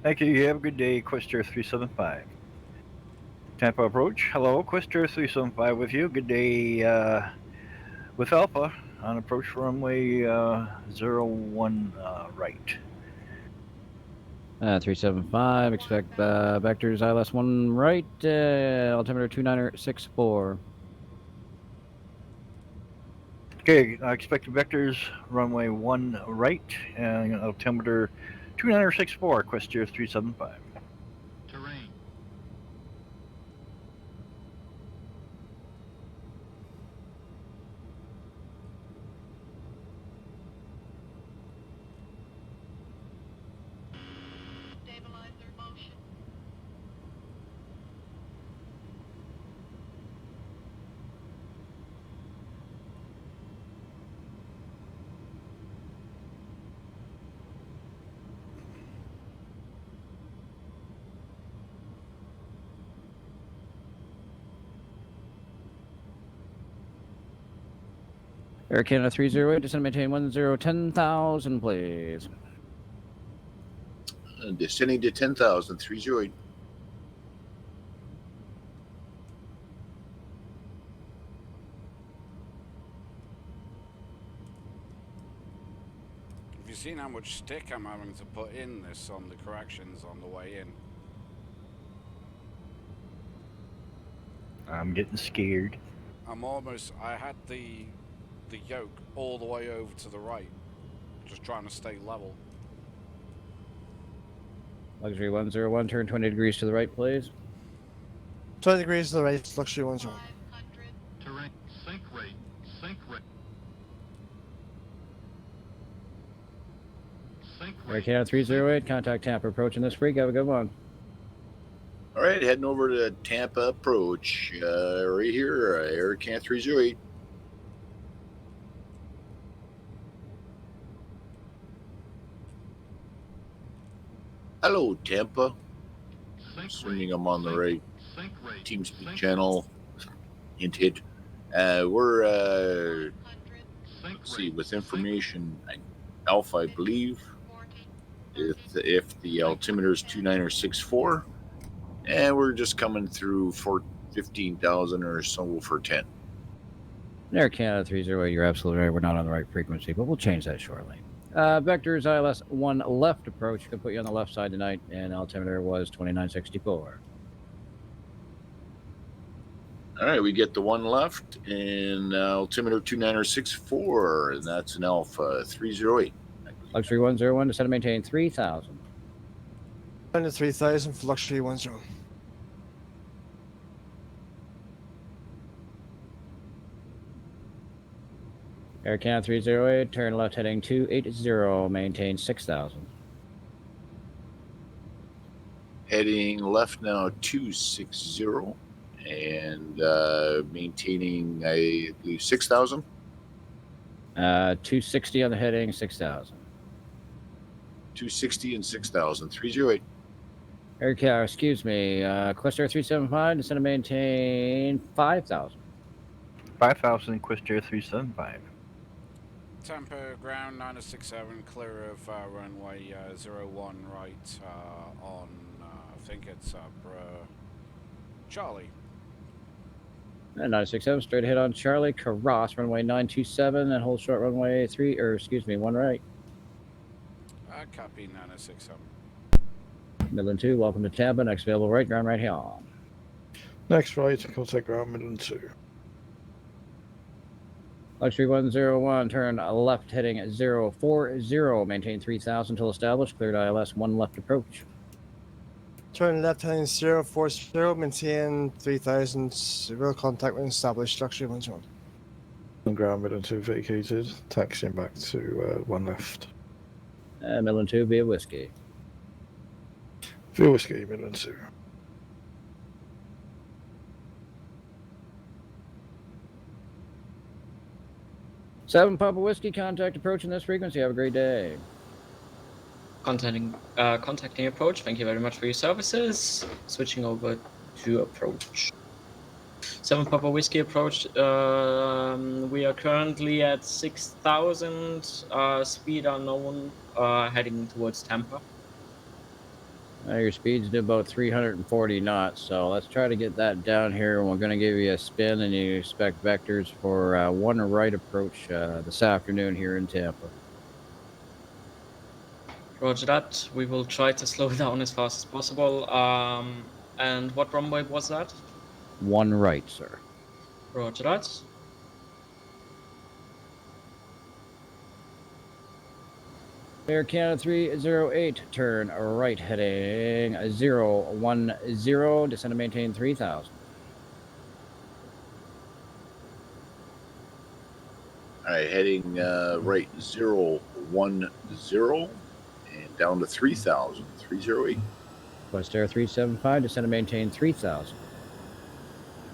Thank you. You have a good day, Quest Air 375. Tampa approach. Hello, Quest Air 375 with you. Good day with Alpha on approach runway 01 right. 375, expect vectors ILS 1 right, altimeter 2964. Okay, expected vectors runway 1 right, altimeter 2964, Quest Air 375. Terrain. Stabilizer motion. Air Canada 308, descend maintain 10,000, please. Descending to 10,000, 308. Have you seen how much stick I'm having to put in this on the corrections on the way in? I'm getting scared. I had the yoke all the way over to the right, just trying to stay level. Luxury 101, turn 20 degrees to the right, please. 20 degrees to the right, Luxury 101. 500. Terrain. Sync rate. Sync rate. Sync Air rate. Canada 308, contact Tampa approaching this freak. Have a good one. All right, heading over to Tampa approach. Right here, Air Can 308. Hello, Tampa. Sync Assuming rate, I'm on the sync- right sync rate, TeamSpeak sync- channel. Hint. We're sync let's see, rate, with sync- information Alpha, I believe. If the altimeter is 2964, and we're just coming through for 15,000 or so for 10. Air Canada 308, you're absolutely right. We're not on the right frequency, but we'll change that shortly. Vectors ILS 1 left approach could put you on the left side tonight, and altimeter was 2964. All right, we get the one left, and altimeter 2964, and that's an Alpha 308. Luxury 101, descend to maintain 3,000. Down to 3,000 for luxury 10. Air Canada 308, turn left heading 280, maintain 6,000. Heading left now 260, and maintaining, I believe, 6,000. 260 on the heading, 6,000. 260 and 6,000. 308. Air Canada, excuse me, Quest Air 375, descend to maintain 5,000. 5,000 Quest Air 375. Tampa ground 967, clear of runway 01 right on, I think it's Charlie. And 967, straight ahead on Charlie, cross runway 927, and hold short runway 1 right. Copy 967. Midland 2, welcome to Tampa. Next available right, ground right here. Next right, contact ground Midland 2. Luxury 101, turn left heading 040, maintain 3,000 till established, cleared ILS 1 left approach. Turn left heading 040, maintain 3,000. Real contact with established luxury 10. And ground Midland 2 vacated, taxiing back to 1 left. Midland 2 via Whiskey. Via Whiskey, Midland 2. Seven Papa Whiskey, contact approach in this frequency. Have a great day. Contacting approach. Thank you very much for your services. Switching over to approach. 7 Papa Whiskey approach. We are currently at 6,000. Speed unknown. Heading towards Tampa. Your speed's to about 340 knots, so let's try to get that down here. We're going to give you a spin, and you expect vectors for 1 right approach this afternoon here in Tampa. Roger that. We will try to slow down as fast as possible. And what runway was that? 1 right, sir. Roger that. Air Canada 308, turn right heading 010, descend to maintain 3,000. All right, heading right 010 and down to 3,000. 308. Quest Air 375, descend to maintain 3,000.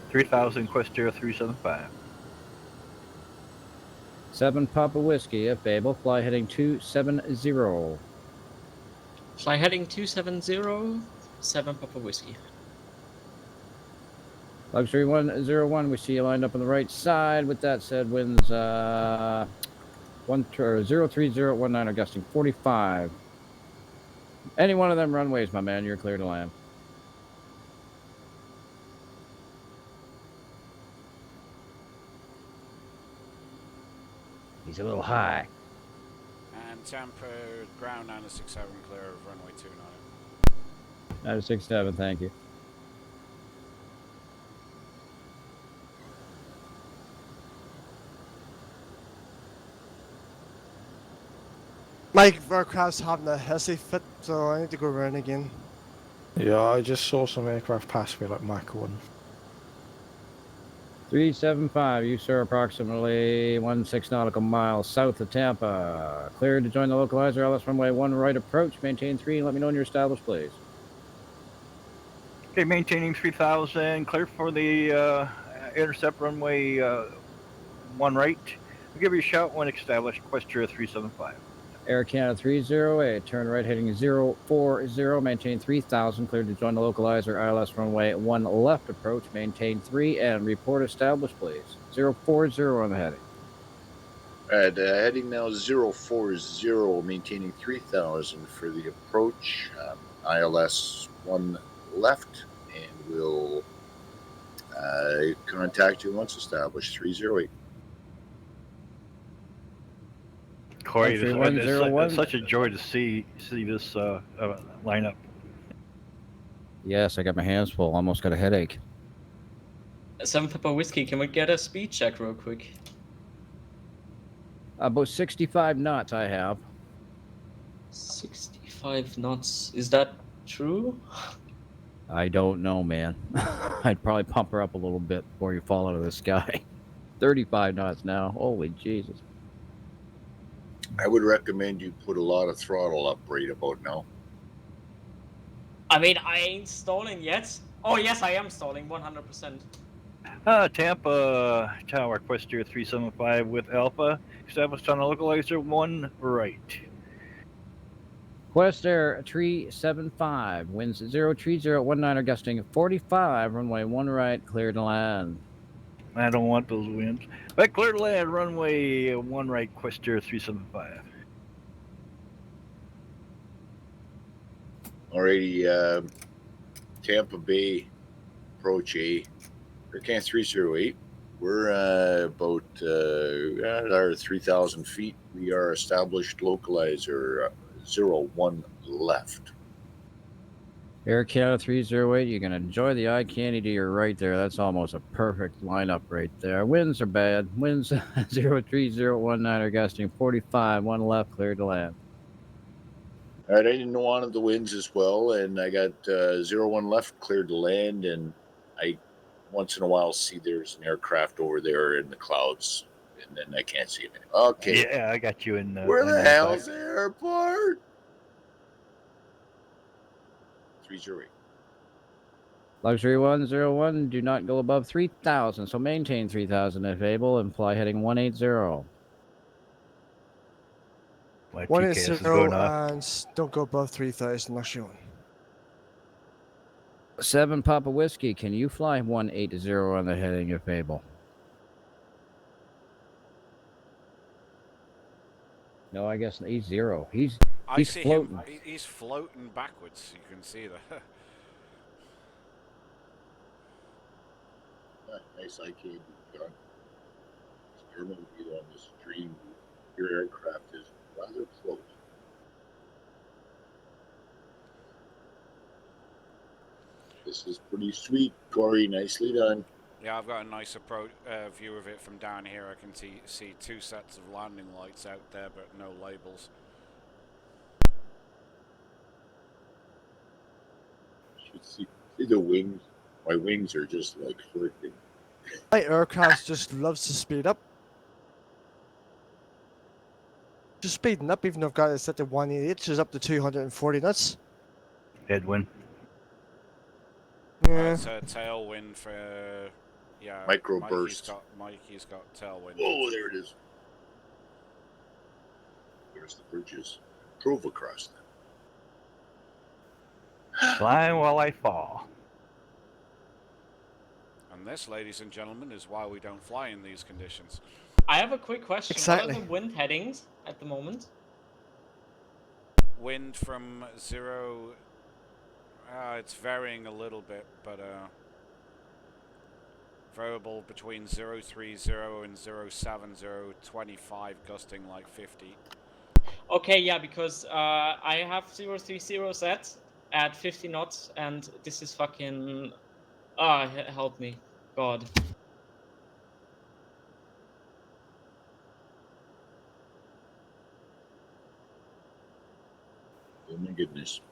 3,000 Quest Air 375. 7 Papa Whiskey, if able, fly heading 270. Fly heading 270. 7 Papa Whiskey. Luxury 101, we see you lined up on the right side. With that said, winds 03019 are gusting 45. Any one of them runways, my man, you're clear to land. He's a little high. And Tampa ground 967, clear of runway 29. 967, thank you. My aircraft's having a hissy fit, so I need to go around again. Yeah, I just saw some aircraft pass me like Mach 1. 375, you sir, approximately 16 nautical miles south of Tampa. Cleared to join the localizer, LS runway 1 right approach, maintain 3, let me know when you're established, please. Okay, maintaining 3,000, clear for the intercept runway 1 right. We'll give you a shout when established, Quest Air 375. Air Canada 308, turn right heading 040, maintain 3000, cleared to join the localizer, ILS runway 1 left approach, maintain 3, and report established, please. 040 on the heading. All right, heading now 040, maintaining 3000 for the approach, ILS 1 left, and we'll contact you once established, 308. Corey, Country it's 101. such a joy to see this lineup. Yes, I got my hands full. Almost got a headache. 7 Pepper Whiskey, can we get a speed check real quick? About 65 knots I have. 65 knots. Is that true? I don't know, man. I'd probably pump her up a little bit before you fall out of the sky. 35 knots now. Holy Jesus. I would recommend you put a lot of throttle up right about now. I mean, I ain't stalling yet. Oh, yes, I am stalling 100%. Tampa Tower, Questia 375 with Alpha, established on a localizer 1 right. Quest Air 375, winds 03019 gusting 45, runway 1 right, clear to land. I don't want those winds. But clear to land, runway 1 right, Questia 375. Alrighty, Tampa Bay, approach A, Hurricane 308. We're about at our 3,000 feet. We are established localizer 01 left. Air Canada 308, you can enjoy the eye candy to your right there. That's almost a perfect lineup right there. Winds are bad. Winds 03019 gusting 45, 1 left, clear to land. All right, I didn't want the winds as well, and I got 01 left, cleared to land, and I once in a while see there's an aircraft over there in the clouds, and then I can't see it anymore. Okay. Yeah, I got you in. Where the hell's the airport? 308. Luxury 101, do not go above 3,000, so maintain 3,000 if able, and fly heading 180. My 180 TKS is going off. and don't go above 3,000, Luxury 1. 7 Papa Whiskey, can you fly 180 on the heading if able? No, I guess he's 0. He's floating. He's floating backwards. You can see that. Nice IK, John. German will be on the stream. Your aircraft is rather close. This is pretty sweet, Corey. Nicely done. Yeah, I've got a nice view of it from down here. I can see 2 sets of landing lights out there, but no labels. You should see the wings. My wings are just like flirting. My aircraft just loves to speed up. Just speeding up, even though I've got it set to 188, which is up to 240 knots. Headwind. Yeah. It's a tailwind for, yeah. Microburst. Mikey's got tailwind. Oh, there it is. There's the bridges. Drove across them. Flying while I fall. And this, ladies and gentlemen, is why we don't fly in these conditions. I have a quick question. Exactly. What are the wind headings at the moment? Wind from 0... it's varying a little bit, but variable between 030 and 070, 25, gusting like 50. Okay, yeah, because I have 030 set at 50 knots, and this is fucking... help me. God. Oh my goodness.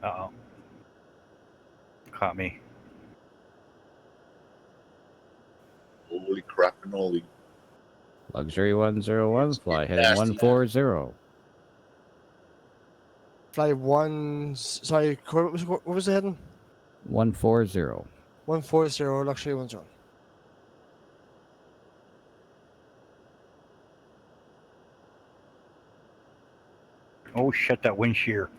Uh-oh. Caught me. Holy crap-a-noli. Luxury 101, fly heading nasty. 140. Fly one. Sorry, what was the heading? 140. 140, Luxury 101. Oh, shut that wind shear.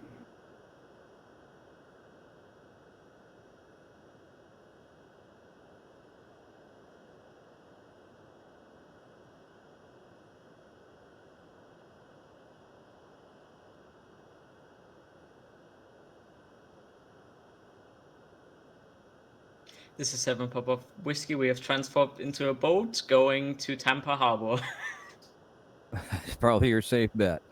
This is 7 Papa Whiskey. We have transferred into a boat going to Tampa Harbor. It's probably your safe bet.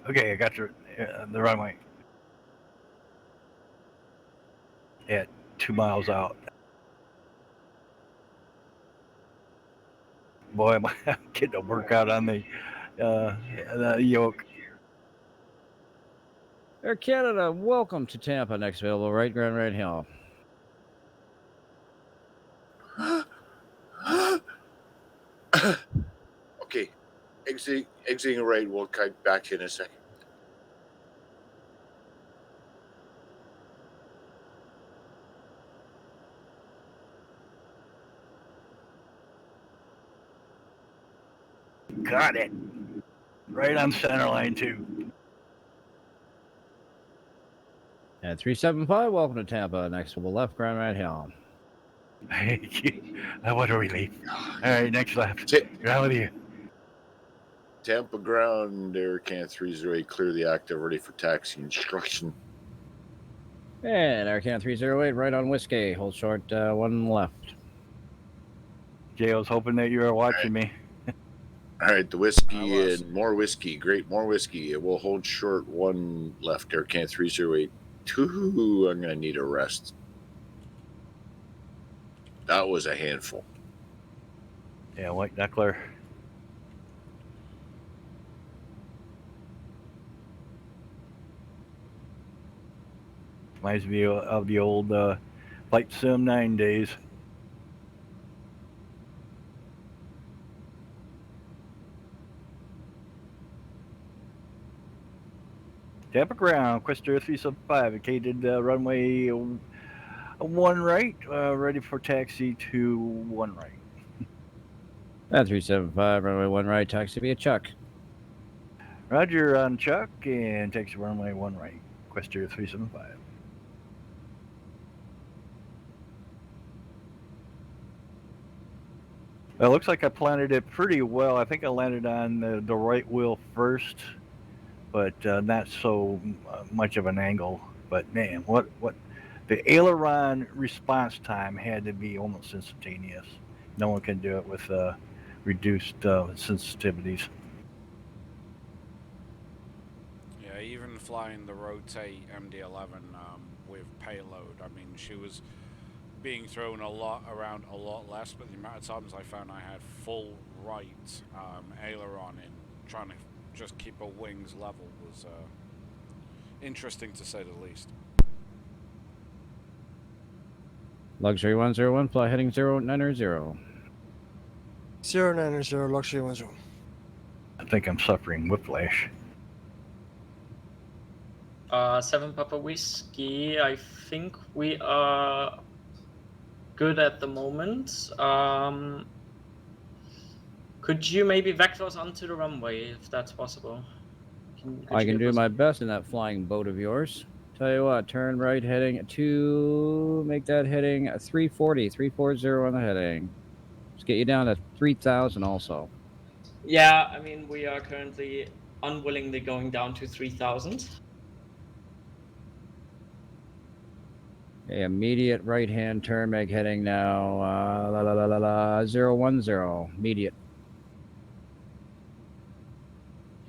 Okay, I got the runway. At 2 miles out. Boy, am I getting a workout on the yoke. Air Canada, welcome to Tampa. Next available, right, Grand Right Hill. Okay, exiting right. We'll cut back in a second. Got it. Right on center line, too. And 375, welcome to Tampa. Next available, left, Grand Right Hill. What a relief. All right, next left. Get out with you. Tampa ground, Air Can 308, clear the active, ready for taxi instruction. And Air Can 308, right on Whiskey. Hold short, 1 left. Jay, I was hoping that you were watching me. All right, the whiskey and more whiskey. Great, more whiskey. It will hold short 1 left, Air Can 308. 2, I'm going to need a rest. That was a handful. Yeah, white knuckler. Reminds me of the old Flight Sim 9 days. Tampa ground, Questor 375, vacated runway 1 right, ready for taxi to 1 right. At 375, runway 1 right, taxi via Chuck. Roger on Chuck, and taxi runway 1 right, Questor 375. Well, it looks like I planted it pretty well. I think I landed on the right wheel first, but not so much of an angle. But man, what the aileron response time had to be almost instantaneous. No one can do it with reduced sensitivities. Yeah, even flying the Rotate MD11 with payload, I mean, she was being thrown around a lot less, but the amount of times I found I had full right aileron in, trying to just keep her wings level was interesting to say the least. Luxury 101, fly heading 090. 090, Luxury 10. I think I'm suffering whiplash. 7 Papa Whiskey, I think we are good at the moment. Could you maybe vector us onto the runway if that's possible? I can do my best in that flying boat of yours. Tell you what, turn right heading to make that heading 340 on the heading. Let's get you down to 3,000 also. Yeah, I mean, we are currently unwillingly going down to 3,000. Okay, immediate right hand turn, make heading now 010, immediate.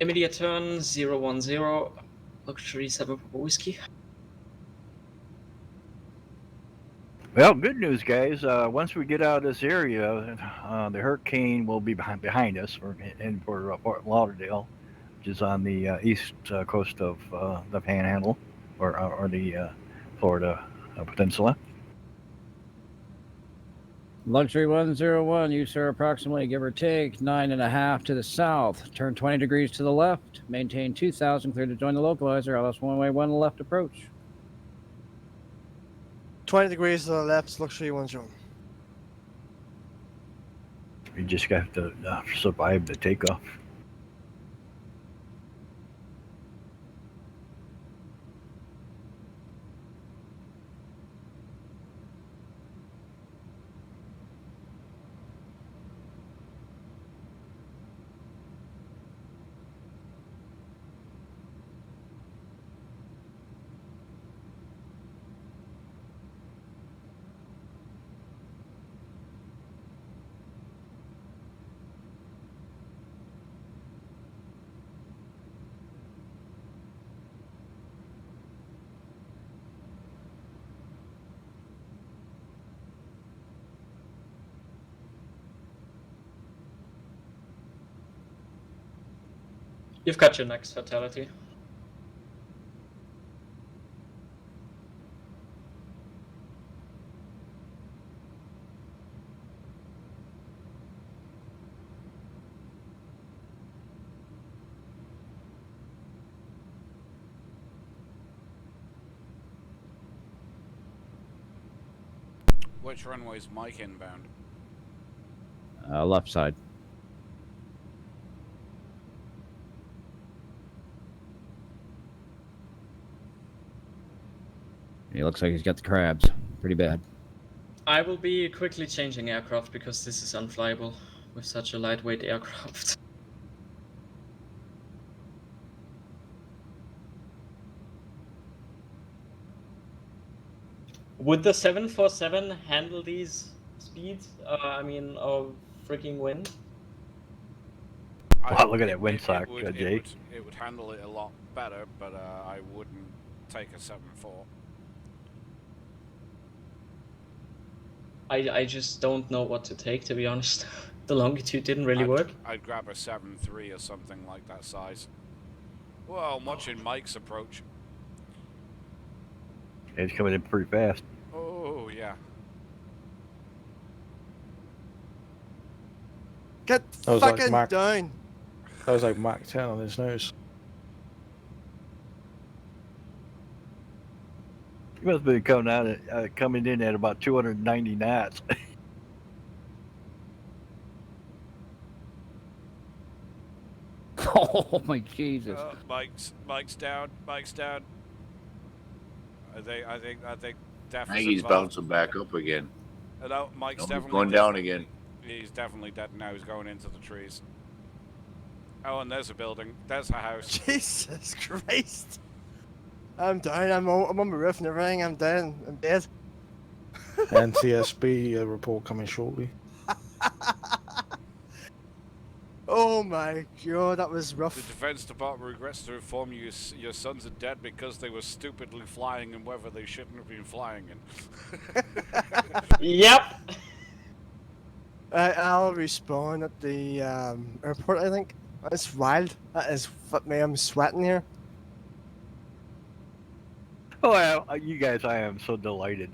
Immediate turn 010, Luxury 7 Papa Whiskey. Well, good news, guys. Once we get out of this area, the hurricane will be behind us. We're heading for Fort Lauderdale, which is on the east coast of the Panhandle, or the Florida Peninsula. Luxury 101, you sir, approximately, give or take, 9.5 to the south. Turn 20 degrees to the left. Maintain 2,000, clear to join the localizer. LS one way, 1 left approach. 20 degrees to the left, luxury 1 zone. You just have to survive the takeoff. You've got your next fatality. Which runway's Mike inbound? Left side. He looks like he's got the crabs. Pretty bad. I will be quickly changing aircraft because this is unflyable with such a lightweight aircraft. Would the 747 handle these speeds? Of freaking wind? Wow, look at that windsock, Jay. It would handle it a lot better, but I wouldn't take a 7.4. I just don't know what to take, to be honest. The longitude didn't really work. I'd grab a 7.3 or something like that size. Well, I'm watching Mike's approach. It's coming in pretty fast. Oh, yeah. Get That was like fucking Mach- down. That was like Mach 10 on his nose. He must have been coming in at about 290 knots. Oh my Jesus! Mike's down. Mike's down. I think Def I think is he's involved. bouncing back up again. No, Mike's Nope, he's definitely going dead. down again. He's definitely dead now. He's going into the trees. Oh, and there's a building. There's a house. Jesus Christ. I'm down. I'm on my roof and everything. I'm down. I'm dead. NTSB report coming shortly. Oh my god, that was The rough. Defense Department regrets to inform you your sons are dead because they were stupidly flying in weather they shouldn't have been flying in. Yep. I'll respawn at the airport, I think. That's wild. That is fuck me. I'm sweating here. Oh, you guys, I am so delighted.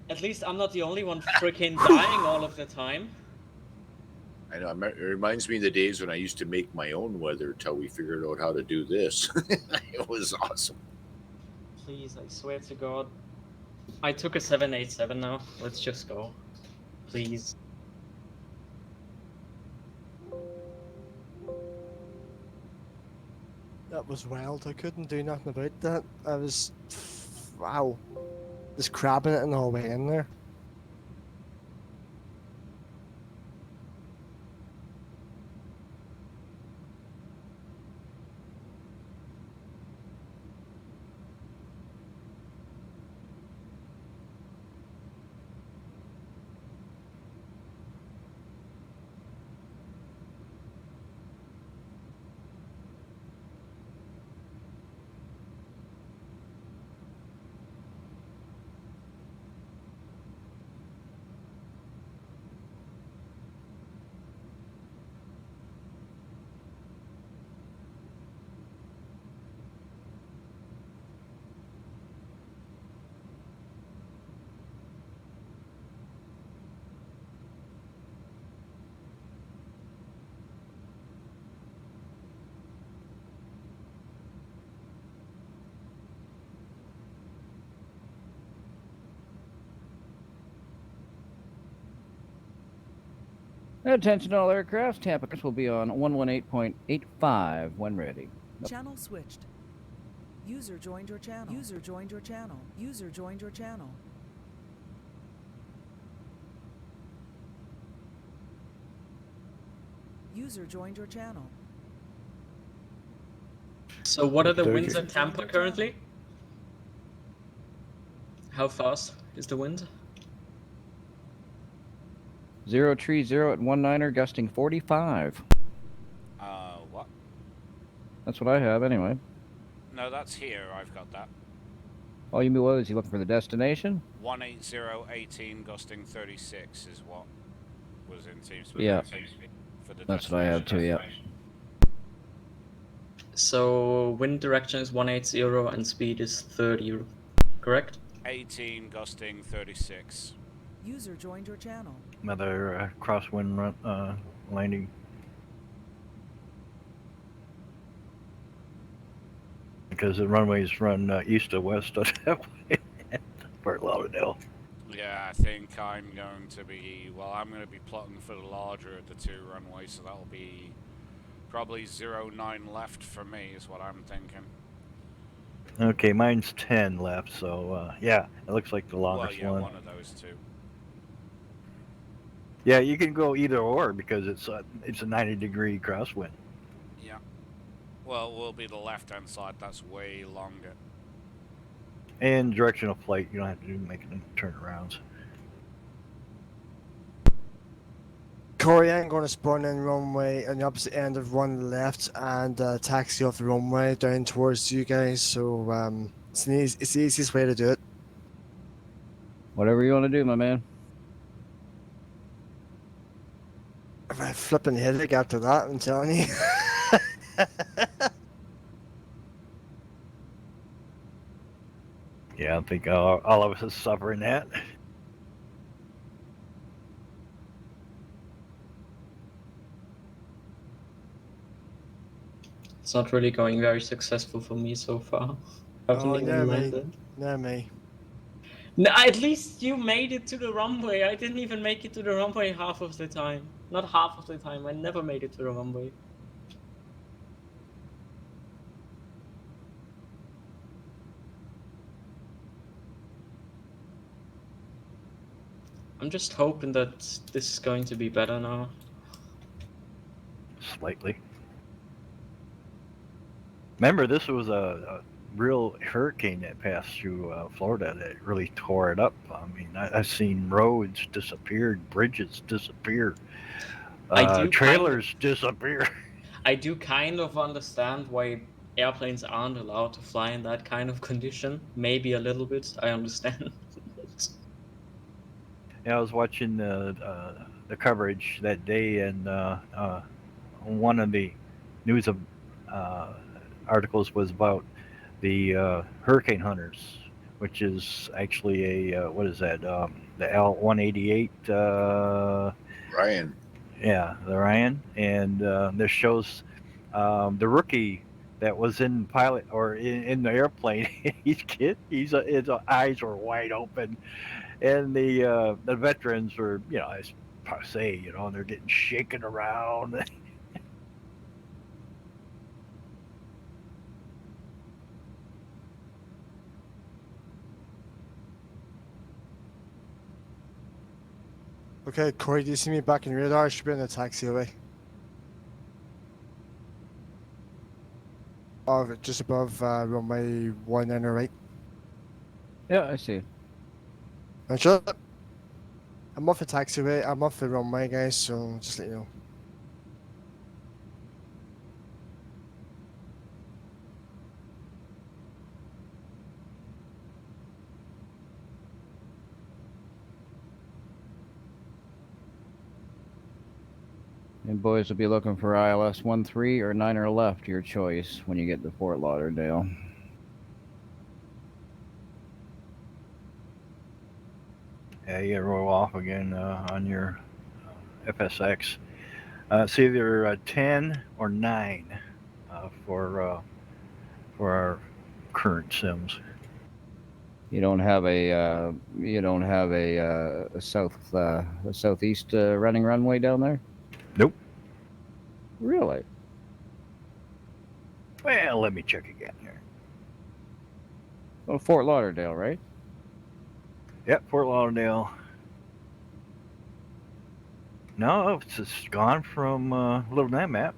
At least I'm not the only one freaking dying all of the time. I know. It reminds me of the days when I used to make my own weather until we figured out how to do this. It was awesome. Please, I swear to God. I took a 787 now. Let's just go. Please. That was wild. I couldn't do nothing about that. I was... Wow. Just crabbing it in the whole way in there. Attention all aircrafts. Tampa will be on 118.85 when ready. Channel switched. User joined your channel. User joined your channel. User joined your channel. User joined your channel. So what are the Okey-dokey. winds in Tampa currently? How fast is the wind? 030 at 19er, gusting 45. What? That's what I have anyway. No, that's here. I've got that. Oh, you mean what? Is he looking for the destination? 18018 gusting 36 is what was in TeamSpeak. Yeah. For the That's what I have too, yeah. So wind direction is 180 and speed is 30, correct? 18 gusting 36. User joined your channel. Another crosswind run, landing. Because the runways run east to west of that way. Fort Lauderdale. Yeah, I think I'm going to be, well, I'm going to be plotting for the larger of the two runways, so that'll be probably 09 left for me is what I'm thinking. Okay, mine's 10 left, so yeah, it looks like the longest well, yeah, one. one of those two. Yeah, you can go either or because it's a 90-degree crosswind. Yeah. Well, it will be the left-hand side. That's way longer. And directional flight, you don't have to do making turnarounds. Corey, I'm going to spawn in runway on the opposite end of one left and taxi off the runway down towards you guys. So it's the easiest way to do it. Whatever you want to do, my man. If I flipping headache after that, I'm telling you. Yeah, I think all of us is suffering that. It's not really going very successful for me so far. Haven't Oh, even near me. landed. Near me. No, at least you made it to the runway. I didn't even make it to the runway half of the time. Not half of the time. I never made it to the runway. I'm just hoping that this is going to be better now. Slightly. Remember, this was a real hurricane that passed through Florida that really tore it up. I mean, I've seen roads disappear, bridges disappear, trailers disappear. I do kind of understand why airplanes aren't allowed to fly in that kind of condition. Maybe a little bit, I understand. Yeah, I was watching the coverage that day, and one of the news of articles was about the hurricane hunters, which is actually a what is that? The L-188. Ryan. Yeah, the Ryan, and this shows the rookie that was in pilot or in the airplane. His eyes were wide open, and the veterans were, as passe, they're getting shaken around. Okay, Corey, do you see me back in radar? I should be in the taxiway. Just above runway 19 right. Yeah, I see. And shut up. I'm off the taxiway. I'm off the runway, guys, so just let you know. And boys will be looking for ILS 13 or 9er left, your choice, when you get to Fort Lauderdale. Yeah, you gotta roll off again on your FSX. It's either 10 or 9 for our current sims. You don't have a southeast running runway down there? Really? Well, let me check again here. Oh, Fort Lauderdale, right? Yep, Fort Lauderdale. No, it's just gone from looking at that map.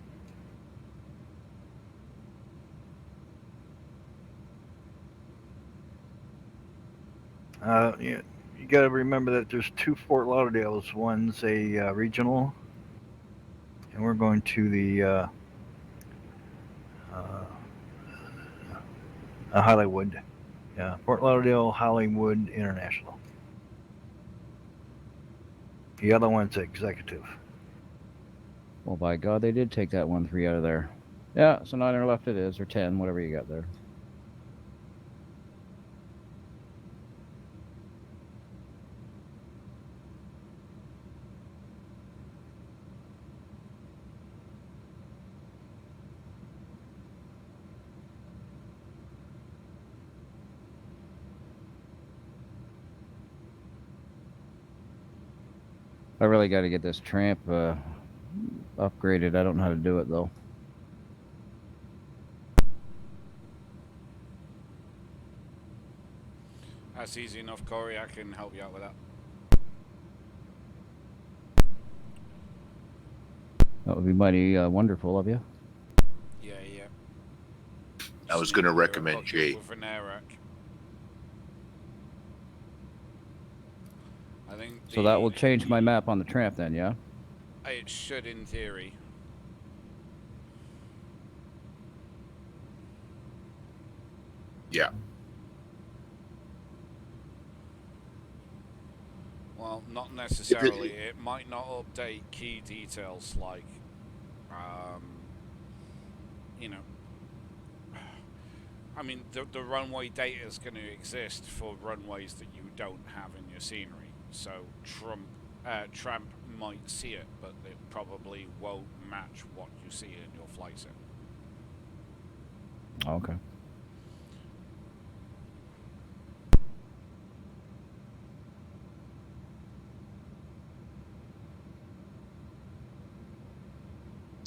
You got to remember that there's two Fort Lauderdales. One's a regional, and we're going to the Hollywood. Yeah, Fort Lauderdale Hollywood International. The other one's executive. Well, by God, they did take that 1-3 out of there. Yeah, so 9 or left it is, or 10, whatever you got there. I really got to get this tramp upgraded. I don't know how to do it, though. That's easy enough, Corey. I can help you out with that. That would be mighty wonderful of you. Yeah, yeah. I was going to recommend Jay. With an air rack. I think So that will change my map on the tramp then, yeah? It should, in theory. Yeah. Well, not necessarily. It might not update key details like, you know, I mean, the runway data is going to exist for runways that you don't have in your scenery. So Tramp might see it, but it probably won't match what you see in your flight sim. Okay.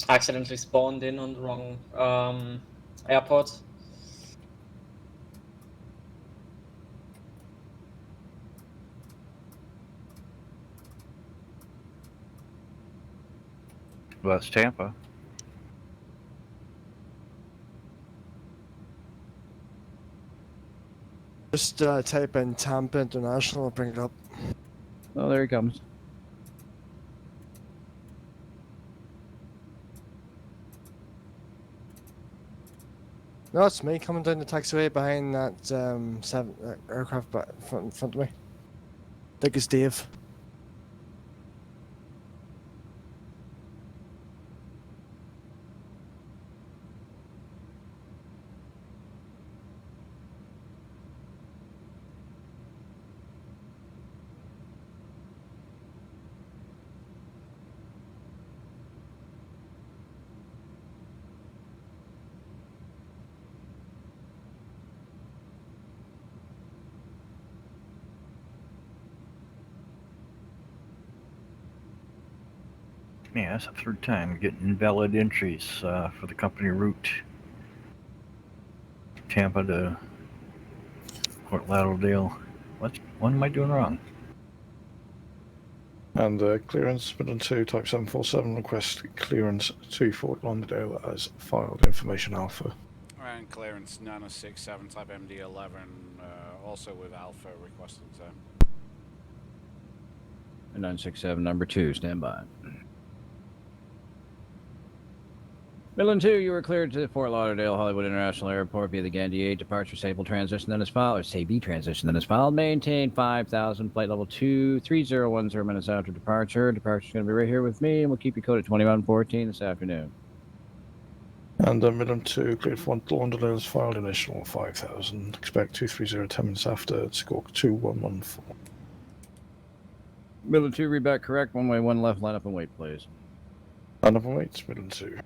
Accidentally spawned in on the wrong airport. Well, that's Tampa. Just type in Tampa International, bring it up. Oh, there he comes. No, it's me coming down the taxiway behind that aircraft in front of me. I think it's Dave. Yeah, that's the third time getting invalid entries for the company route. Tampa to Fort Lauderdale. What am I doing wrong? And clearance Midland 2 Type 747 request clearance to Fort Lauderdale as filed information alpha. And clearance 967 type MD11, also with alpha requested. 967 number 2, stand by. Midland 2, you were cleared to Fort Lauderdale Hollywood International Airport via the Gandhi 8. Departure stable transition then is filed, or SAB transition then is filed. Maintain 5,000, flight level 23010 minutes after departure. Departure's going to be right here with me, and we'll keep you coded 2114 this afternoon. And Midland 2 cleared Fort Lauderdale as filed initial 5,000. Expect 230 10 minutes after, squawk 2114. Midland 2, read back correct. 1 way, 1 left, line up and wait, please. Line up and wait, Midland 2.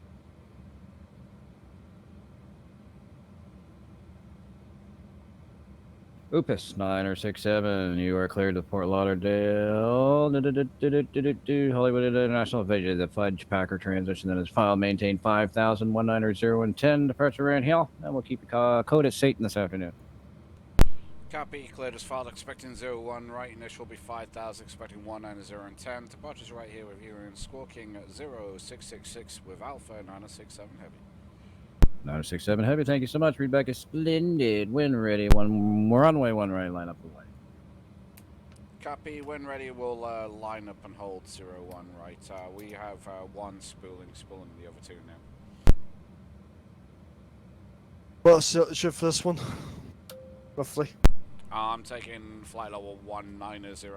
Opus 9067, you are cleared to Fort Lauderdale. Hollywood International Aviation, the Fudge Packer transition that is filed, maintain 5,190 and 10. Departure Rand Hill, and we'll keep your code at Satan this afternoon. Copy, cleared as filed, expecting 01 right, initial will be 5,000, expecting 190 and 10. Departures right here with you in Squawking 0666 with Alpha 967 Heavy. 967 Heavy, thank you so much. Readback is splendid. When ready, one runway, one right, line up the way. Copy, when ready, we'll line up and hold 01 right. We have one spooling the other two now. What's the altitude for this one? Roughly. I'm taking flight level 190.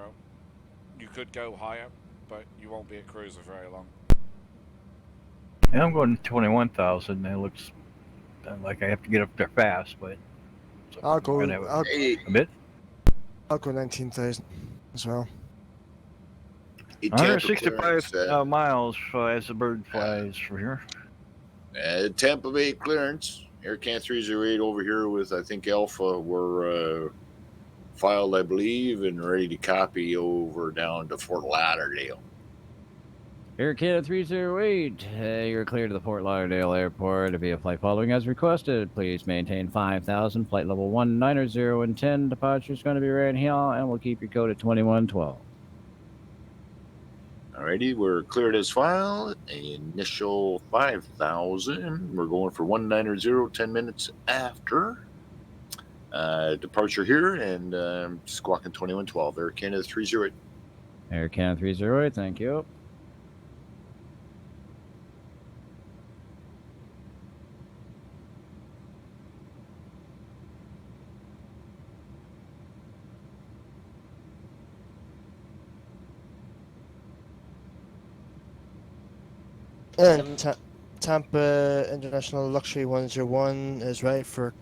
You could go higher, but you won't be at cruise for very long. And I'm going 21,000. It looks like I have to get up there fast, but so I'll go. a bit. I'll go 19,000 as well. 165 miles as the bird flies from here. Tampa Bay clearance. AirCan 308 over here with, I think, Alpha were filed, I believe, and ready to copy over down to Fort Lauderdale. Air Canada 308, you're clear to the Fort Lauderdale Airport via flight following as requested. Please maintain 5,000, flight level 190 and 10. Departure is going to be right here, and we'll keep your code at 2112. Alrighty, we're cleared as filed. Initial 5,000. We're going for 190, 10 minutes after. Departure here, and Squawking 2112. Air Canada 308. Air Canada 308, thank you. And Tampa International Luxury 101 is ready for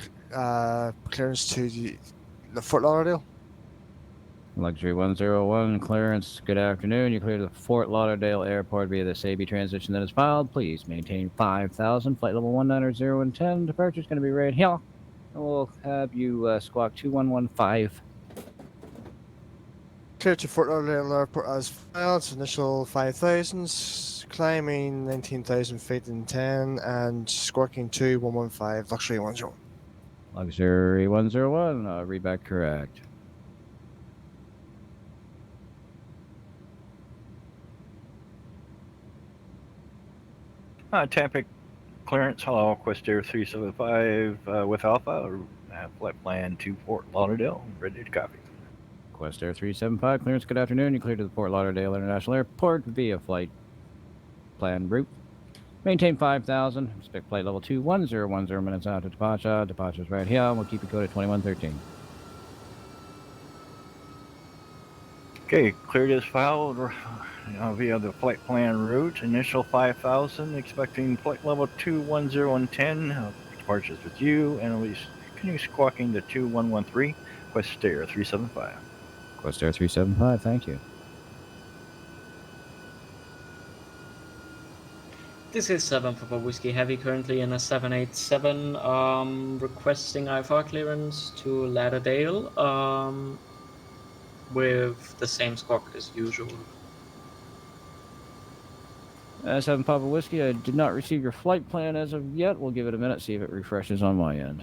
clearance to the Fort Lauderdale. Luxury 101 clearance. Good afternoon. You clear the Fort Lauderdale Airport via the SABI transition that is filed. Please maintain 5,000. Flight level 190 and 10. Departure is going to be right here. And we'll have you squawk 2115. Clear to Fort Lauderdale Airport as filed. Initial 5,000. Climbing 19,000 feet in 10 and squawking 2115. Luxury 101. Luxury 101. Read back correct. Tampa clearance. Hello, Quest Air 375 with Alpha. Flight plan to Fort Lauderdale. Ready to copy. Quest Air 375 clearance. Good afternoon. You cleared to the Fort Lauderdale International Airport via flight plan route. Maintain 5,000. Expect flight level 2110 minutes after departure. Departure's right here. We'll keep you code at 2113. Okay, cleared as filed via the flight plan route. Initial 5,000. Expecting flight level 210 and 10. Departures with you, and at least continue squawking to 2113. Quest Air 375. Quest Air 375. Thank you. This is 7 Papa Whiskey Heavy, currently in a 787, requesting IFR clearance to Lauderdale, with the same squawk as usual. 7 Papa Whiskey, I did not receive your flight plan as of yet. We'll give it a minute, see if it refreshes on my end.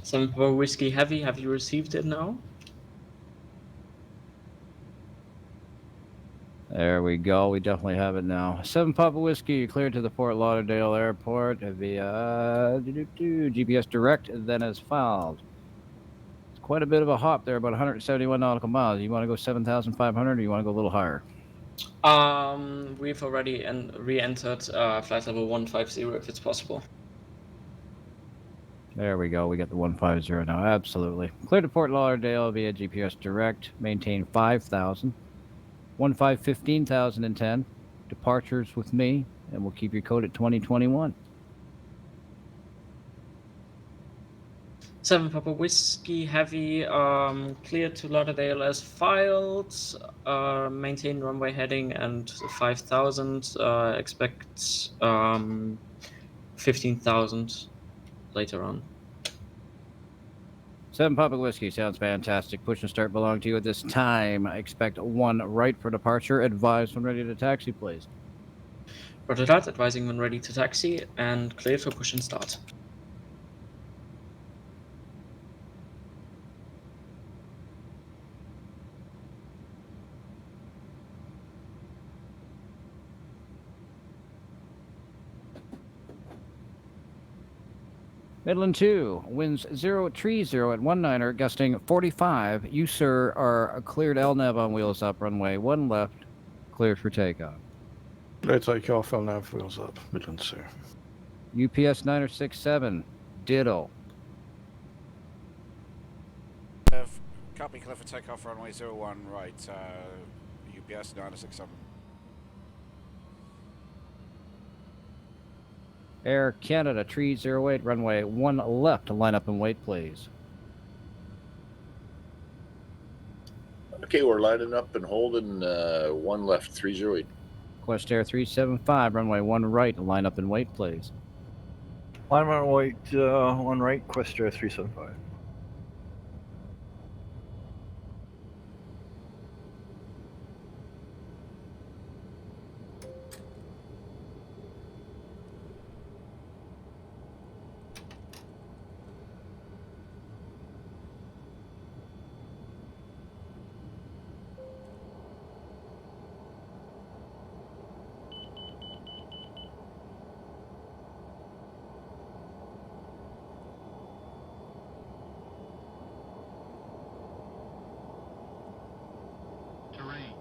Some Papa Whiskey Heavy, have you received it now? There we go. We definitely have it now. 7 Papa Whiskey, cleared to the Fort Lauderdale Airport via GPS Direct, then as filed. It's quite a bit of a hop there, about 171 nautical miles. You want to go 7,500 or you want to go a little higher? We've already re-entered flight level 150 if it's possible. There we go. We got the 150 now. Absolutely. Cleared to Fort Lauderdale via GPS Direct. Maintain 5,000. 15,010. Departures with me, and we'll keep your code at 2021. 7 Papa Whiskey Heavy, clear to Lauderdale as filed, maintain runway heading and 5,000, expect 15,000 later on. 7 Papa Whiskey sounds fantastic. Push and start belong to you at this time. Expect 1 right for departure. Advise when ready to taxi, please. Roger that, advising when ready to taxi and clear for push and start. Midland 2, winds 030 at 19er, gusting 45. You, sir, are cleared LNAV on wheels up, runway 1 left, cleared for takeoff. Clear takeoff, LNAV, wheels up, Midland 2. UPS 967, ditto. Copy, clear for takeoff, runway 01 right, UPS 967. Air Canada 308, runway 1 left, line up and wait, please. Okay, we're lining up and holding 1 left, 308. Quest Air 375, runway 1 right, line up and wait, please. Line on wait, 1 right, Quest Air 375.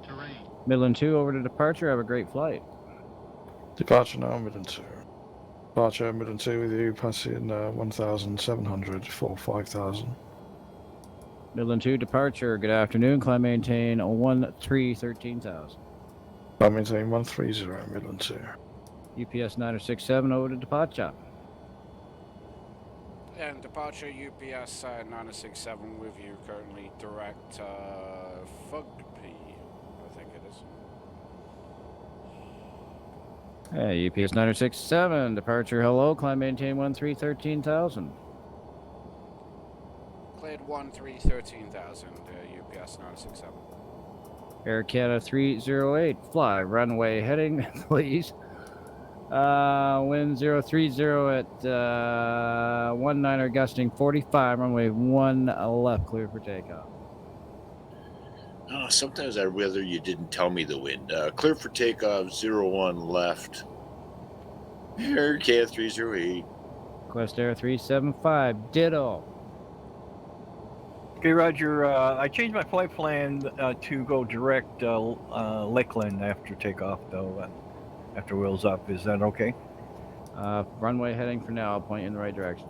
Terrain. Midland 2, over to departure. Have a great flight. Departure now, Midland 2. Departure, Midland 2 with you, passing 1,700 for 5,000. Midland 2, departure. Good afternoon. Climb maintain 13,000. I maintain 130, Midland 2. UPS 967, over to departure. And departure UPS 967 with you currently direct Fugby, I think it is. Hey, UPS 967, departure, hello, climb maintain 13,000. Cleared 13,000, UPS 967. Air Canada 308, fly, runway heading, please. Wind 030 at 19er, gusting 45, runway 1 left, clear for takeoff. Oh, sometimes I'd rather you didn't tell me the wind. Clear for takeoff, 01 left. Air Canada 308. Quest Air 375, ditto. Okay, Roger. I changed my flight plan to go direct Lakeland after takeoff, though. After wheels up, is that okay? Runway heading for now. I'll point you in the right direction.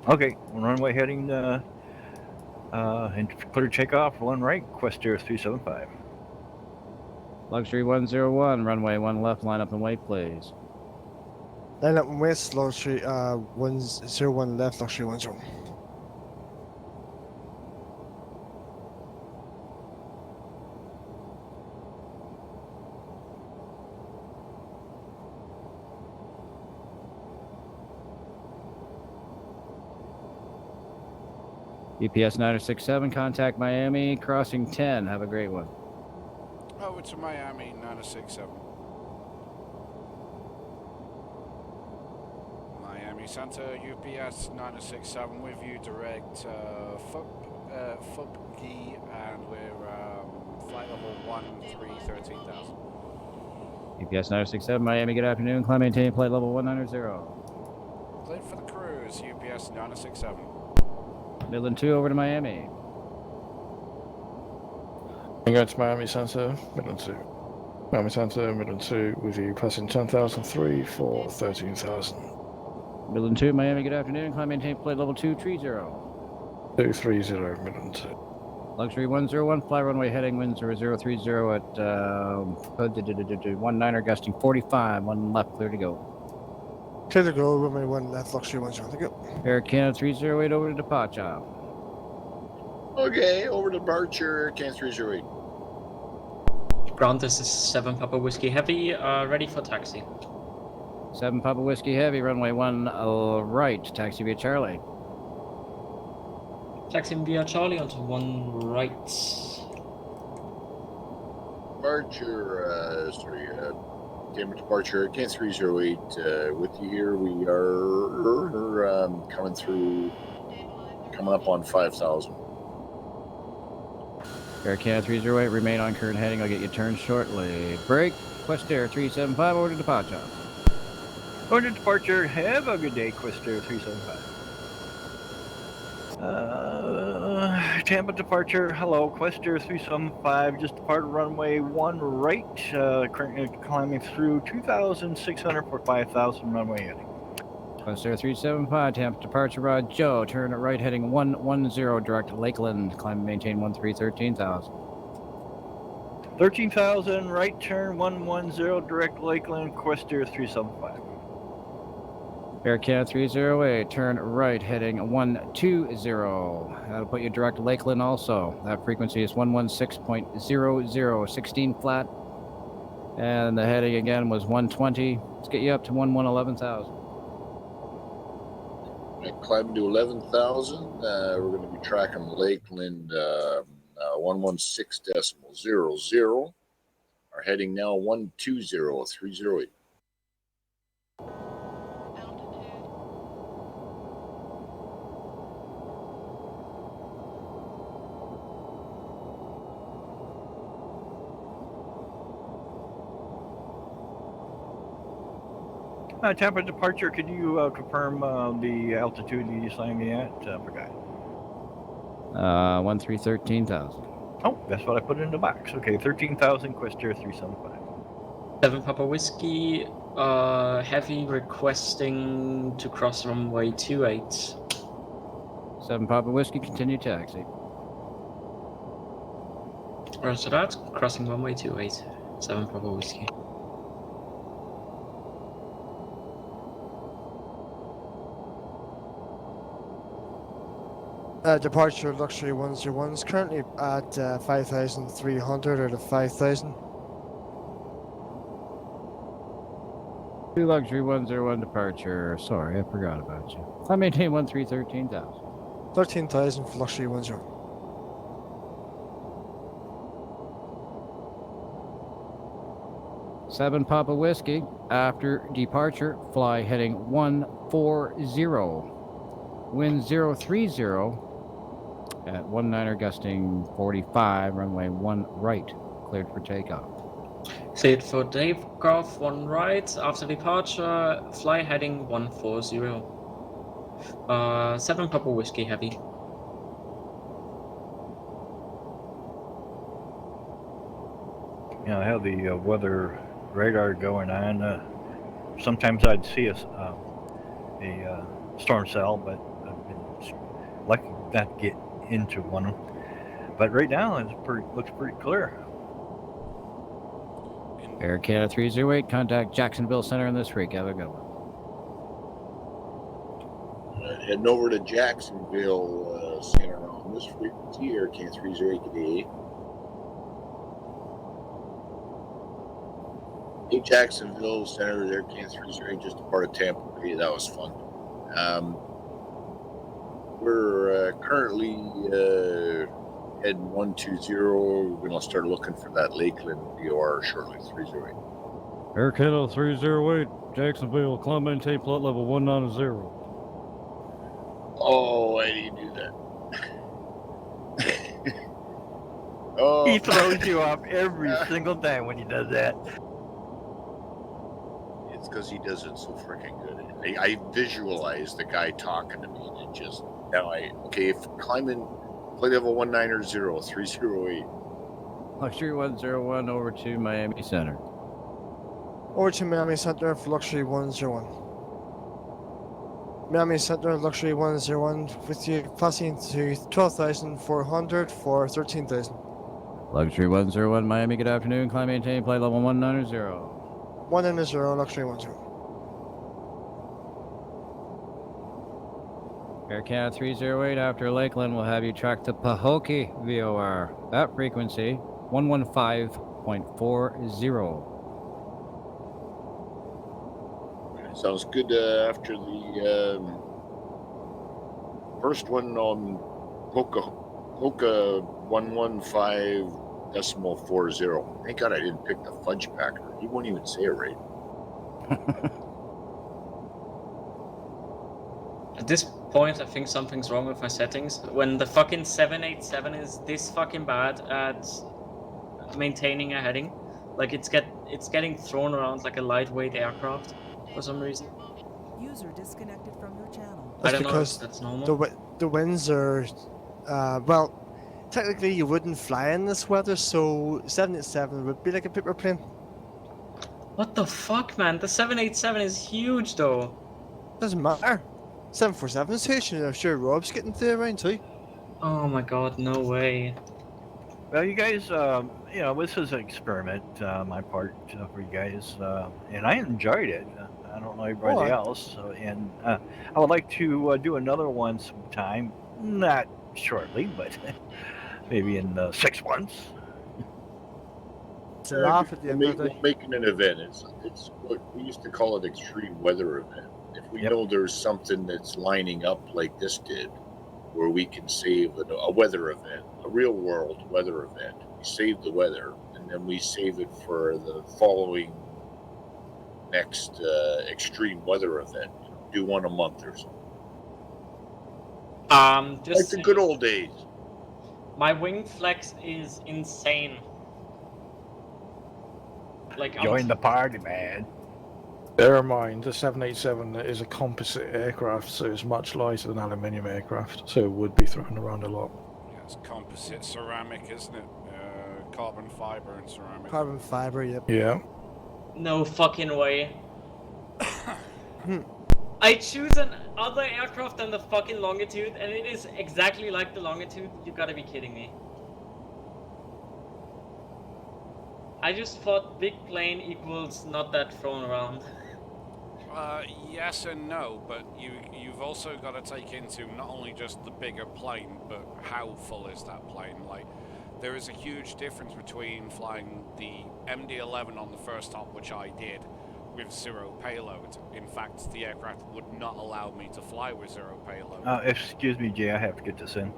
Okay, runway heading and clear takeoff. 1 right, Quest Air 375. Luxury 101, runway 1 left, line up and wait, please. Line up and wait, luxury 101 left, luxury 10. UPS 967, contact Miami, crossing 10. Have a great one. Over to Miami 967. Miami Center, UPS 967 with you, direct Fugby, and we're flight level 13,000. UPS 967, Miami, good afternoon. Climb maintain flight level 190. Cleared for the cruise, UPS 967. Midland 2, over to Miami. I'm going to Miami Center, Midland 2. Miami Center, Midland 2 with you, passing 10,003 for 13,000. Midland 2, Miami, good afternoon. Climb maintain flight level 230. 230, Midland 2. Luxury 101, fly runway heading, wind 0030 at 19er, gusting 45, 1 left, clear to go. Clear to go, runway 1 left, luxury 10. Thank you. Air Canada 308 over to departure. Okay, over to departure, Can 308. Ground, this is 7 Papa Whiskey Heavy, ready for taxi. 7 Papa Whiskey Heavy, runway 1 right, taxi via Charlie. Taxiing via Charlie onto 1 right. Departure, Cambridge departure, Can 308 with you here. We are coming up on 5,000. Air Canada 308, remain on current heading. I'll get you turned shortly. Break, Quest Air 375, over to departure. Over to departure. Have a good day, Quister 375. Tampa departure. Hello, Quester 375. Just departed runway 1 right. Currently climbing through 2,600 for 5,000 runway heading. Quest Air 375, Tampa departure, rod Joe. Turn at right, heading 110, direct Lakeland. Climb and maintain 13,000. 13,000, right turn 110, direct Lakeland, Quester 375. Air Canada 308, turn right, heading 120. That'll put you direct Lakeland also. That frequency is 116.00, 16 flat. And the heading again was 120. Let's get you up to 11,000. Climb to 11,000. We're going to be tracking Lakeland 116.00. Our heading now 120.308. Tampa departure, could you confirm the altitude you assigned me at? Forgot. 13,000. Oh, that's what I put in the box. Okay, 13,000, Quester 375. 7 Papa Whiskey, Heavy requesting to cross runway 28. 7 Papa Whiskey, continue taxi. Roger that, crossing runway 28. 7 Papa Whiskey. Departure luxury 101 is currently at 5,300 or to 5,000. Luxury 101 departure. Sorry, I forgot about you. I maintain 13,000. 13,000 for luxury 10. 7 Papa Whiskey, after departure, fly heading 140. Wind 030 at 19er, gusting 45, runway 1 right, cleared for takeoff. Cleared for takeoff, 1 right. After departure, fly heading 140. 7 Papa Whiskey Heavy. I have the weather radar going on. Sometimes I'd see a storm cell, but I've been lucky not to get into one. But right now, it looks pretty clear. Air Canada 308, contact Jacksonville Center in this week. Have a good one. Heading over to Jacksonville Center on this frequency, Air Can 308 today. Hey, Jacksonville Center, Air Can 308, just a part of Tampa Bay. That was fun. We're currently heading 120. We're going to start looking for that Lakeland VOR shortly, 308. Air Canada 308, Jacksonville, climb maintain plot level 190. Oh, why do you do that? Oh. He throws you off every single time when he does that. It's because he does it so freaking good. I visualize the guy talking to me, and it just now if climbing play level 190, 308. Luxury 101 over to Miami Center. Over to Miami Center for luxury 101. Miami Center luxury 101 with you passing to 12,400 for 13,000. Luxury 101 Miami, good afternoon. Climb maintain play level 190. 190 luxury 10. Air Canada 308 after Lakeland will have you track to Pahokee VOR. That frequency, 115.40. Sounds good. After the first one on Hoka 115.40. Thank God I didn't pick the fudge packer. He won't even say it right. At this point, I think something's wrong with my settings. When the fucking 787 is this fucking bad at maintaining a heading, like it's getting thrown around like a lightweight aircraft for some reason. User disconnected from your channel. I That's don't know if because that's normal. the winds are, well, technically you wouldn't fly in this weather, so 787 would be like a paper plane. What the fuck, man? The 787 is huge, though. Doesn't matter. 747 station, I'm sure Rob's getting through around too. Oh my god, no way. Well, you guys, you know, this is an experiment on my part for you guys, and I enjoyed it. I don't know everybody else, and I would like to do another one sometime. Not shortly, but maybe in 6 months. It's a laugh at the end of the day. We're making an event. It's what we used to call it, extreme weather event. If we know there's something that's lining up like this did, where we can save a weather event, a real world weather event, we save the weather, and then we save it for the following next extreme weather event. Do one a month or so. Just like the good old days. My wing flex is insane. Like join the party, man. Bear in mind, the 787 is a composite aircraft, so it's much lighter than aluminium aircraft, so it would be thrown around a lot. Yeah, it's composite ceramic, isn't it? Carbon fiber and ceramic. Carbon fiber, yep. Yeah. No fucking way. I choose another aircraft than the fucking Longitude, and it is exactly like the Longitude. You gotta be kidding me. I just thought big plane equals not that thrown around. Yes and no, but you've also got to take into not only just the bigger plane, but how full is that plane. Like, there is a huge difference between flying the MD11 on the first hop, which I did, with zero payload. In fact, the aircraft would not allow me to fly with zero payload. Excuse me, Jay, I have to get this in.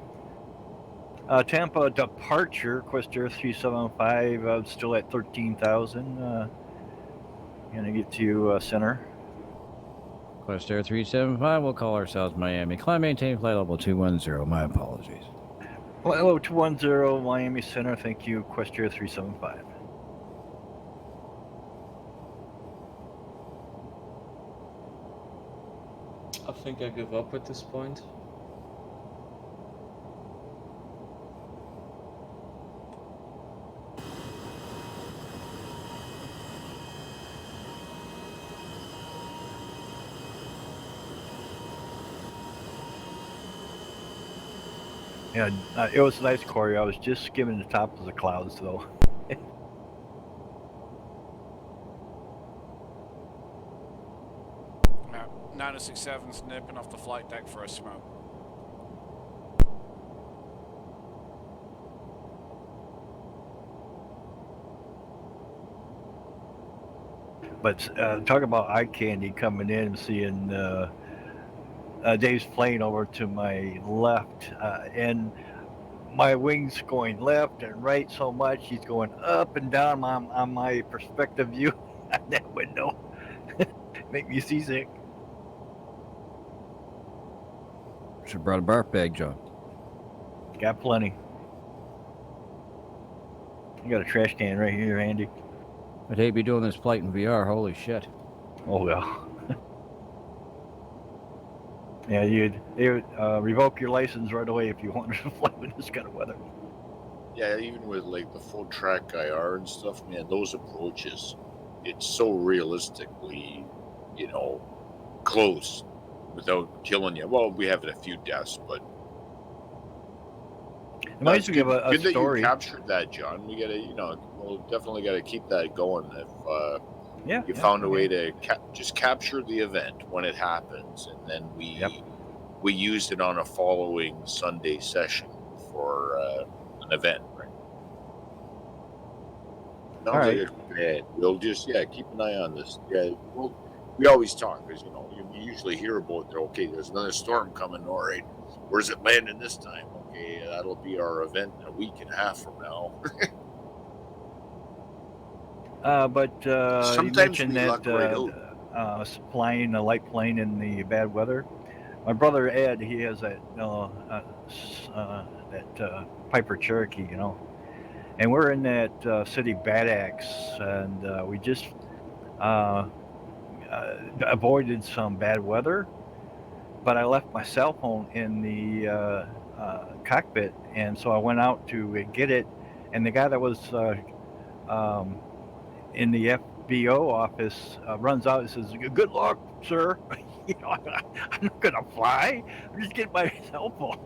Tampa departure, Questar 375, still at 13,000. Gonna get to center. Questar 375, we'll call ourselves Miami. Climb, maintain flight level 210. My apologies. Hello, 210, Miami Center. Thank you, Questar 375. I think I give up at this point. Yeah, it was nice, Corey. I was just skimming the top of the clouds, though. 967's nipping off the flight deck for a smoke. But talk about eye candy coming in and seeing Dave's plane over to my left, and my wings going left and right so much, he's going up and down on my perspective view on that window. Make me seasick. Should have brought a barf bag, John. Got plenty. You got a trash can right here, Andy. I'd hate to be doing this flight in VR. Holy shit. Oh, well. Yeah, they would revoke your license right away if you wanted to fly with this kind of weather. Yeah, even with like the full track IR and stuff, man, those approaches, it's so realistically, close without killing you. Well, we have a few deaths, but reminds me of a good story. That you captured that, John. We gotta, we'll definitely gotta keep that going. If you found a way to just capture the event when it happens, and then we we used it on a following Sunday session for an event, right? Sounds All right. like a bad. We'll just keep an eye on this. Yeah, we always talk because you usually hear about okay, there's another storm coming. All right, where's it landing this time? Okay, that'll be our event in a week and a half from now. But you Sometimes mentioned we luck that right out. flying a light plane in the bad weather. My brother Ed, he has that Piper Cherokee, and we're in that city Bad Axe, and we just avoided some bad weather. But I left my cell phone in the cockpit, and so I went out to get it, and the guy that was um, in the FBO office runs out and says, "Good luck, sir." I'm not gonna fly. I'm just getting my cell phone.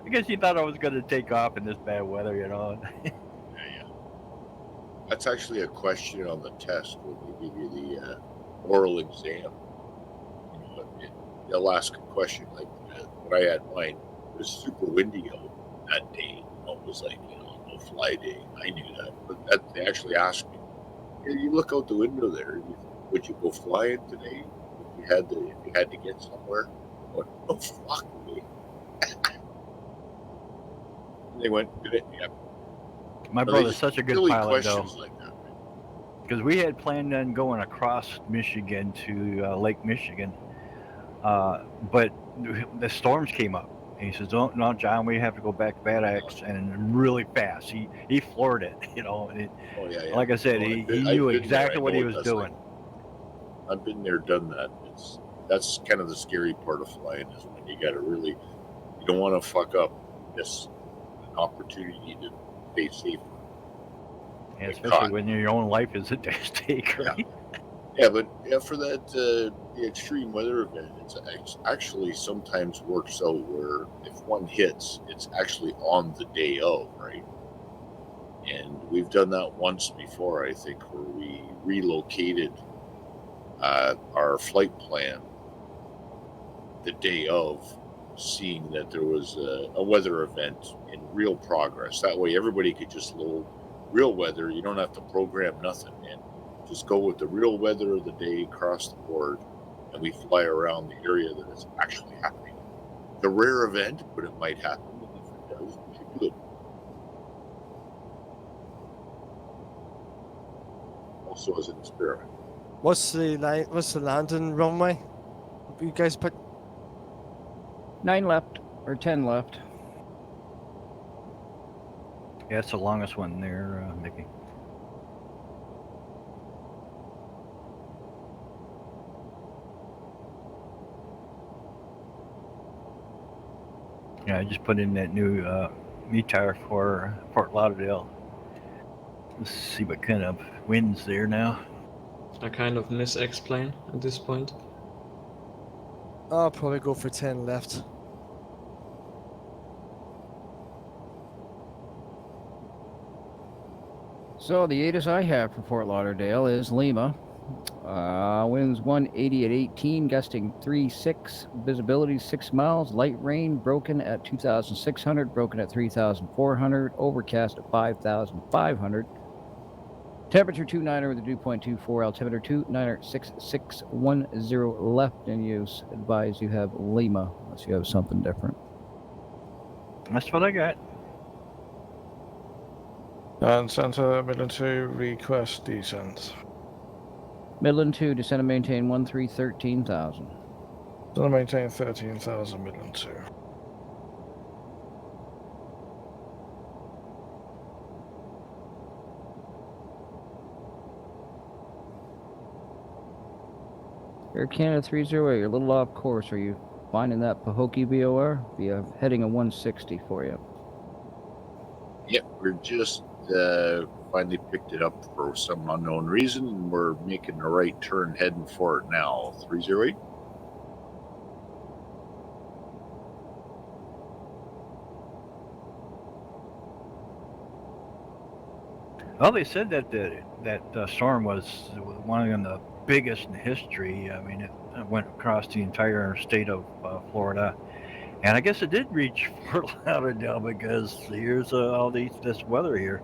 I guess he thought I was gonna take off in this bad weather, Yeah. That's actually a question on the test when they give you the oral exam. They'll ask a question like when I had mine. It was super windy out that day. It was like no fly day. I knew that, but they actually asked me, "You look out the window there. Would you go flying today if you had to get somewhere?" I went, "Oh fuck me." And they went, "Did it?" Yeah. My brother's such a good silly pilot, though. questions like that. Because we had planned on going across Michigan to Lake Michigan, but the storms came up. And he says, "No, John, we have to go back to Bad Axe, and really fast." He floored it, And Oh yeah. like I said, No, he I've knew been there. exactly I what know he what was that's doing. like. I've been there, done that. That's kind of the scary part of flying is when you you don't want to fuck up this an opportunity to stay safe. Yeah, especially when your own life is at stake, right? Yeah, but for that the extreme weather event, it's actually sometimes works out where if one hits, it's actually on the day of, right? And we've done that once before, I think, where we relocated our flight plan the day of, seeing that there was a weather event in real progress. That way, everybody could just load real weather. You don't have to program nothing, man. Just go with the real weather of the day across the board, and we fly around the area that it's actually happening. The rare event, but it might happen. And if it does, we should do it. Also, as an experiment. What's the landing runway? You guys put 9 left or 10 left. Yeah, it's the longest one there, Mickey. Yeah, I just put in that new METAR for Fort Lauderdale. Let's see what kind of winds there now. I kind of miss Xplane at this point. I'll probably go for 10 left. So the ATIS I have for Fort Lauderdale is Lima. Winds 180 at 18, gusting 3.6, visibility 6 miles, light rain broken at 2,600, broken at 3,400, overcast at 5,500. Temperature 29er with a dew point 24, altimeter 29er 6610 left in use. Advise you have Lima unless you have something different. That's what I got. And Center Midland 2, request descent. Midland 2, descend and maintain 13,000. Gonna maintain 13,000 Midland 2. Air Canada 308, you're a little off course. Are you finding that Pahokee VOR? Be a heading of 160 for you. Yep, we're just finally picked it up for some unknown reason, and we're making the right turn heading for it now. 308. Well, they said that that storm was one of the biggest in history. I mean, it went across the entire state of Florida. And I guess it did reach Fort Lauderdale because here's all this weather here.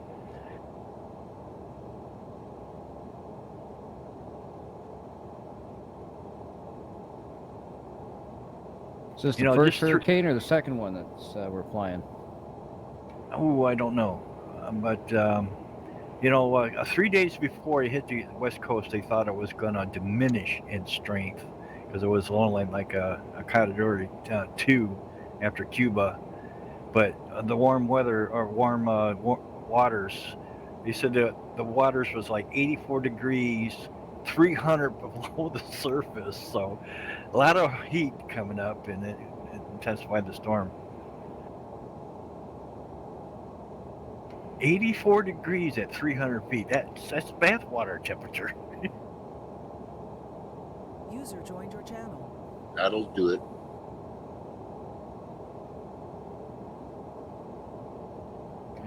Is this the You know, first just through- hurricane or the second one that's we're flying? Oh, I don't know. But, you know, 3 days before it hit the West Coast, they thought it was going to diminish in strength because it was only like a Category 2 after Cuba. But the warm weather or warm waters, they said that the waters was like 84 degrees, 300 below the surface. So a lot of heat coming up, and it intensified the storm. 84 degrees at 300 feet. That's bathwater temperature. User joined your channel. That'll do it.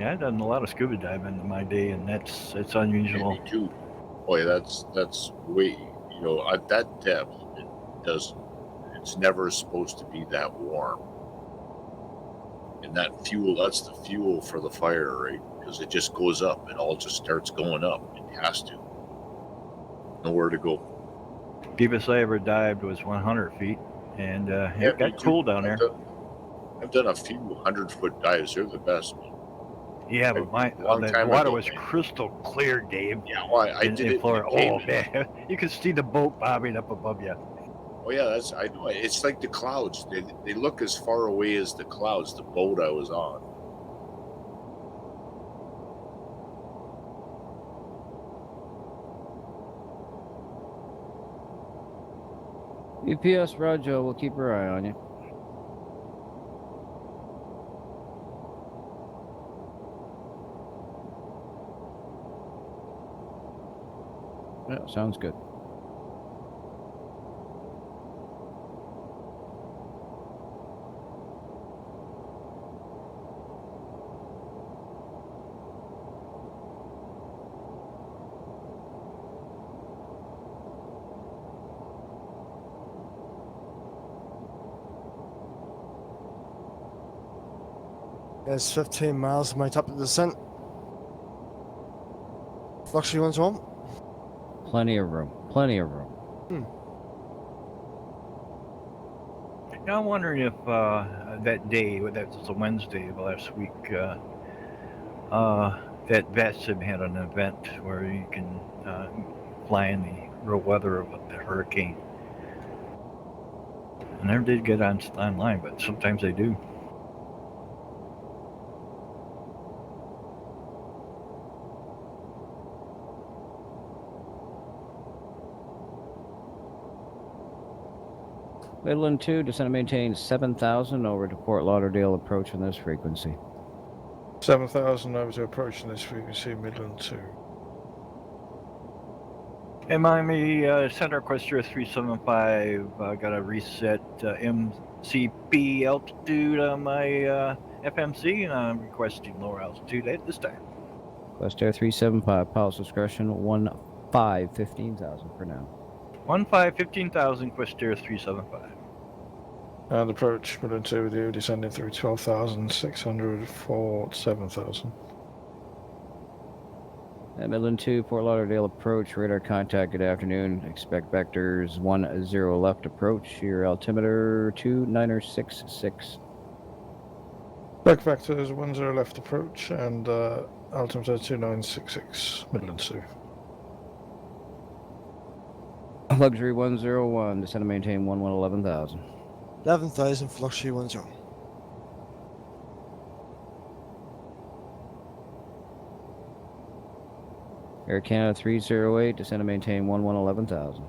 Yeah, I've done a lot of scuba diving in my day, and it's unusual. Me too. Boy, that's way, you know, at that depth, it's never supposed to be that warm. And that fuel, that's the fuel for the fire, right? Because it just goes up. It all just starts going up. It has to. Nowhere to go. Deepest I ever dived was 100 feet, and it got cool down there. I've done a few 100-foot dives. They're the best. Yeah, but the water was crystal clear, Dave. Yeah, well, I did it. Florida. Oh man, you could see the boat bobbing up above you. Oh yeah, I know. It's like the clouds. They look as far away as the clouds. The boat I was on. UPS Roger, we'll keep our eye on you. Yeah, sounds good. It's 15 miles to my top of the descent. Fluxy one's home. Plenty of room. Plenty of room. Now I'm wondering if that day, that was a Wednesday of last week, that VATSIM had an event where you can fly in the real weather of the hurricane. I never did get online, but sometimes they do. Midland 2, descend and maintain 7,000 over to Port Lauderdale approach on this frequency. 7,000 over to approach on this frequency, Midland 2. Hey, Miami Center Equestria 375. Got to reset MCP altitude on my FMC, and I'm requesting lower altitude at this time. West Air 375, pilot's discretion 15,000 for now. 15,000, Equestria 375. And approach Midland 2 with you, descending through 12,600 for 7,000. At Midland 2, Fort Lauderdale approach, radar contact, good afternoon. Expect vectors 10 left approach, your altimeter 2966. Back vectors 10 left approach and altimeter 2966, Midland 2. Luxury 101, descend and maintain 11,000. 11,000 Fluxy 10. Air Canada 308, descend and maintain 11,000.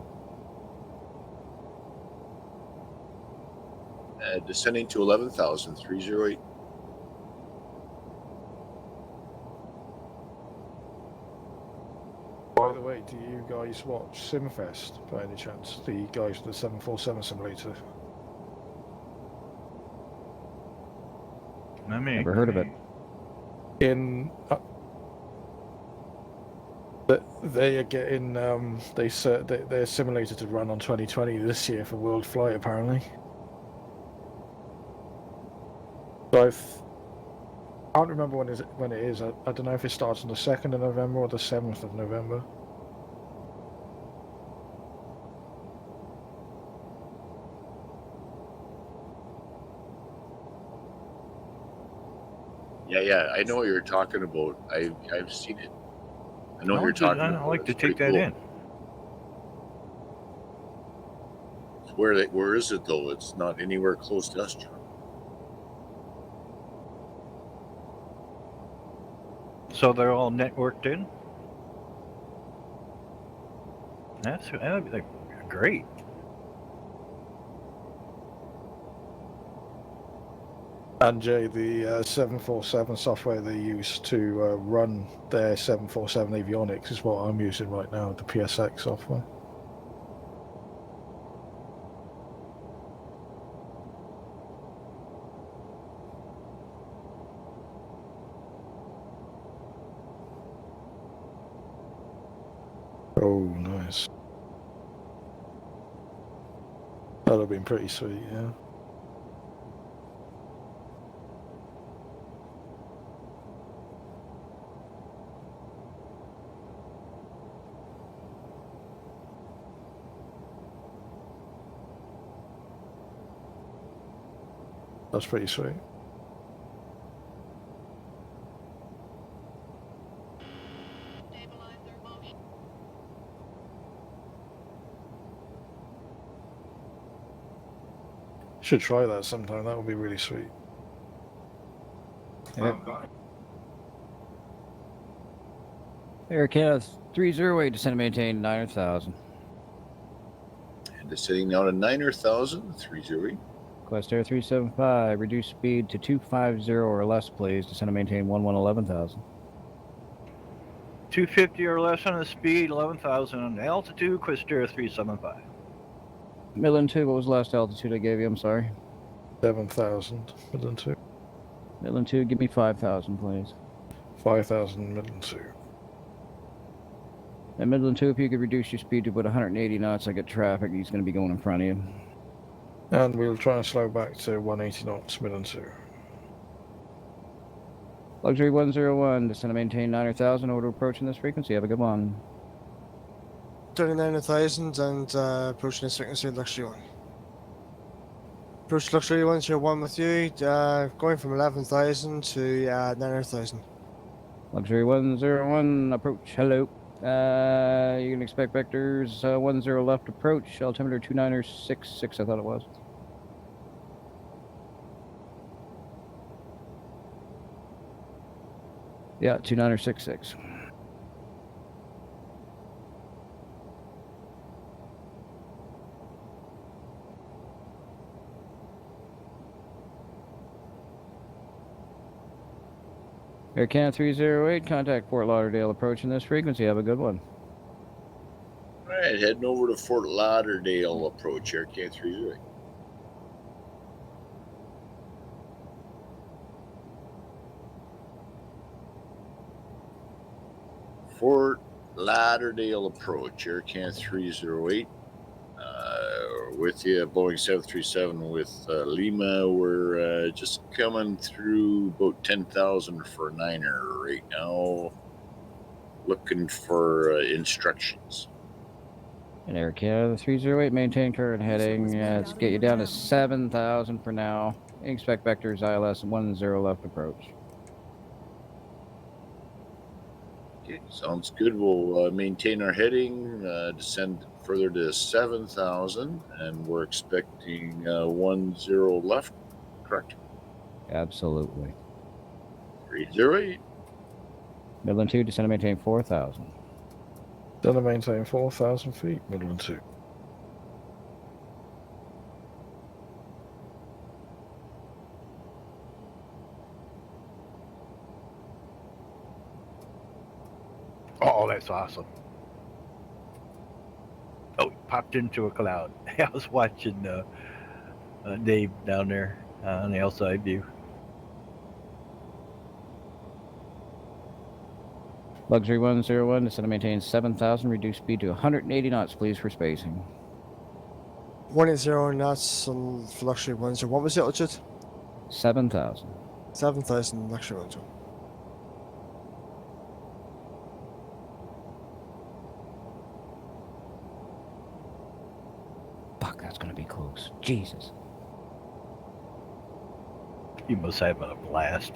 Descending to 11,000, 308. By the way, do you guys watch SimFest by any chance? The guys with the 747 simulator? Never heard of it. In But they are getting they're simulated to run on 2020 this year for World Flight apparently. So I can't remember when it is. I don't know if it starts on the 2nd of November or the 7th of November. Yeah, I know what you're talking about. I've seen it. I know what you're talking about. I like to It's pretty take that cool. in. Where is it though? It's not anywhere close to us, John. So they're all networked in. That'd be like great. And Jay, the 747 software they use to run their 747 avionics is what I'm using right now, the PSX software. Oh, nice. That'll have been pretty sweet, yeah. That's pretty sweet. Should try that sometime. That would be really sweet. Air Canada 308, descend and maintain 9,000. And descending now to 9,000, 308. Quest Air 375, reduce speed to 250 or less, please. Descend and maintain 11,000. 250 or less on the speed, 11,000 on the altitude. Quest Air 375. Midland 2, what was the last altitude I gave you? I'm sorry. 7,000, Midland 2. Midland 2, give me 5,000, please. 5,000, Midland 2. And Midland 2, if you could reduce your speed to about 180 knots, I get traffic. He's going to be going in front of you. And we'll try and slow back to 180 knots, Midland 2. Luxury 101, descend and maintain 9,000. Order approaching this frequency. Have a good one. 39,000 and approaching this frequency, Luxury 1. Approach Luxury 101 with you, going from 11,000 to 9,000. Luxury 101, approach. Hello. You can expect vectors 10 left approach, altimeter 2966, I thought it was. Yeah, 2966. Air Canada 308, contact Fort Lauderdale approaching this frequency. Have a good one. All right, heading over to Fort Lauderdale approach, Air Canada 308. Fort Lauderdale approach, Air Canada 308. With you, Boeing 737 with Lima. We're just coming through about 10,000 for Niner right now. Looking for instructions. And Air Canada 308, maintain current heading. Let's get you down to 7,000 for now. Expect vectors ILS 10 left approach. Okay, sounds good. We'll maintain our heading, descend further to 7,000, and we're expecting 10 left, correct? Absolutely. 308. Midland 2, descend and maintain 4,000. Then I maintain 4,000 feet, Midland 2. Oh, that's awesome. Oh, popped into a cloud. I was watching Dave down there on the outside view. Luxury 101, descend and maintain 7,000. Reduce speed to 180 knots, please, for spacing. 180 knots on Luxury 101. What was the altitude? 7,000. 7,000 Luxury 101. Fuck, that's gonna be close. Jesus. You must have a blast.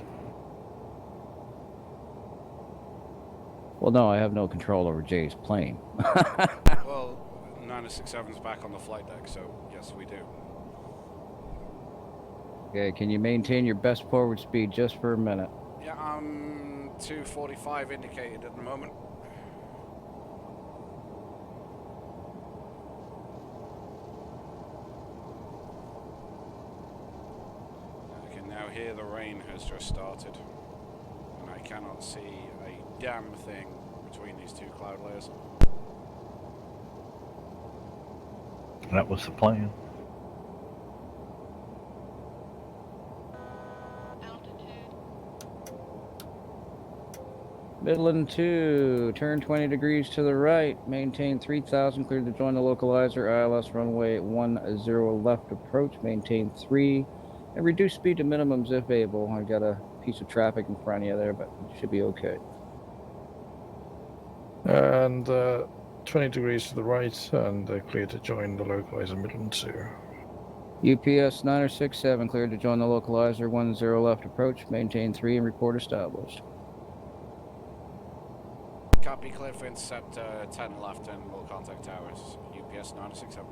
Well, no, I have no control over Jay's plane. Well, 967's back on the flight deck, so yes, we do. Okay, can you maintain your best forward speed just for a minute? Yeah, I'm 245 indicated at the moment. I can now hear the rain has just started, and I cannot see a damn thing between these two cloud layers. That was the plan. Midland 2, turn 20 degrees to the right, maintain 3,000, clear to join the localizer, ILS runway 10 left approach, maintain 3, and reduce speed to minimums if able. I got a piece of traffic in front of you there, but it should be okay. And 20 degrees to the right, and clear to join the localizer Midland 2. UPS 967, cleared to join the localizer 10 left approach, maintain 3, and report established. Copy, clear for intercept 10 left and we'll contact towers. UPS 967.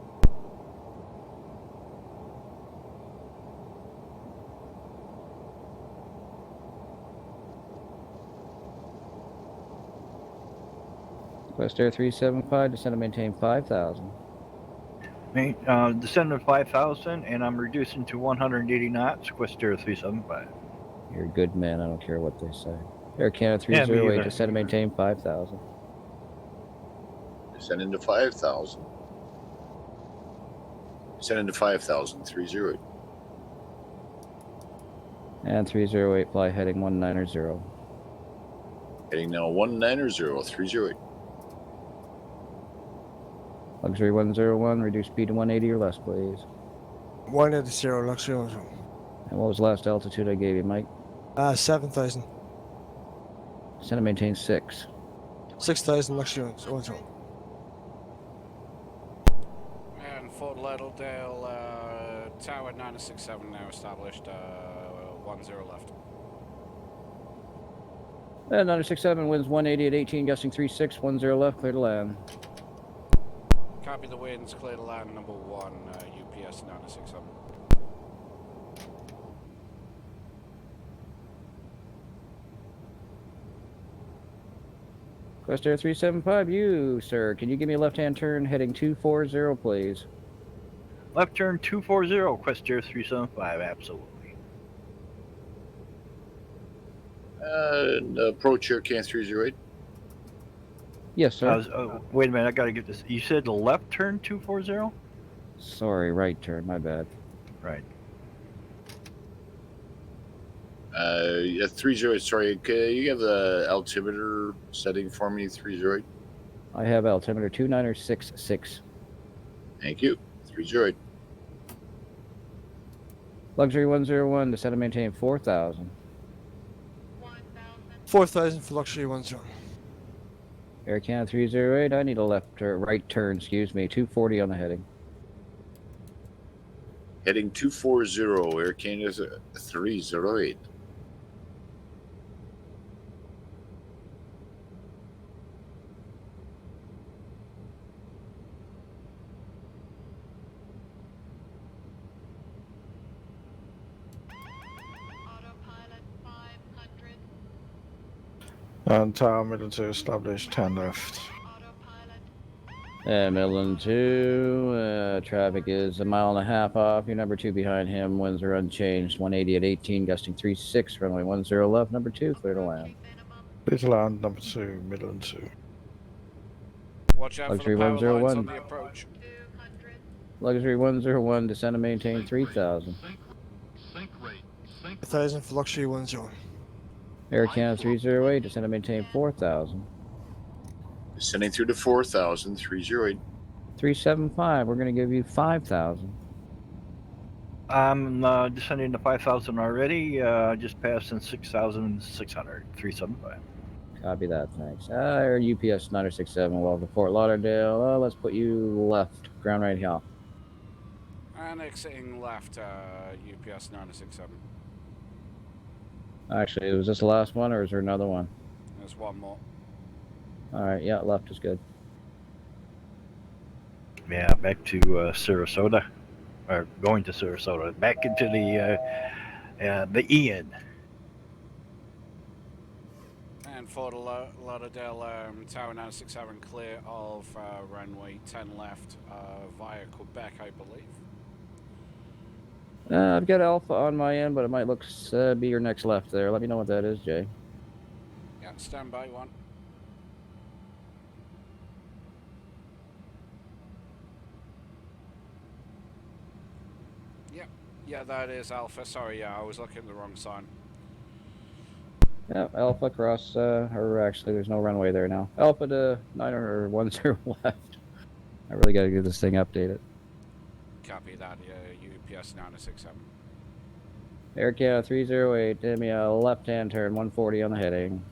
West Air 375, descend and maintain 5,000. Descend to 5,000, and I'm reducing to 180 knots. West Air 375. You're a good man, I don't care what they say. Air Canada Yeah, me 308, either. descend and maintain 5,000. Descend into 5,000. Descend into 5,000, 30. And 308, fly heading 190. Heading now 190, 30. Luxury 101, reduce speed to 180 or less, please. 180 Luxury 101. And what was the last altitude I gave you, Mike? 7,000. Descend and maintain 6. 6,000 Luxury 101. And Fort Lauderdale, Tower 967 now established, 10 left. And 967 winds 180 at 18, gusting 36, 10 left, clear to land. Copy the winds, clear to land number 1, UPS 967. West Air 375, you, sir. Can you give me a left-hand turn heading 240, please? Left turn 240, Quest Air 375, absolutely. And approach Air Can 308. Yes, sir. Wait a minute, I gotta get this. You said the left turn 240? Sorry, right turn, my bad. Right. Yeah, 30. Sorry, you have the altimeter setting for me, 30. I have altimeter 2966. Thank you, 30. Luxury 101, descend and maintain 4,000. 4,000 for Luxury 101. Air Canada 308, I need a left or right turn, excuse me, 240 on the heading. Heading 240, Air Canada 308. And Tower Midland 2 established 10 left. Midland 2, traffic is 1.5 miles off. Your number 2 behind him. Winds are unchanged. 180 at 18, gusting 36. Runway 10 left. Number 2, clear to land. Clear to land, number 2, Midland 2. Watch out Luxury for the power lines 101. on the approach. Luxury 101, descend and maintain 3,000. Sync rate. Sync 1,000 for Luxury 101. Air Canada 308, descend and maintain 4,000. Descending through to 4,000, 308. 375, we're going to give you 5,000. I'm descending to 5,000 already. Just passing 6,600. 375. Copy that, thanks. Air UPS 967, welcome to Fort Lauderdale. Let's put you left, ground right here. And exiting left, UPS 967. Actually, was this the last one, or is there another one? There's one more. All right, yeah, left is good. Yeah, back to Sarasota, or going to Sarasota. Back into the Ian. And Fort Lauderdale, Tower 967 clear of runway 10 left via Quebec, I believe. I've got Alpha on my end, but it might look be your next left there. Let me know what that is, Jay. Yeah, stand by one. Yep, yeah, that is Alpha. Sorry, yeah, I was looking at the wrong sign. Yeah, Alpha cross, or actually there's no runway there now. Alpha to 910 left. I really got to get this thing updated. Copy that, UPS 967. Air Canada 308, give me a left-hand turn, 140 on the heading.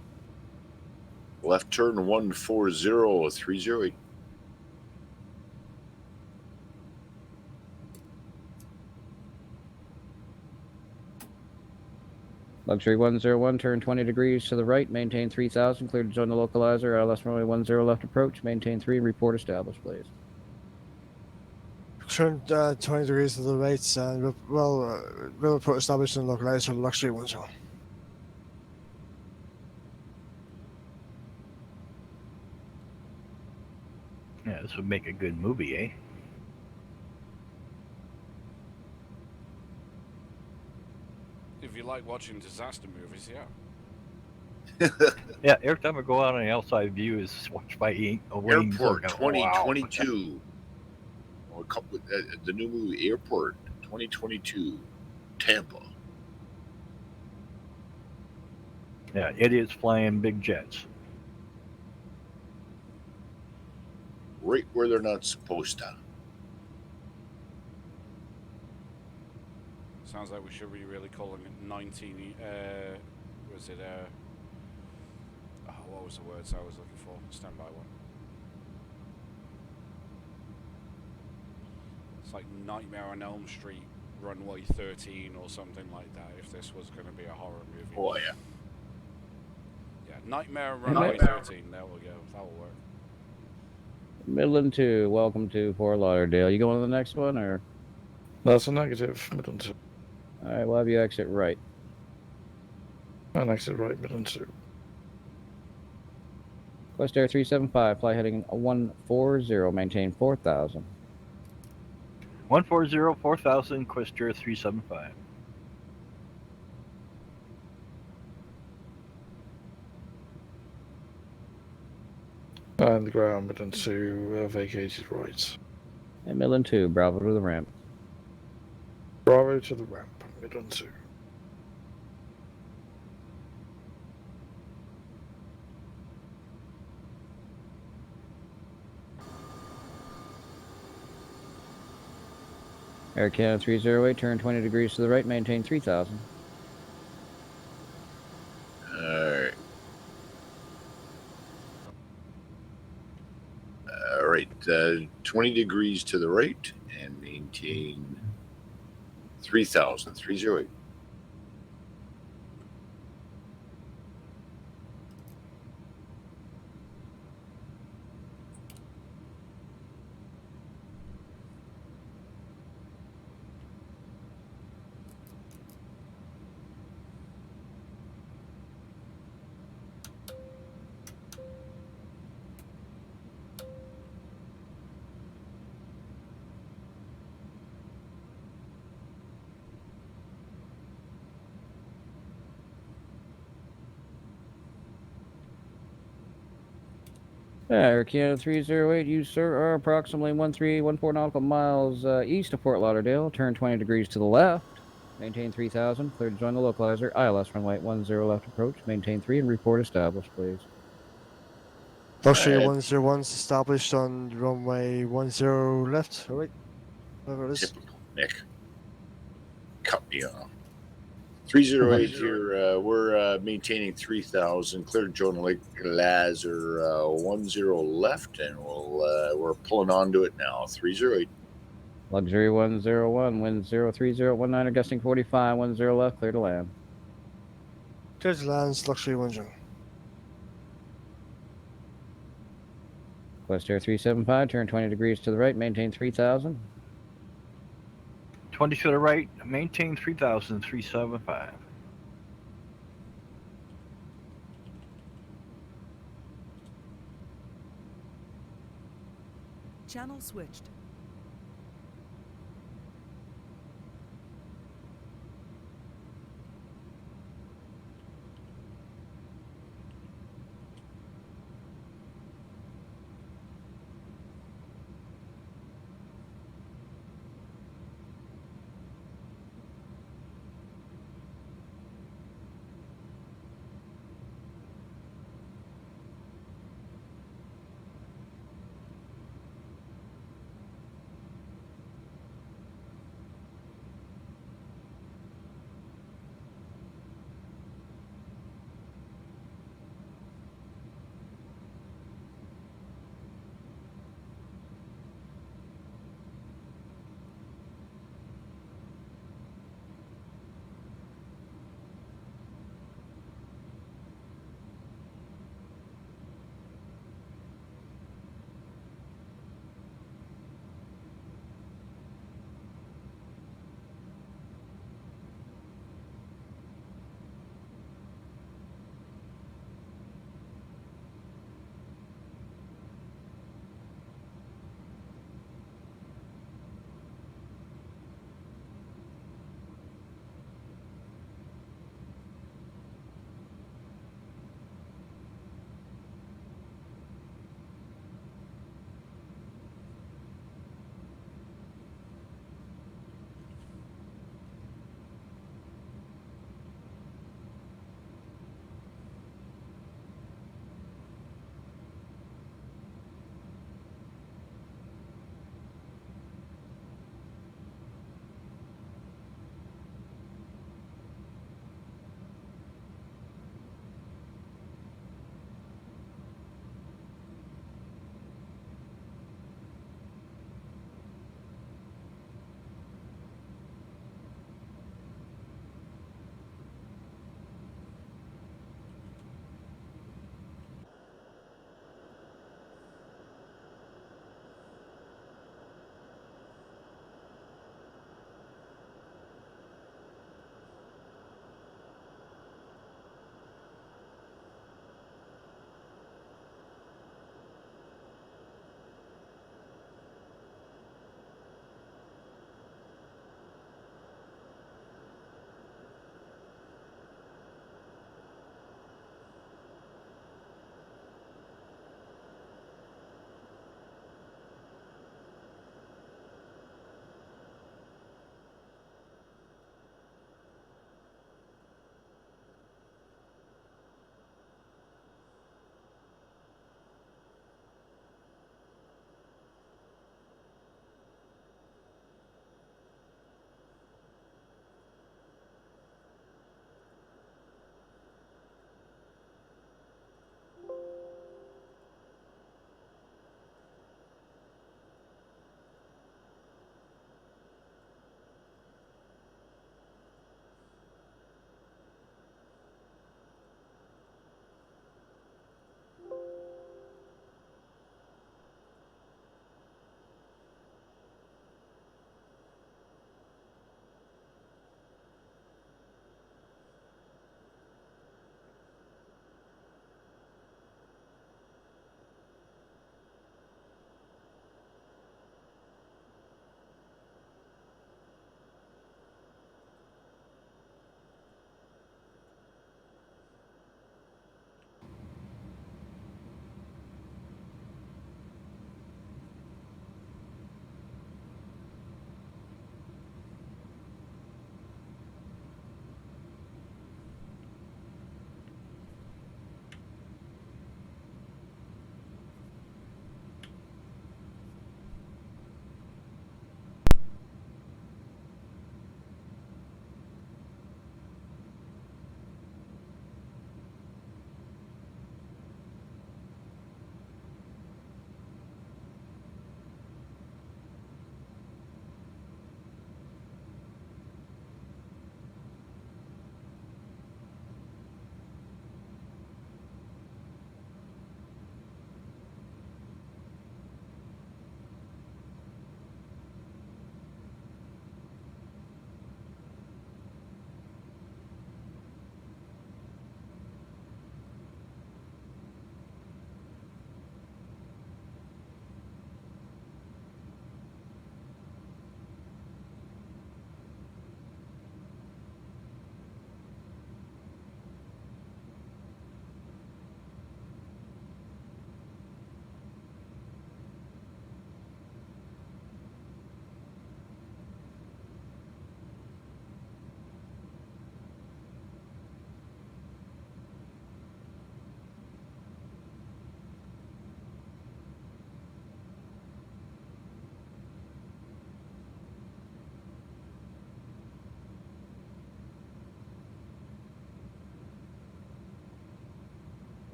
Left turn 140, 308. Luxury 101, turn 20 degrees to the right, maintain 3,000, clear to join the localizer, LS runway 10 left approach, maintain 3, report established, please. Turn 20 degrees to the right, and we'll report established and localized from Luxury 10. Yeah, this would make a good movie, eh? If you like watching disaster movies, yeah. Yeah, every time I go out on the outside view is watched by Wayne Airport Gordon. 2022. Or a couple, the new movie Airport 2022, Tampa. Yeah, idiots flying big jets. Right where they're not supposed to. Sounds like we should be really calling it 19. Was it? What was the words I was looking for? Stand by one. It's like Nightmare on Elm Street, runway 13, or something like that. If this was going to be a horror movie. Oh yeah. Yeah, Nightmare on runway 13. There we go. That will work. Midland 2, welcome to Fort Lauderdale. You going to the next one, or? That's a negative, Midland 2. All right, we'll have you exit right. And exit right, Midland 2. West Air 375, fly heading 140, maintain 4,000. 140, 4,000, Questor 375. And the ground, Midland 2, vacated right. And Midland 2, Bravo to the ramp. Bravo to the ramp, Midland 2. Air Canada 308, turn 20 degrees to the right, maintain 3,000. Alright. Alright, 20 degrees to the right and maintain 3,000, 308. Air Canada 308, you, sir, are approximately 1314 nautical miles east of Fort Lauderdale. Turn 20 degrees to the left. Maintain 3000. Clear to join the localizer. ILS runway 10 left approach. Maintain 3 and report established, please. Luxury 101's established on runway 10 left. Alright. Whatever it is. Typical Nick. Cut me off. 308 here. We're maintaining 3000. Clear to join localizer 10 left, and we're pulling onto it now. 308. Luxury 101. Wind 03019 gusting 45. 10 left. Clear to land. Clear to lands, Luxury 10. West Air 375. Turn 20 degrees to the right. Maintain 3000. 20 to the right, maintain 3000, 375. Channel switched.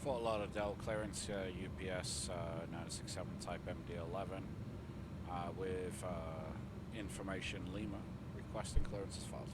Fort Lauderdale clearance, UPS 967 type MD11 with information Lima requesting clearance as filed.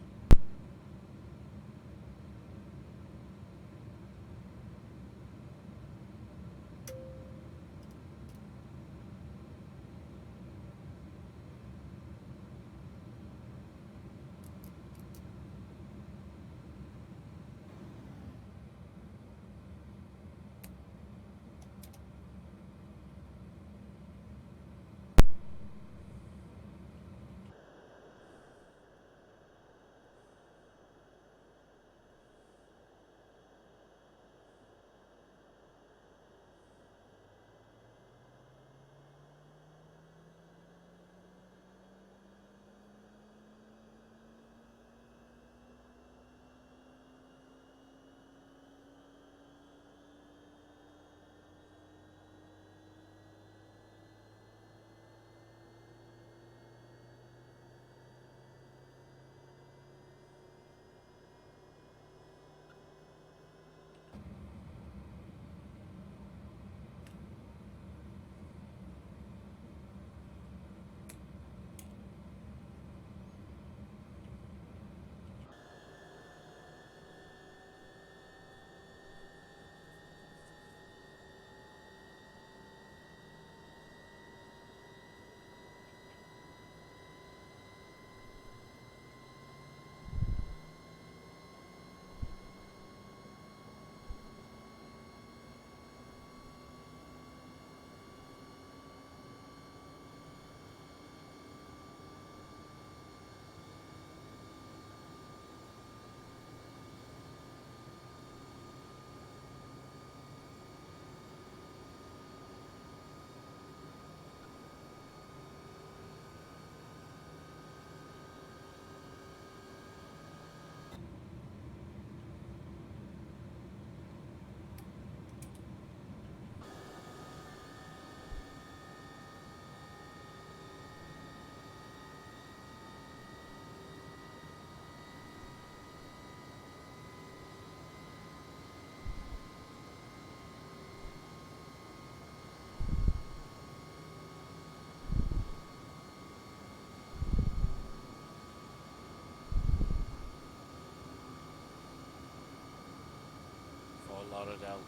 Fort Lauderdale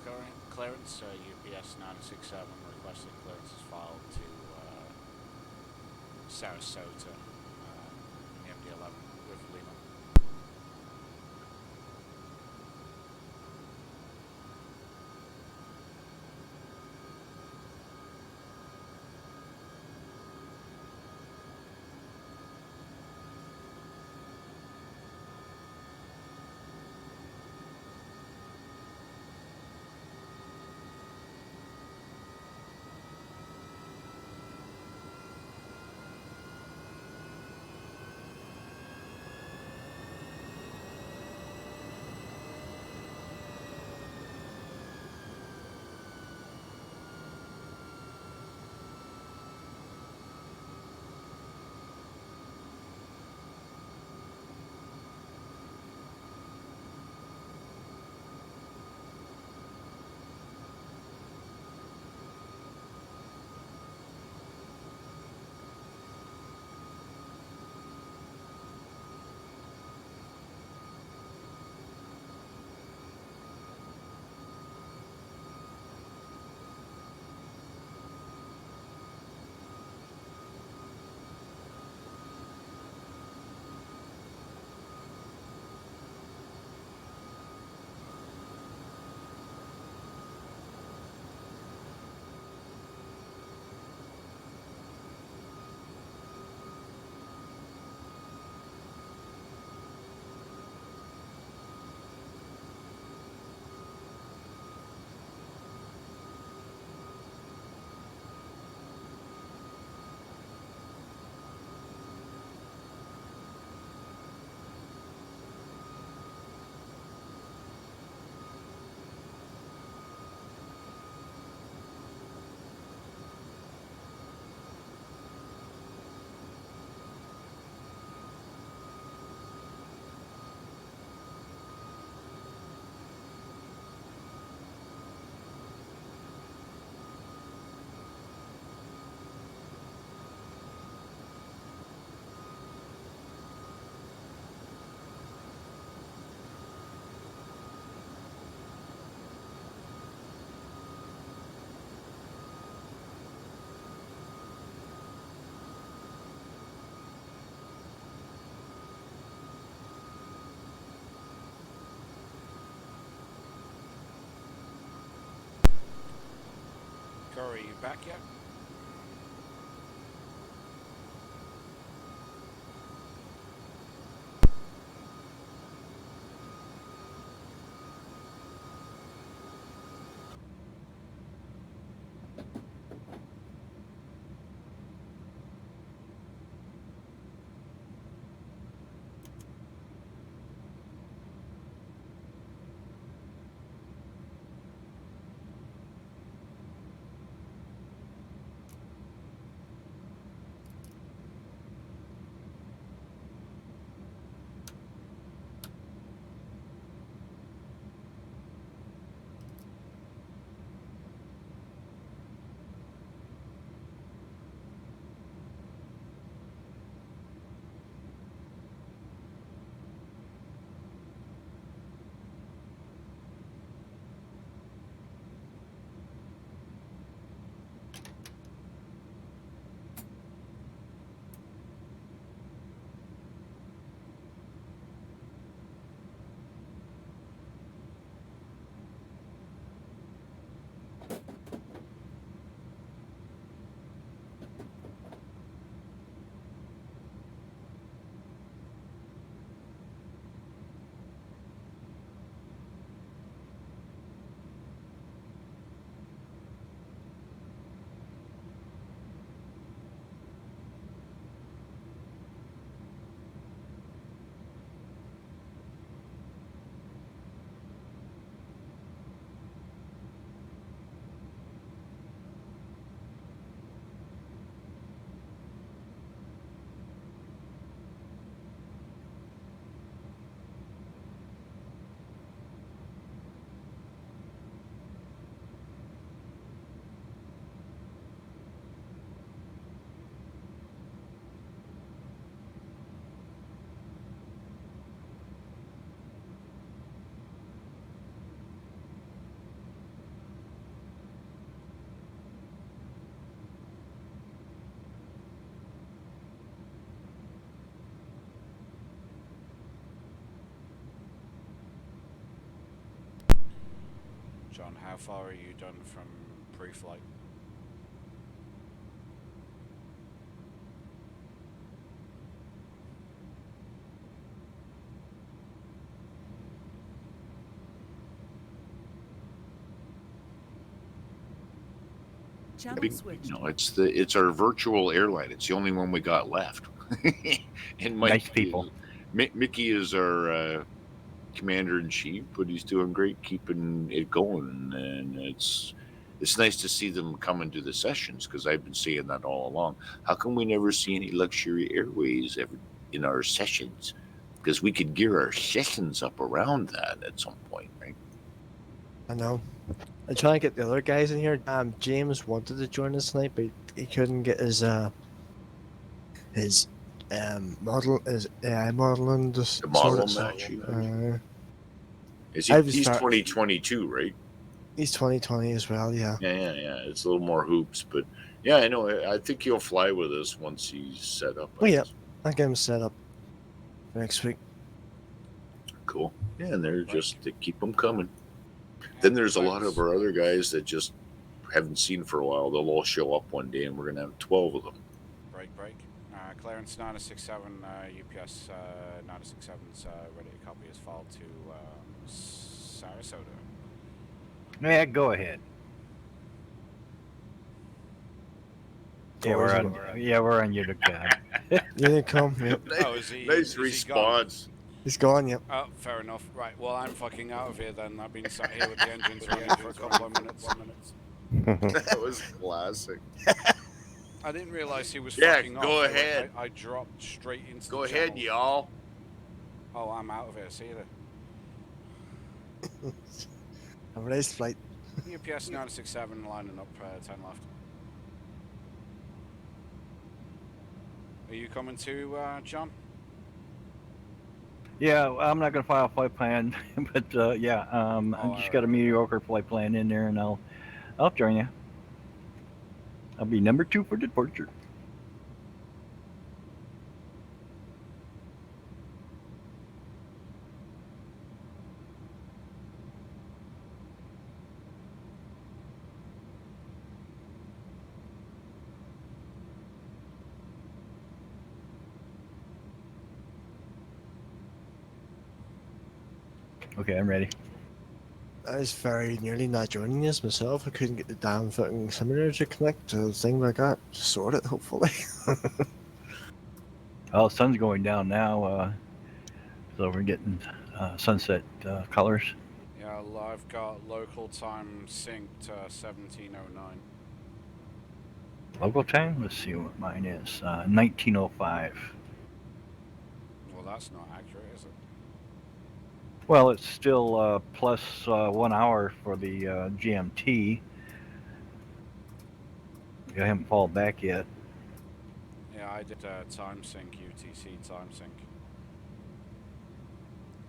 clearance, UPS 967 requesting clearance is filed to Sarasota, MD11 with Lima. back yet? John, how far are you done from pre-flight? Channel Big, switched. it's our virtual airline. It's the only one we got left. And Mike, Nice people. Mickey is our commander in chief, but he's doing great keeping it going, and it's nice to see them come into the sessions, because I've been saying that all along. How come we never see any luxury airways ever in our sessions? Because we could gear our sessions up around that at some point, right? I know. I'm trying to get the other guys in here. James wanted to join us tonight, but he couldn't get his AI modeling just The model sorted. match. He's 2022, right? He's 2020 as well. Yeah. Yeah. It's a little more hoops, but yeah, I know. I think he'll fly with us once he's set up. Oh yeah, I get him set up for next week. Cool. Yeah, and they're just to keep them coming. Then there's a lot of our other guys that just haven't seen for a while. They'll all show up one day, and we're gonna have 12 of them. Break. Clearance 967, UPS 967's ready to copy his file to Sarasota. Yeah, go ahead. Yeah, we're on Utica. You didn't come. Yep. Oh, is he? Nice is he response. He's gone. Yep. Oh, fair enough. Right. Well, I'm fucking out of here then. I've been sat here with the engines running for a couple of minutes. That was classic. I didn't realize he was Yeah, fucking off. go ahead. I dropped straight into Go the ahead, channel. y'all. Oh, I'm out of here. See you there. Have a nice flight. UPS 967 lining up 10 left. Are you coming too, John? Yeah, I'm not gonna file a flight plan, but I just got a mediocre flight plan in there, and I'll join you. I'll be number 2 for departure. Okay, I'm ready. I was very nearly not joining this myself. I couldn't get the damn fucking simulator to connect to the thing, but I got sorted, hopefully. Oh, the sun's going down now, so we're getting sunset colors. Yeah, I've got local time synced 1709. Local time? Let's see what mine is. 1905. Well, that's not accurate, is it? Well, it's still plus 1 hour for the GMT. I haven't fallen back yet. Yeah, I did time sync, UTC time sync.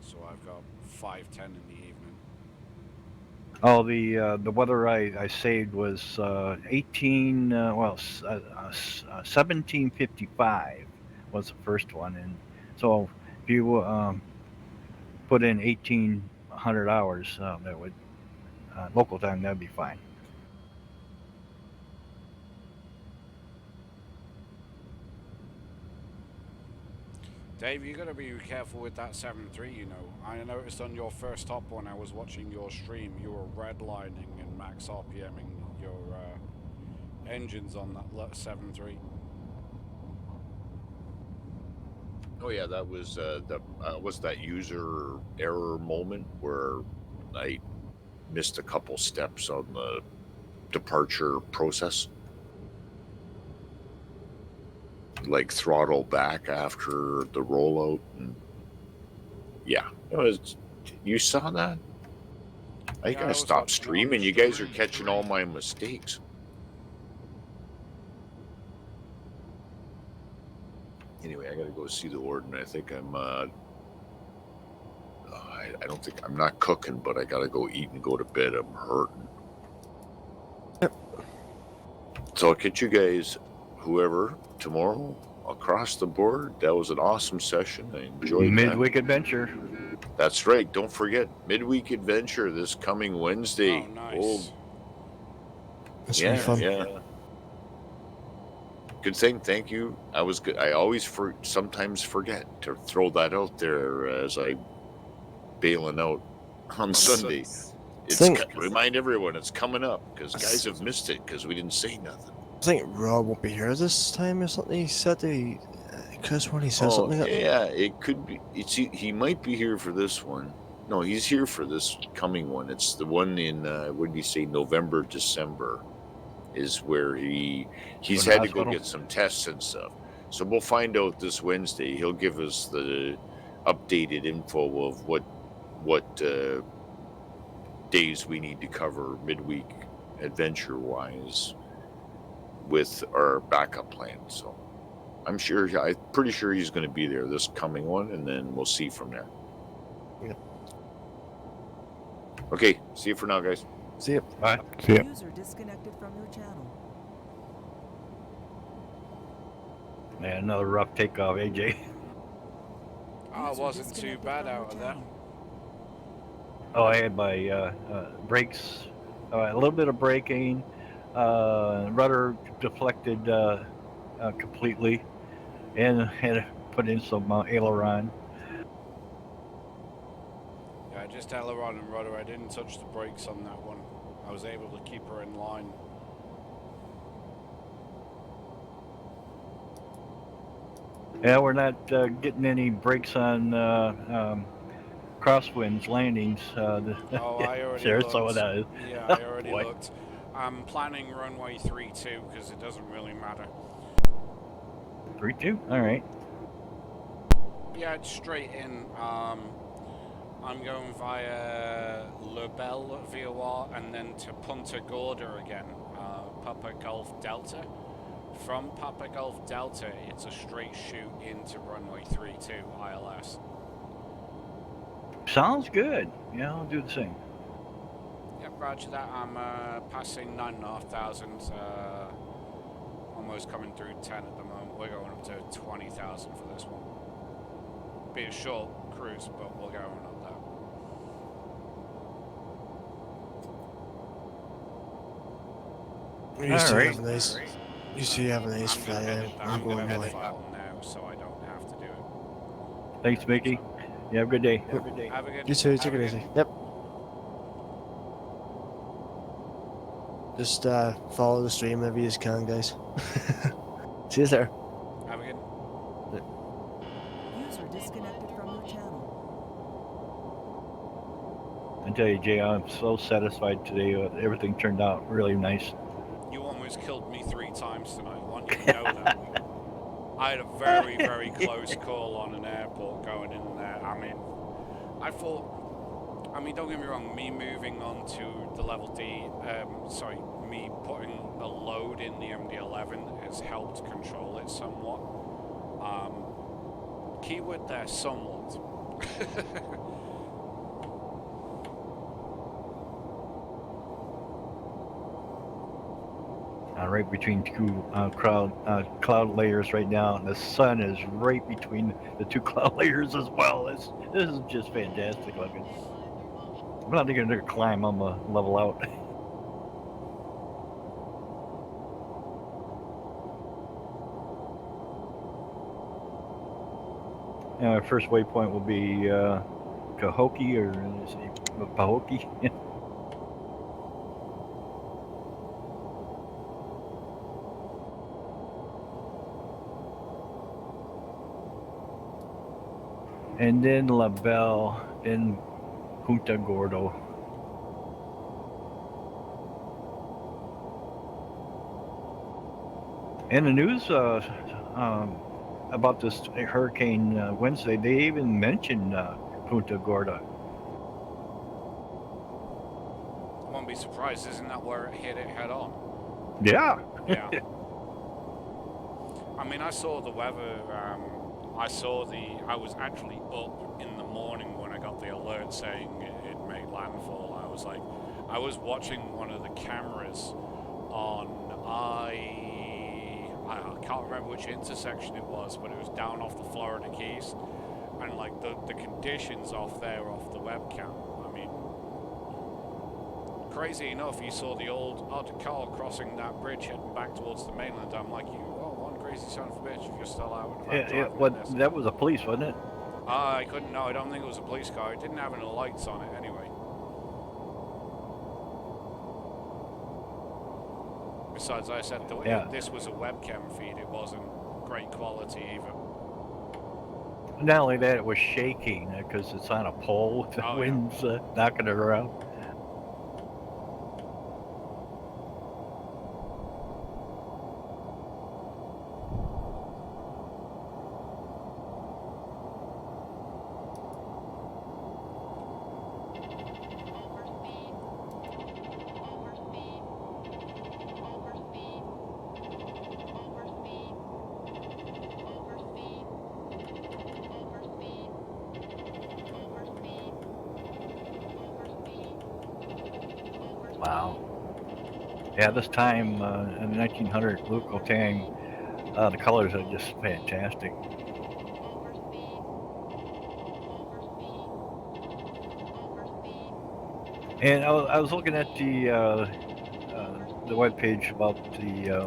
So I've got 5:10 in the evening. Oh, the weather I saved was 1755 was the first one, and so if you put in 1800 hours, that would local time, that'd be fine. Dave, you gotta be careful with that 7.3, you know. I noticed on your first hop when I was watching your stream, you were redlining and max RPMing your engines on that 7.3. Oh yeah, that was that user error moment where I missed a couple steps on the departure process, like throttle back after the rollout, and yeah, it was. You saw that? I gotta stop streaming. You guys are catching all my mistakes. Anyway, I gotta go see the warden. I think I'm. I don't think I'm not cooking, but I gotta go eat and go to bed. I'm hurting. Yep. So I'll catch you guys, whoever, tomorrow across the board. That was an awesome session. I enjoyed Midweek Adventure. That's right. Don't forget Midweek Adventure this coming Wednesday. Oh, nice. That's really fun. Yeah. Good thing. Thank you. I was good. I always sometimes forget to throw that out there as I bailing out on Sunday. Remind everyone it's coming up because guys have missed it because we didn't say nothing. I think Rob won't be here this time or something. He said Chris when he said something. Yeah, it could be. He might be here for this one. No, he's here for this coming one. It's the one in what did he say? November, December is where he's had to go get some tests and stuff. So we'll find out this Wednesday. He'll give us the updated info of what days we need to cover midweek adventure wise with our backup plan. So I'm pretty sure he's going to be there this coming one, and then we'll see from there. Yeah. Okay, see you for now, guys. See you. Bye. See ya. User disconnected from your channel. Man, another rough takeoff, AJ. Oh, it wasn't too bad out of there. Oh, I had my brakes, a little bit of braking, rudder deflected completely, and had to put in some aileron. Yeah, just aileron and rudder. I didn't touch the brakes on that one. I was able to keep her in line. Yeah, we're not getting any brakes on crosswinds landings. Oh, I already looked. looked. Yeah, I already looked. I'm planning runway 32 because it doesn't really matter. 3-2? All right. Yeah, it's straight in. I'm going via Le Belle VOR and then to Punta Gorda again, Papa Golf Delta. From Papa Golf Delta, it's a straight shoot into runway 32 ILS. Sounds good. Yeah, I'll do the same. Yep, roger that. I'm passing 9,500, almost coming through 10 at the moment. We're going up to 20,000 for this one. Be a short cruise, but we're going up there. You used to have a nice fly. I'm going away. File now, so I don't have to do it. Thanks, Mickey. You have a good day. Have a good. You too. have Take a it good- easy. Yep. Just follow the stream whenever you can, guys. See you there. Have a good. User disconnected from your channel. I tell you, Jay, I'm so satisfied today. Everything turned out really nice. You almost killed me 3 times tonight. I want you to know that. I had a very, very close call on an airport going in there. I mean, don't get me wrong, me moving on to the level D, me putting a load in the MD11 has helped control it somewhat. Keyword there, somewhat. Right between two cloud layers right now, and the sun is right between the two cloud layers as well. This is just fantastic looking. I'm not even going to climb. I'm gonna level out. And our first waypoint will be Cahokie, or let's see, Pahokee. And then La Belle, then Punta Gordo. And the news about this hurricane Wednesday, they even mentioned Punta Gorda. Won't be surprised, isn't that where it hit it head on? Yeah. Yeah. I mean, I saw the weather. I was actually up in the morning when I got the alert saying it made landfall. I was watching one of the cameras on I can't remember which intersection it was, but it was down off the Florida Keys, and like the conditions off there off the webcam. I mean, crazy enough, you saw the odd car crossing that bridge heading back towards the mainland. I'm like, one crazy son of a bitch if you're still out. That was a police, wasn't it? I couldn't know. I don't think it was a police car. It didn't have any lights on it anyway. Besides, I said this was a webcam feed. It wasn't great quality either. Not only that, it was shaking because it's on a pole with the wind's knocking it around. Wow. Yeah, this time in 1900 Luke Tang, the colors are just fantastic. And I was looking at the webpage about the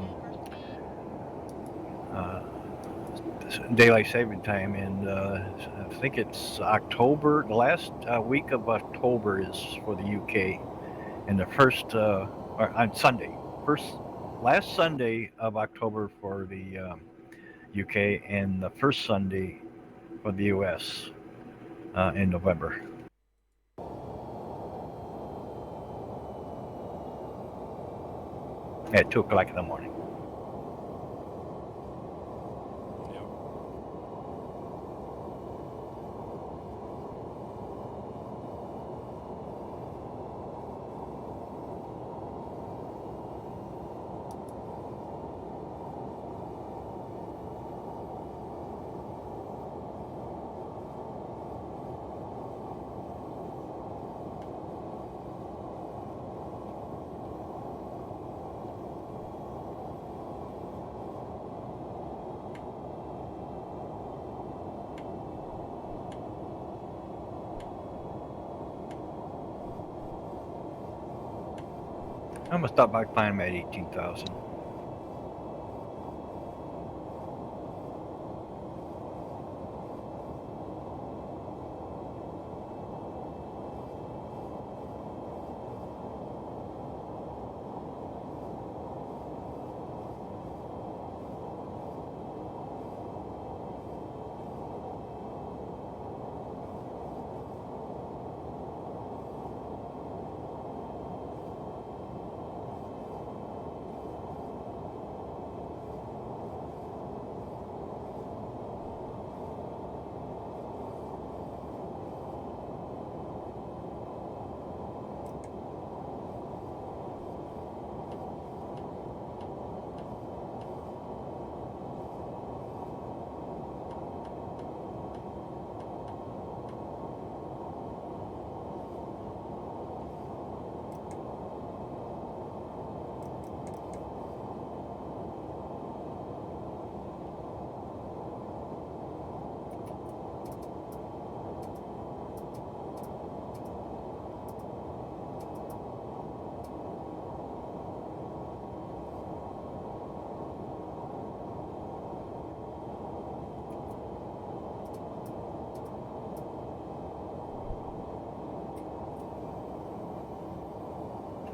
daylight saving time, and I think it's October. The last week of October is for the UK, and the first or on Sunday, last Sunday of October for the UK, and the first Sunday for the US in November. At 2 o'clock in the morning. I'm gonna stop by climb at 18,000.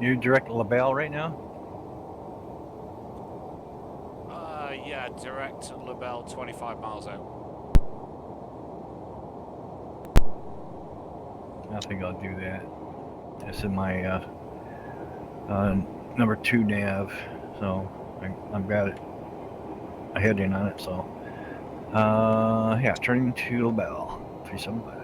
You direct LaBelle right now? Yeah, direct LaBelle, 25 miles out. I think I'll do that. It's in my number 2 nav, so I've got it. a heading on it, so yeah, turning to LaBelle 375.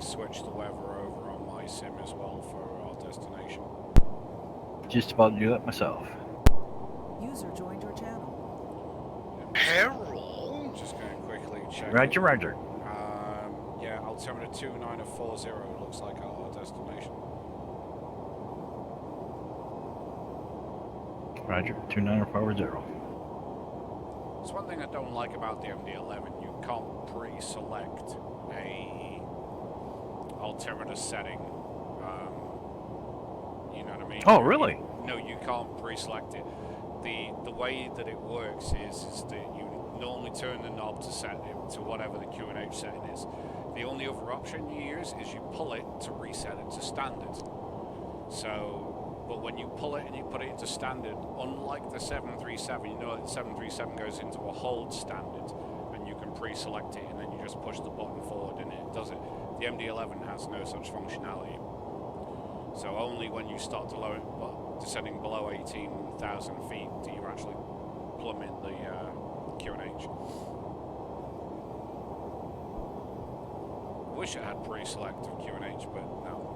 Switch the weather over on my sim as well for our destination. Just about to do that myself. User joined your channel. Harold. Just going to quickly check. Roger, Roger. Yeah, altimeter 2940 looks like our destination. Roger, 2940. It's one thing I don't like about the MD11. You can't pre-select a altimeter setting. You know what I mean? Oh, really? No, you can't pre-select it. The way that it works is that you normally turn the knob to set it to whatever the QNH setting is. The only other option you use is you pull it to reset it to standard. So, but when you pull it and you put it into standard, unlike the 737, you know the 737 goes into a hold standard, and you can pre-select it, and then you just push the button forward and it does it. The MD11 has no such functionality. So only when you start descending below 18,000 feet do you actually plummet the QNH. Wish it had pre-select of QNH, but no.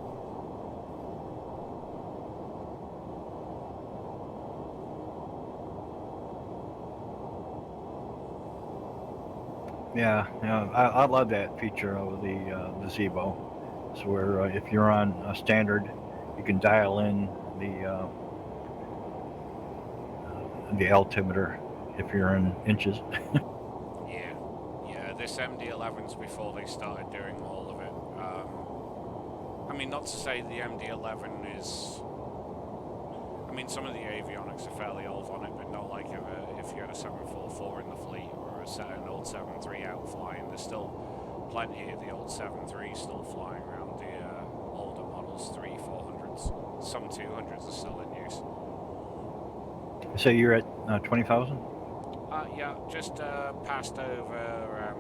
Yeah, I love that feature of the Zevo. So where if you're on a standard, you can dial in the altimeter if you're in inches. Yeah, this MD11's before they started doing all of it. I mean, not to say the MD11 is... I mean, some of the avionics are fairly old on it, but not like if you had a 744 in the fleet or an old 73 out flying. There's still plenty of the old 73s still flying around the older models, 300-400s. Some 200s are still in use. So you're at 20,000? Yeah, just passed over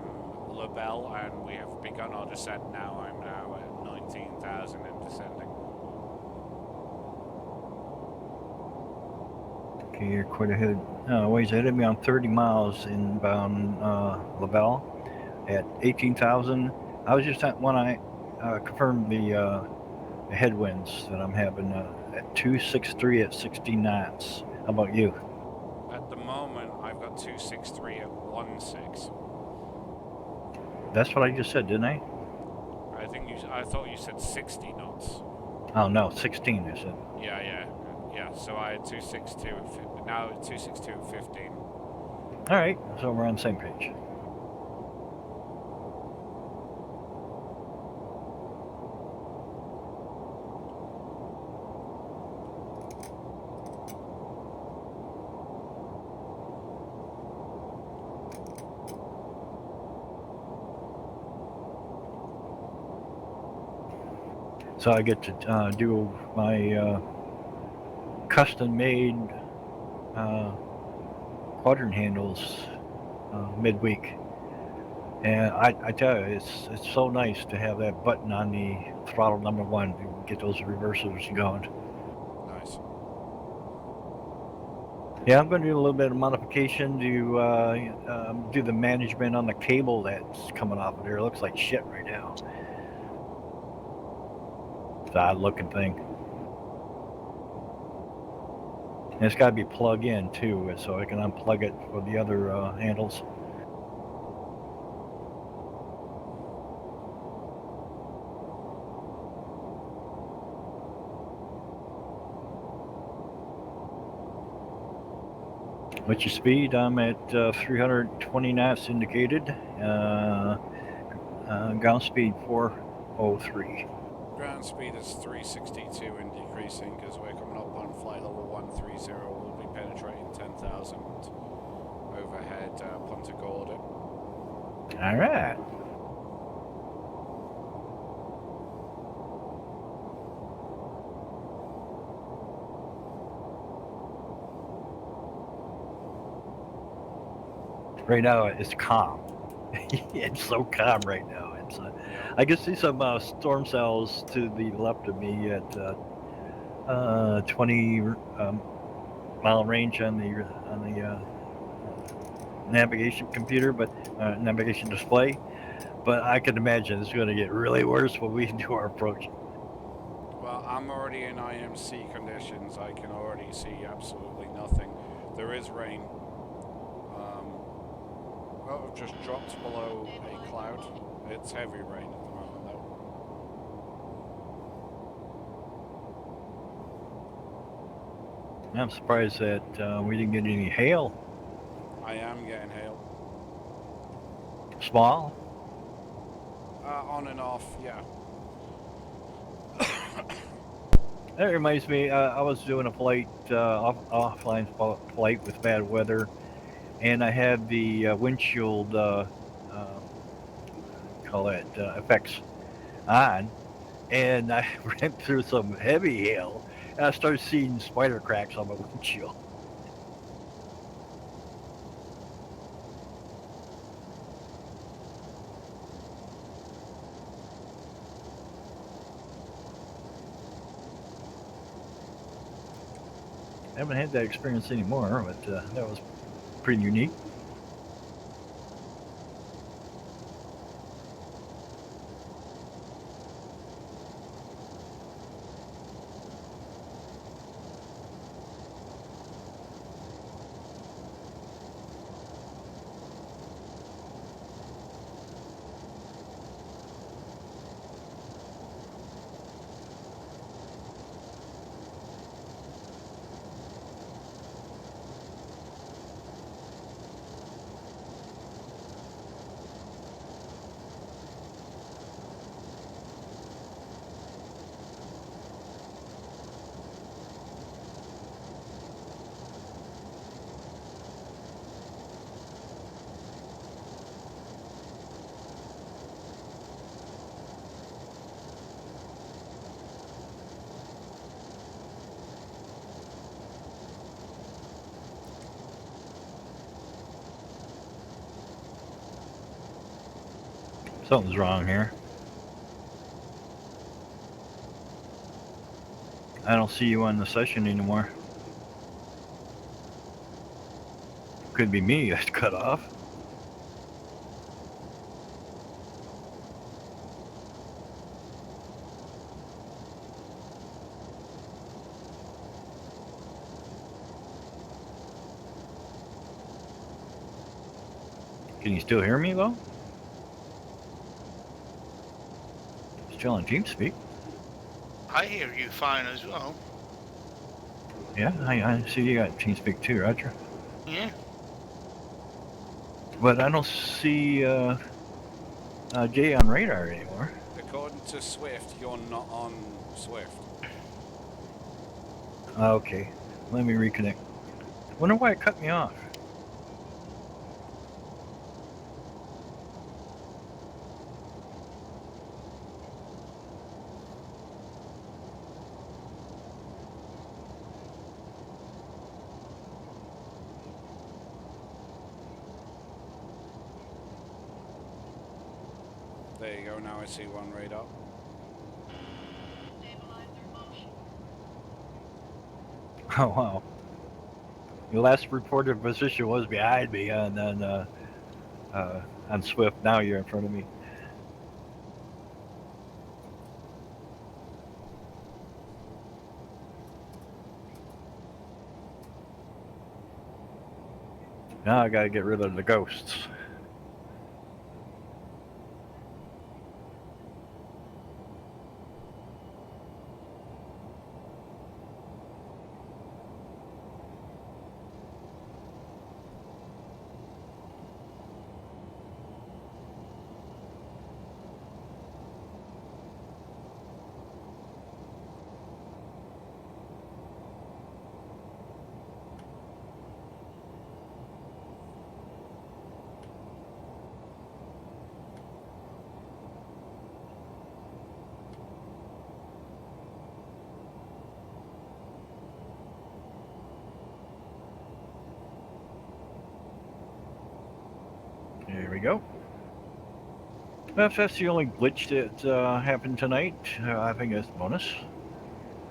LaBelle, and we have begun our descent now. I'm now at 19,000 and descending. Okay, you're quite ahead. Ways ahead of me on 30 miles inbound LaBelle at 18,000. I was just when I confirmed the headwinds that I'm having at 263 at 60 knots. How about you? At the moment, I've got 263 at 16. That's what I just said, didn't I? I thought you said 60 knots. Oh no, 16 I said. Yeah. So I had 262 now at 262 at 15. All right, so we're on the same page. So I get to do my custom-made quadrant handles midweek, and I tell you, it's so nice to have that button on the throttle number 1 to get those reversers going. Nice. Yeah, I'm going to do a little bit of modification to do the management on the cable that's coming off of there. It looks like shit right now. It's an odd looking thing. And it's got to be plug in too, so I can unplug it for the other handles. What's your speed? I'm at 320 knots indicated. Ground speed 403. Ground speed is 362 and decreasing because we're coming up on flight level 130. We'll be penetrating 10,000 overhead Punta Gorda. All right. Right now it's calm. It's so calm right now. It's I can see some storm cells to the left of me at 20 mile range on the navigation computer, but navigation display. But I can imagine it's going to get really worse when we do our approach. Well, I'm already in IMC conditions. I can already see absolutely nothing. There is rain. Well, it just dropped below a cloud. It's heavy rain at the moment, though. I'm surprised that we didn't get any hail. I am getting hail. Small? On and off, yeah. That reminds me, I was doing a flight, offline flight with bad weather, and I had the windshield, call it effects on, and I ran through some heavy hail, and I started seeing spider cracks on my windshield. I haven't had that experience anymore, but that was pretty unique. Something's wrong here. I don't see you on the session anymore. Could be me, that's cut off. Can you still hear me though? Still on TeamSpeak. I hear you fine as well. Yeah, I see you got TeamSpeak too, Roger. Yeah. But I don't see Jay on radar anymore. According to Swift, you're not on Swift. Okay, let me reconnect. Wonder why it cut me off. There you go, now I see one radar. Oh wow. Your last reported position was behind me on Swift. Now you're in front of me. Now I gotta get rid of the ghosts. There we go. If that's the only glitch that happened tonight, I think it's bonus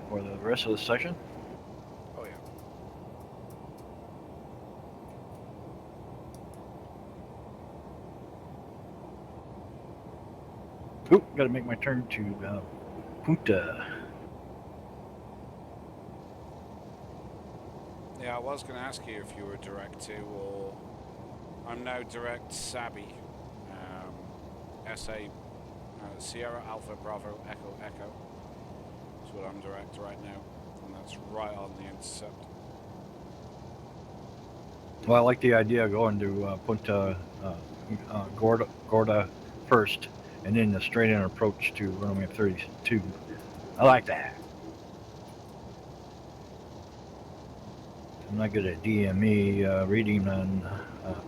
for the rest of the session. Oh, yeah. Oop, gotta make my turn to Punta. Yeah, I was going to ask you if you were direct to, or I'm now direct Sabi, SA, Sierra Alpha Bravo Echo Echo. That's what I'm direct right now, and that's right on the intercept. Well, I like the idea of going to Punta Gorda first, and then the straight-in approach to runway 32. I like that. I'm not good at DME reading on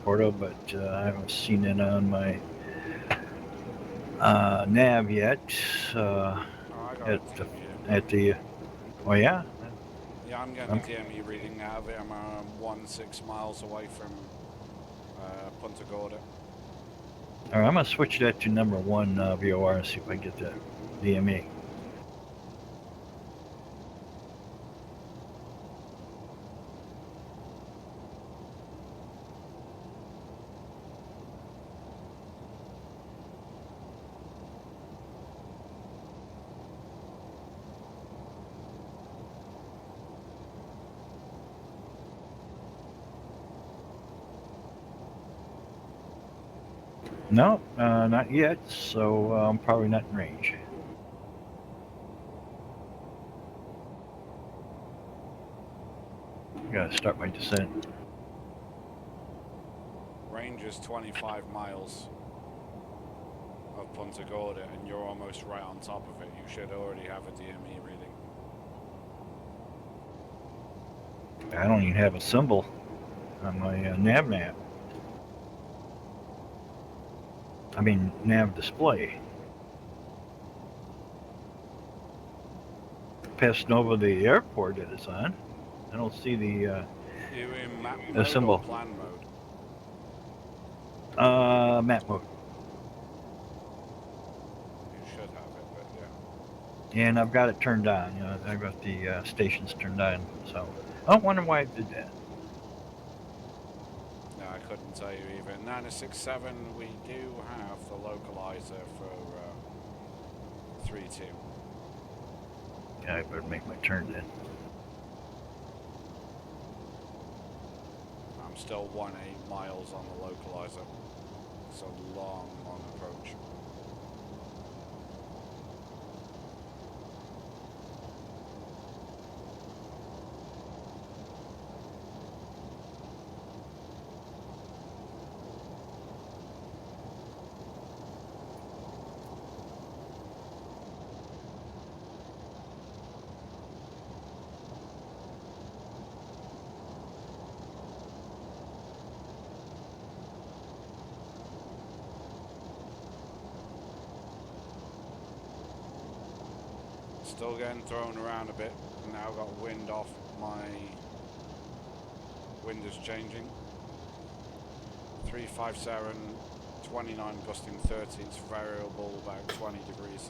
Porto, but I haven't seen it on my nav yet. Oh, I got At the oh yeah. Yeah, I'm getting a DME reading out of it. I'm 1.6 miles away from Punta Gorda. All right, I'm gonna switch that to number 1 VOR and see if I get the DME. No, not yet, so I'm probably not in range. Gotta start my descent. Range is 25 miles of Punta Gorda, and you're almost right on top of it. You should already have a DME reading. I don't even have a symbol on my nav map. I mean, nav display. Passing over the airport that it's on. I don't see the You in map mode symbol. or plan mode? Map mode. You should have it, but yeah. And I've got it turned on. You know, I've got the stations turned on. So I don't wonder why it did that. No, I couldn't tell you either. 967, we do have the localizer for 3-2. Yeah, I better make my turn then. I'm still 1.8 miles on the localizer. It's a long, long approach. Still getting thrown around a bit. Now got wind off. My wind is changing. 357, 29 gusting 30. It's variable about 20 degrees.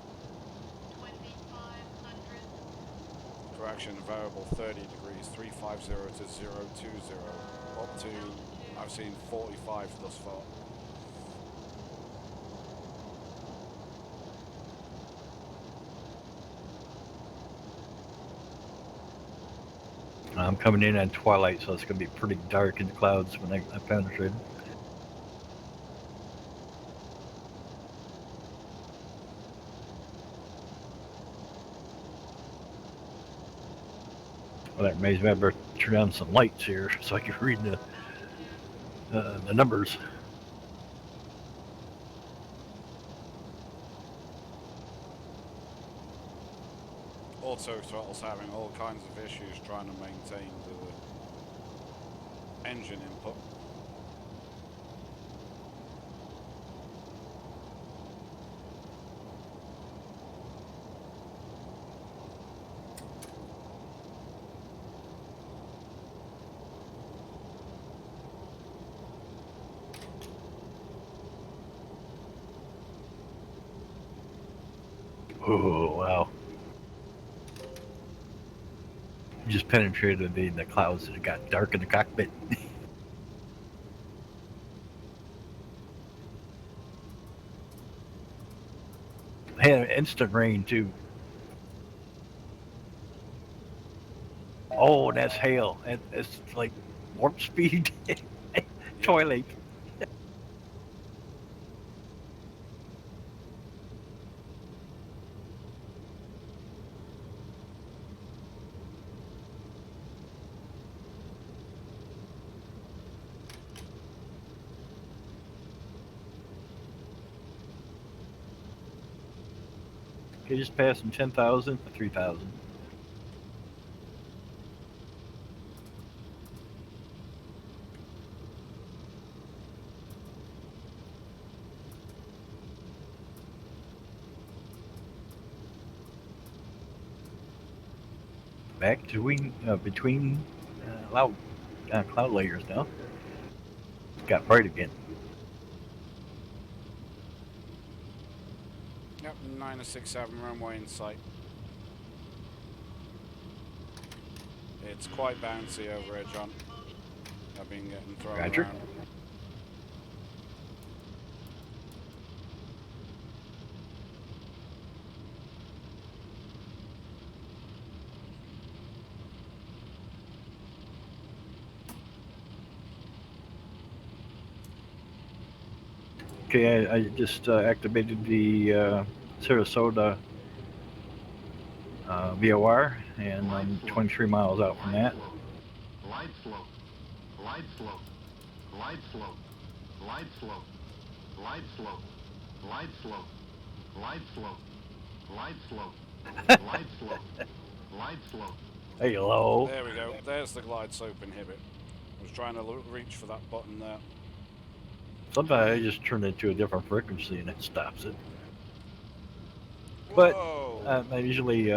2500. Correction, variable 30 degrees. 350 to 020. Up to, I've seen 45 thus far. I'm coming in at twilight, so it's going to be pretty dark in the clouds when I penetrate. Well, that reminds me, I better turn on some lights here so I can read the numbers. Auto throttle's having all kinds of issues trying to maintain the engine input. Oh, wow. Just penetrated the clouds and it got dark in the cockpit. Had instant rain too. Oh, that's hail. It's like warp speed. Twilight. Okay, just passing 10,000 for 3,000. Back to between cloud layers now. Got bright again. Yep, 967 runway in sight. It's quite bouncy over here, John. I've been getting thrown Roger. around. Okay, I just activated the Sarasota VOR, and I'm 23 miles out from that. Glide slope. Glide slope. Glide slope. Glide slope. Glide slope. Glide slope. Glide slope. Glide slope. Glide slope. Glide slope. Hello. There we go. There's the glide slope inhibit. I was trying to reach for that button there. Sometimes I just turn it to a different frequency and it stops it. But I usually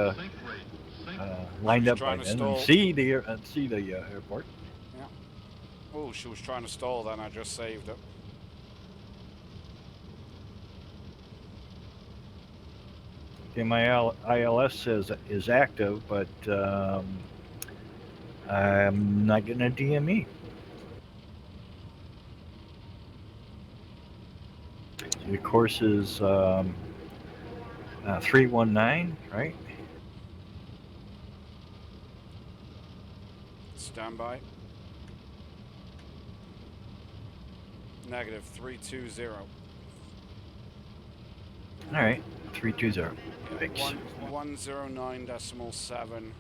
lined up by then and see the airport. Yeah. Oh, she was trying to stall. Then I just saved it. Okay, my ILS is active, but I'm not getting a DME. So the course is 319, right? Standby. Negative 320. All right, 320. Thanks. 109.7 and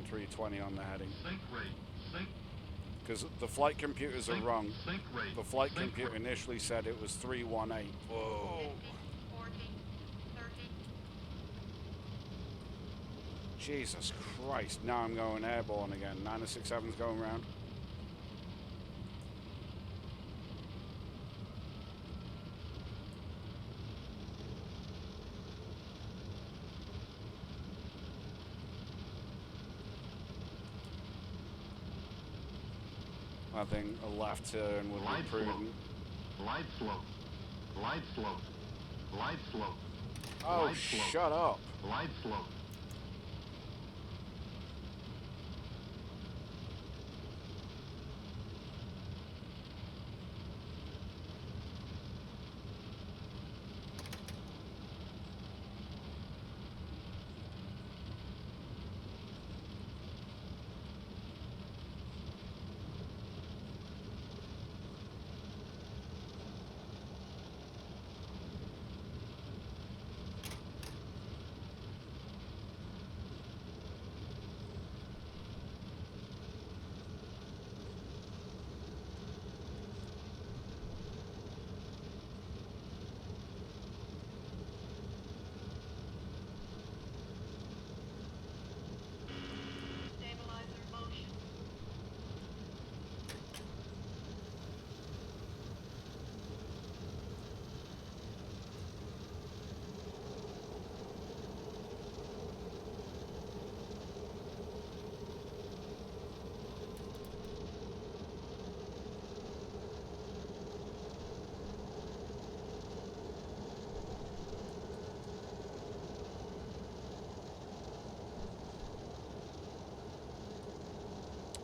320 on the heading. Sync rate. Sync. Because the flight computers are wrong. The flight computer initially said it was 318. Whoa. Jesus Christ, now I'm going airborne again. 967's going round. I think a left turn would be prudent. Glide slope. Glide slope. Glide slope. Oh, shut up. Glide slope.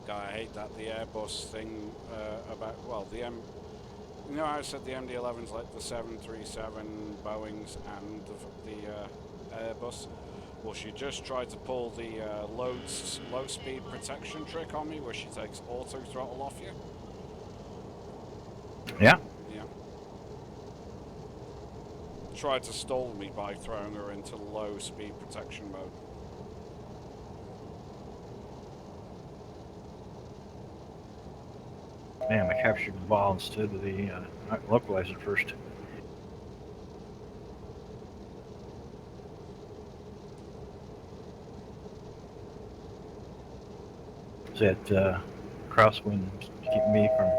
God, I hate that the Airbus thing about, well, the you know, I said the MD11's like the 737 Boeings and the Airbus. Well, she just tried to pull the low speed protection trick on me, where she takes auto throttle off you. Yeah. Yeah. Tried to stall me by throwing her into low speed protection mode. Damn, I captured the ball instead of the localizer first. That crosswind keeping me from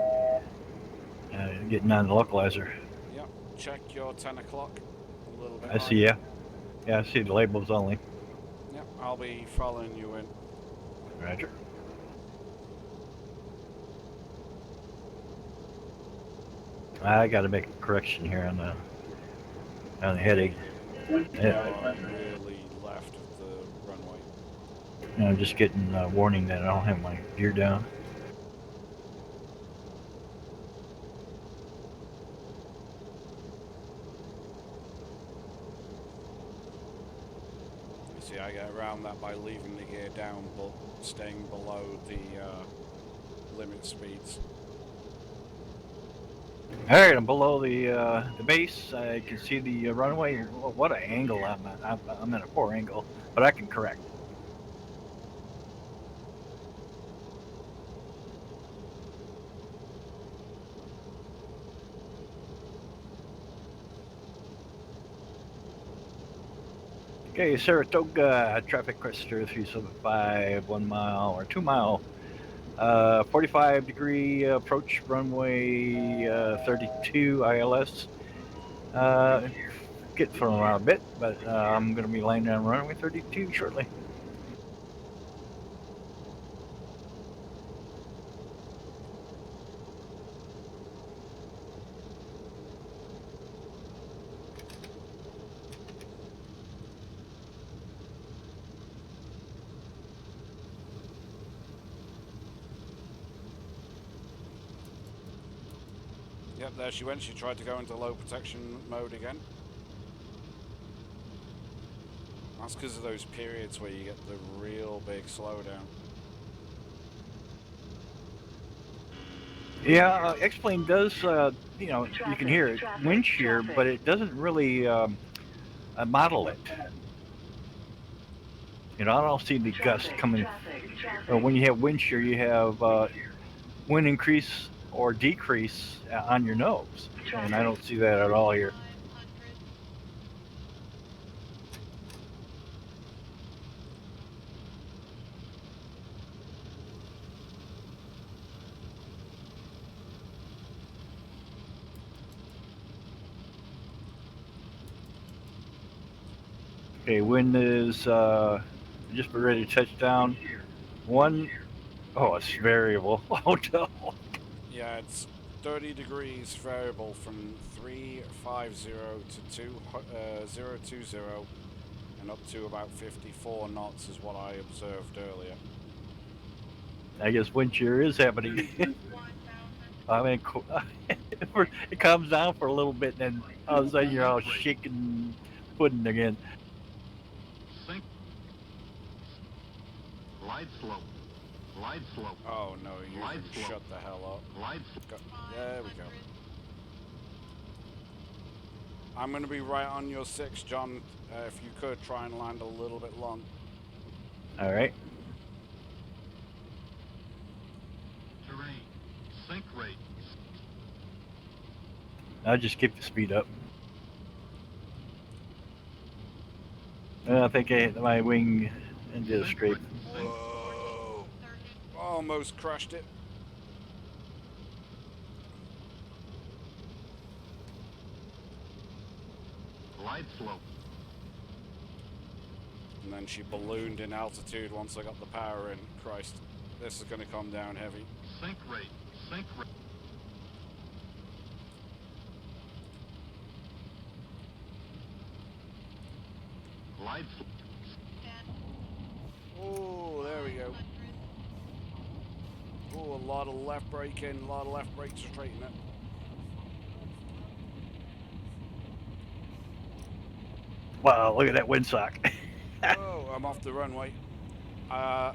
getting on the localizer. Yep. Check your 10 o'clock. A little bit. I see, yeah. Yeah, I see the labels only. Yep, I'll be following you in. Roger. I got to make a correction here on the heading. Yeah. Really left of the runway. I'm just getting a warning that I don't have my gear down. See, I get around that by leaving the gear down, but staying below the limit speeds. All right, I'm below the base. I can see the runway. What an angle I'm at. I'm at a poor angle, but I can correct. Okay, Saratoga, traffic register 375, 1 mile or 2 mile. 45 degree approach runway 32 ILS. Get thrown around a bit, but I'm going to be landing on runway 32 shortly. Yep, there she went. She tried to go into low protection mode again. That's because of those periods where you get the real big slowdown. Yeah, Xplane does, you know, you can hear it, wind shear, but it doesn't really model it. You know, I don't see the gust coming. When you have wind shear, you have wind increase or decrease on your nose, and I don't see that at all here. Okay, wind is just ready to touch down. Oh, it's variable. Oh no. Yeah, it's 30 degrees variable from 350 to 020 and up to about 54 knots is what I observed earlier. I guess wind shear is happening. I mean, it comes down for a little bit, and then all of a sudden you're all shaking pudding again. Sink. Glide slope. Glide slope. Oh no, you Glide can slope. shut the hell up. Glide slope. There we go. I'm going to be right on your 6, John. If you could, try and land a little bit long. All right. Terrain. Sink rate. I'll just keep the speed up. I think I hit my wing and did a scrape. Whoa! Almost crushed it. Glide slope. And then she ballooned in altitude once I got the power in. Christ, this is going to come down heavy. Sink rate. Sink rate. Glide slope. Oh, there we go. Oh, a lot of left braking, a lot of left brake to straighten it. Wow, look at that windsock. Whoa, I'm off the runway.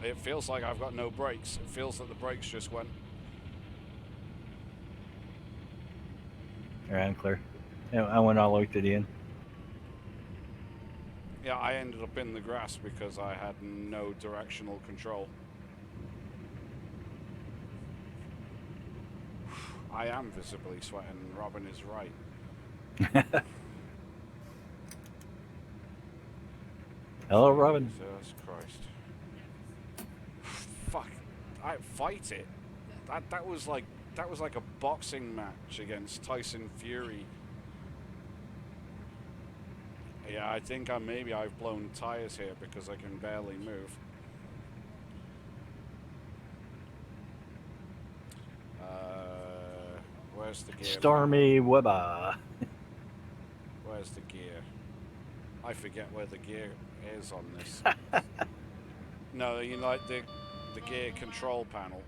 It feels like I've got no brakes. It feels like the brakes just went. All right, I'm clear. Yeah, I went all the way to the end. Yeah, I ended up in the grass because I had no directional control. I am visibly sweating. Robin is right. Hello, Robin. Jesus Christ. Fuck. I fight it. That was like a boxing match against Tyson Fury. Yeah, I think maybe I've blown tires here because I can barely move. Where's the gear? Stormy Weber. Where's the gear? I forget where the gear is on this. No, you know, like the gear control panel.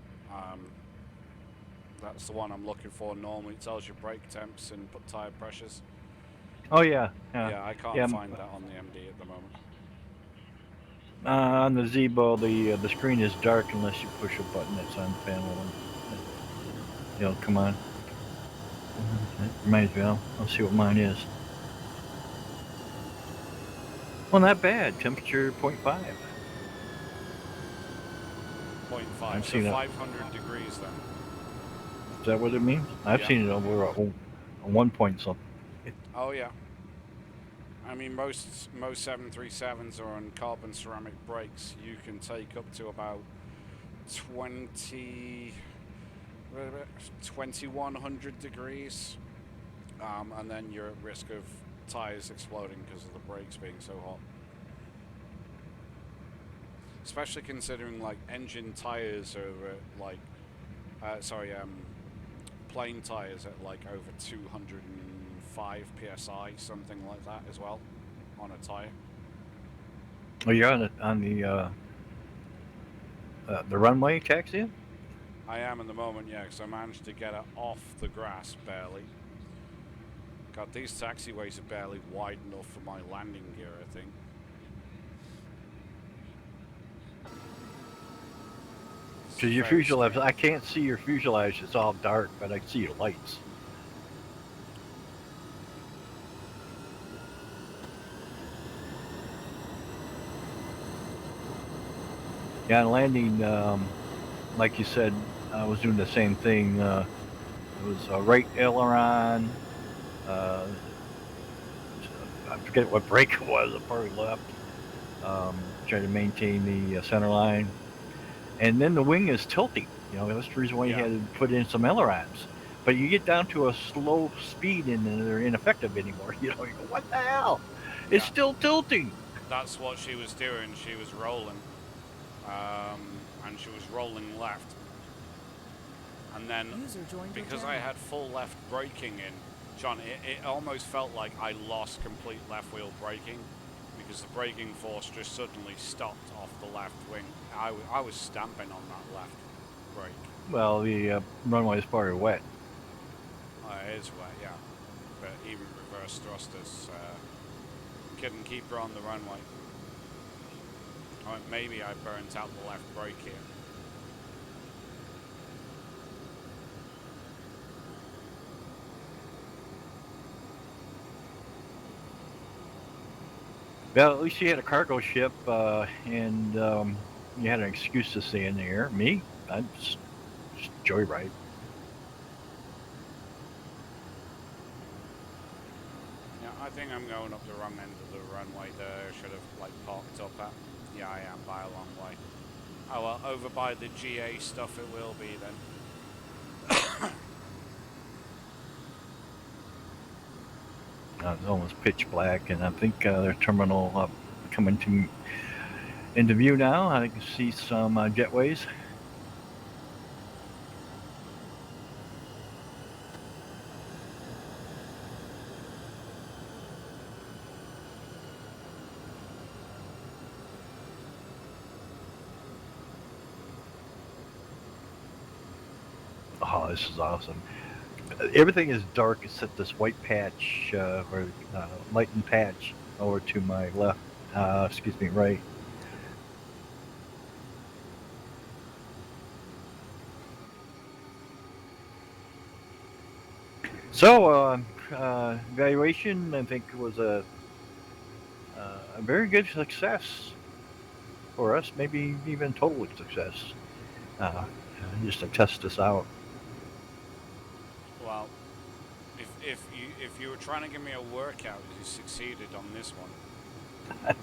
That's the one I'm looking for. Normally it tells you brake temps and tire pressures. Oh yeah. Yeah, I can't find that on the MD at the moment. On the Zebo, the screen is dark unless you push a button that's on the panel. It'll come on. That reminds me, I'll see what mine is. Well, not bad. Temperature 0.5. 0.5, so 500 degrees then. Is that what it means? I've seen it over a 1 point something. Oh yeah. I mean, most 737s are on carbon ceramic brakes. You can take up to about 2100 degrees, and then you're at risk of tires exploding because of the brakes being so hot. Especially considering like engine tires are like, plane tires at like over 205 psi, something like that as well, on a tire. Oh, you're on the runway taxiing? I am in the moment, yeah, because I managed to get it off the grass barely. God, these taxiways are barely wide enough for my landing gear, I think. Because your fuselage, I can't see your fuselage, it's all dark, but I can see your lights. Yeah, on landing, like you said, I was doing the same thing. It was a right aileron. I forget what brake it was, probably left. Trying to maintain the center line. And then the wing is tilting. You know, that's the reason why you had to put in some ailerons. But you get down to a slow speed and they're ineffective anymore. You know, you go, what the hell? It's still tilting. That's what she was doing. She was rolling. And she was rolling left. And then, because I had full left braking in, John, it almost felt like I lost complete left wheel braking because the braking force just suddenly stopped off the left wing. I was stamping on that left brake. Well, the runway is probably wet. It is wet, yeah. But even reverse thrusters couldn't keep her on the runway. Maybe I burnt out the left brake here. Well, at least you had a cargo ship, and you had an excuse to stay in the air. Me, I just joyride. Yeah, I think I'm going up the wrong end of the runway there. I should have like parked up at. Yeah, I am by a long way. Oh well, over by the GA stuff it will be then. It's almost pitch black, and I think their terminal coming into view now. I can see some jetways. Oh, this is awesome. Everything is dark except this white patch, or lightened patch over to my left. Excuse me, right. So, evaluation, I think, was a very good success for us. Maybe even total success. Uh, just to test this out. Well, if you were trying to give me a workout, you succeeded on this one.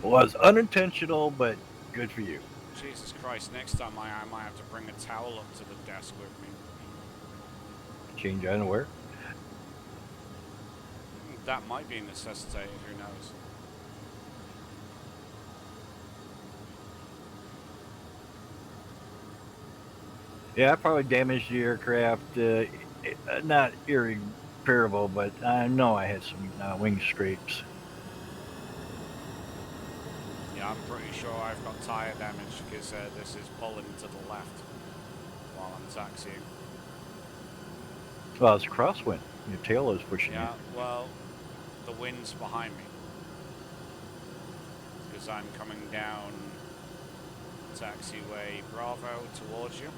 Was unintentional, but good for you. Jesus Christ! Next time I might have to bring a towel up to the desk with me. Change underwear. That might be necessitated. Who knows? Yeah, I probably damaged the aircraft. Not irreparable, but I know I had some wing scrapes. Yeah, I'm pretty sure I've got tyre damage because this is pulling to the left while I'm taxiing. Well, it's a crosswind. Your tail is pushing you. Yeah, well, the wind's behind me because I'm coming down taxiway Bravo towards you.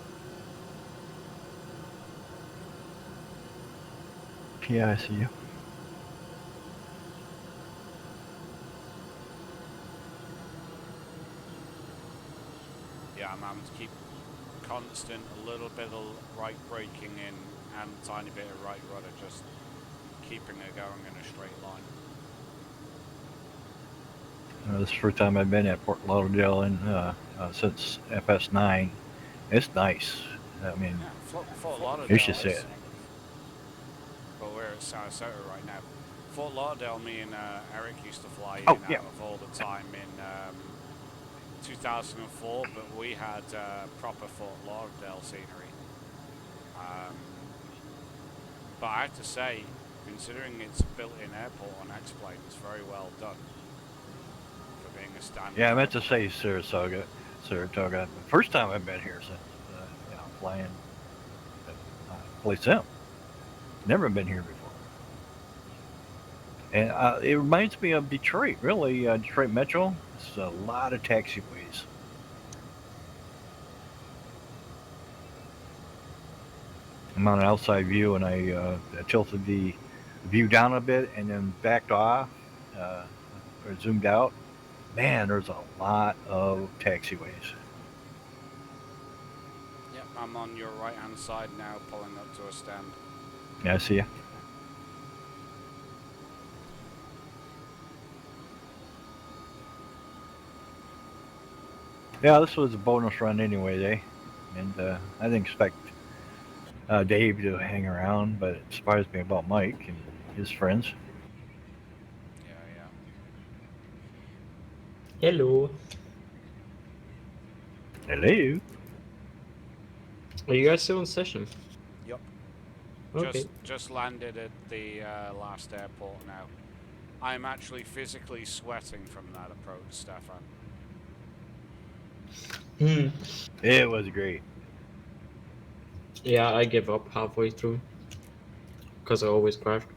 Yeah, I see you. Yeah, I'm having to keep constant, a little bit of right braking in and a tiny bit of right rudder, just keeping it going in a straight line. This is the first time I've been at Fort Lauderdale since FS9. It's nice. I mean, yeah, Fort Lauderdale. You should see it. But we're at Sarasota right now. Fort Lauderdale, me and Eric used to fly in Oh, out yeah. of all the time in 2004, but we had proper Fort Lauderdale scenery. But I have to say, considering it's a built-in airport on Xplane, it's very well done for being a standard. Yeah, I meant to say Saratoga. First time I've been here since flying Play Sim. Never been here before. And it reminds me of Detroit, really. Detroit Metro. It's a lot of taxiways. I'm on an outside view, and I tilted the view down a bit and then backed off or zoomed out. Man, there's a lot of taxiways. Yep, I'm on your right-hand side now, pulling up to a stand. Yeah, I see you. Yeah, this was a bonus run anyway, eh? And I didn't expect Dave to hang around, but it surprised me about Mike and his friends. Yeah. Hello. Hello. Are you guys still in session? Yep. Okay. Just landed at the last airport now. I'm actually physically sweating from that approach, Stefan. It was great. Yeah, I gave up halfway through because I always crashed.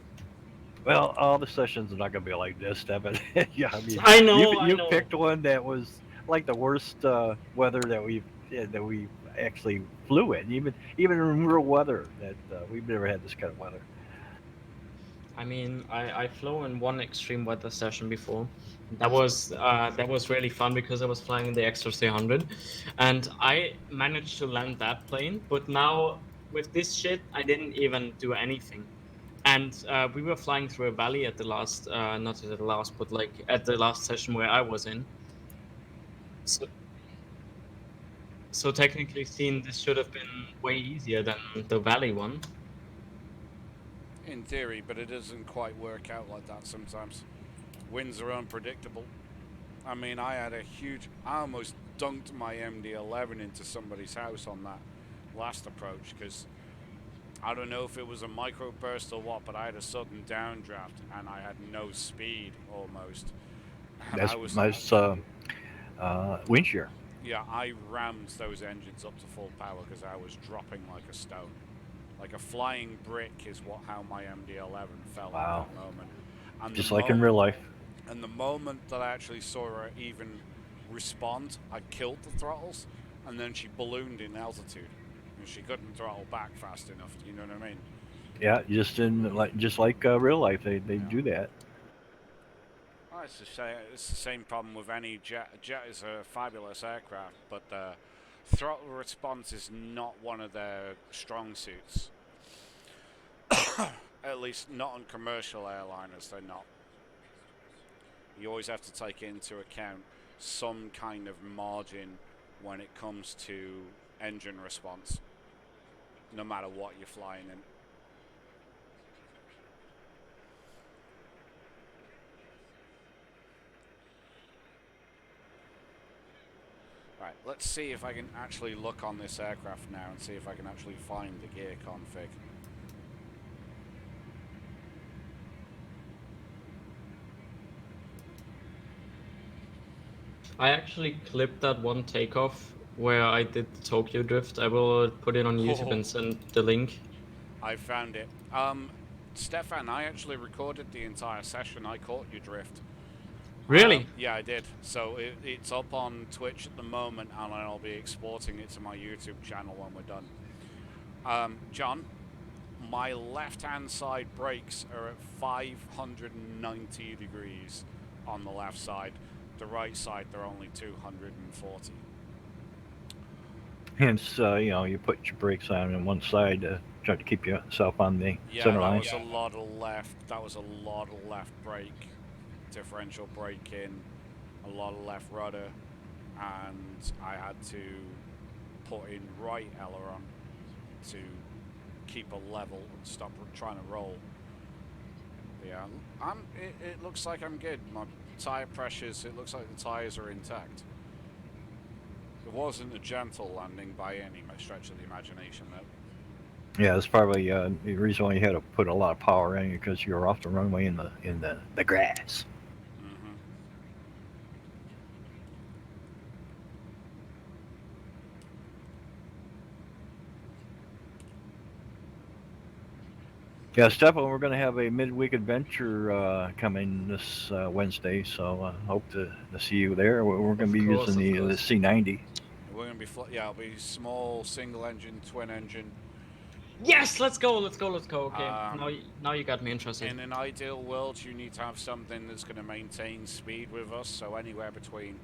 Well, all the sessions are not going to be like this, Stefan. Yeah, I mean, I know. you picked one that was like the worst weather that we actually flew in, even in real weather. That we've never had this kind of weather. I mean, I flew in one extreme weather session before. That was really fun because I was flying the X300, and I managed to land that plane. But now with this shit, I didn't even do anything. And we were flying through a valley at the last, not at the last, but like at the last session where I was in. So technically seen, this should have been way easier than the valley one. In theory, but it doesn't quite work out like that sometimes. Winds are unpredictable. I mean, I almost dunked my MD11 into somebody's house on that last approach because I don't know if it was a microburst or what, but I had a sudden downdraft and I had no speed almost. And That's nice wind shear. Yeah, I rammed those engines up to full power because I was dropping like a stone. Like a flying brick is how my MD11 felt Wow. at that moment. And Just like in real life. And the moment that I actually saw her even respond, I killed the throttles, and then she ballooned in altitude, and she couldn't throttle back fast enough. You know what I mean? Yeah, just like real life, they do that. Oh, it's the same problem with any jet. A jet is a fabulous aircraft, but the throttle response is not one of their strong suits. At least not on commercial airliners, they're not. You always have to take into account some kind of margin when it comes to engine response, no matter what you're flying in. Right, let's see if I can actually look on this aircraft now and see if I can actually find the gear config. I actually clipped that one takeoff where I did the Tokyo drift. I will put it on YouTube and send the link. I found it. Stefan, I actually recorded the entire session. I caught your drift. Really? Yeah, I did. So it's up on Twitch at the moment, and I'll be exporting it to my YouTube channel when we're done. John, my left-hand side brakes are at 590 degrees on the left side. The right side, they're only 240. Hence, you put your brakes on one side to try to keep yourself on the center line. Yeah, that was a lot of left. That was a lot of left brake, differential braking, a lot of left rudder, and I had to put in right aileron to keep a level and stop trying to roll. But yeah, it looks like I'm good. My tire pressures, it looks like the tires are intact. It wasn't a gentle landing by any stretch of the imagination, though. Yeah, that's probably the reason why you had to put a lot of power in, because you were off the runway in the grass. Mm-hmm. Yeah, Stefan, we're going to have a midweek adventure coming this Wednesday, so hope to see you there. We're going to be using the C90. We're going to be, it'll be small, single engine, twin engine. Yes, let's go. Okay, now you got me interested. In an ideal world, you need to have something that's going to maintain speed with us, so anywhere between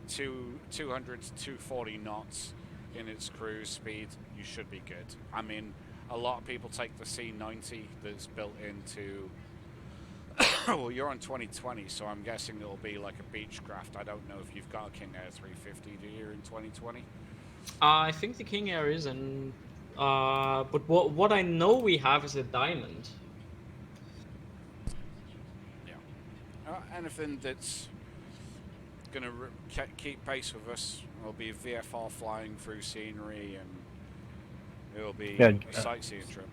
200 to 240 knots in its cruise speed, you should be good. I mean, a lot of people take the C90 that's built into... well, you're on 2020, so I'm guessing it'll be like a Beechcraft. I don't know if you've got a King Air 350, do you, in 2020? I think the King Air is in... but what I know we have is a Diamond. Yeah. Anything that's going to keep pace with us will be VFR flying through scenery, and it'll be a sightseeing trip.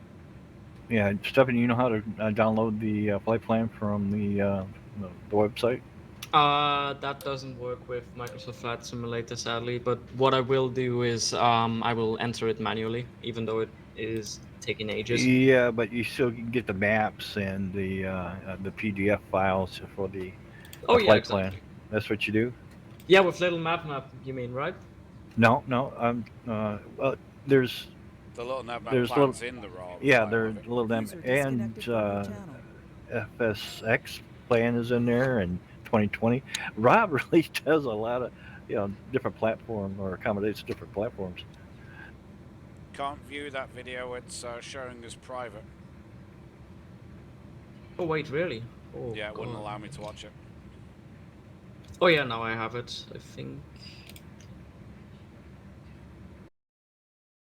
Yeah, Stefan, you know how to download the flight plan from the website? That doesn't work with Microsoft Flight Simulator, sadly. But what I will do is I will enter it manually, even though it is taking ages. Yeah, but you still can get the maps and the PDF files for the flight plan. That's what you do? Yeah, with little map, you mean, right? No. Well, there's the little nav plans in the RAW. Yeah, there's a little them, and FSX plan is in there, and 2020. Rob really does a lot of different platform, or accommodates different platforms. Can't view that video. It's showing as private. Oh wait, really? Oh, yeah, it wouldn't allow me to watch it. Oh yeah, now I have it, I think.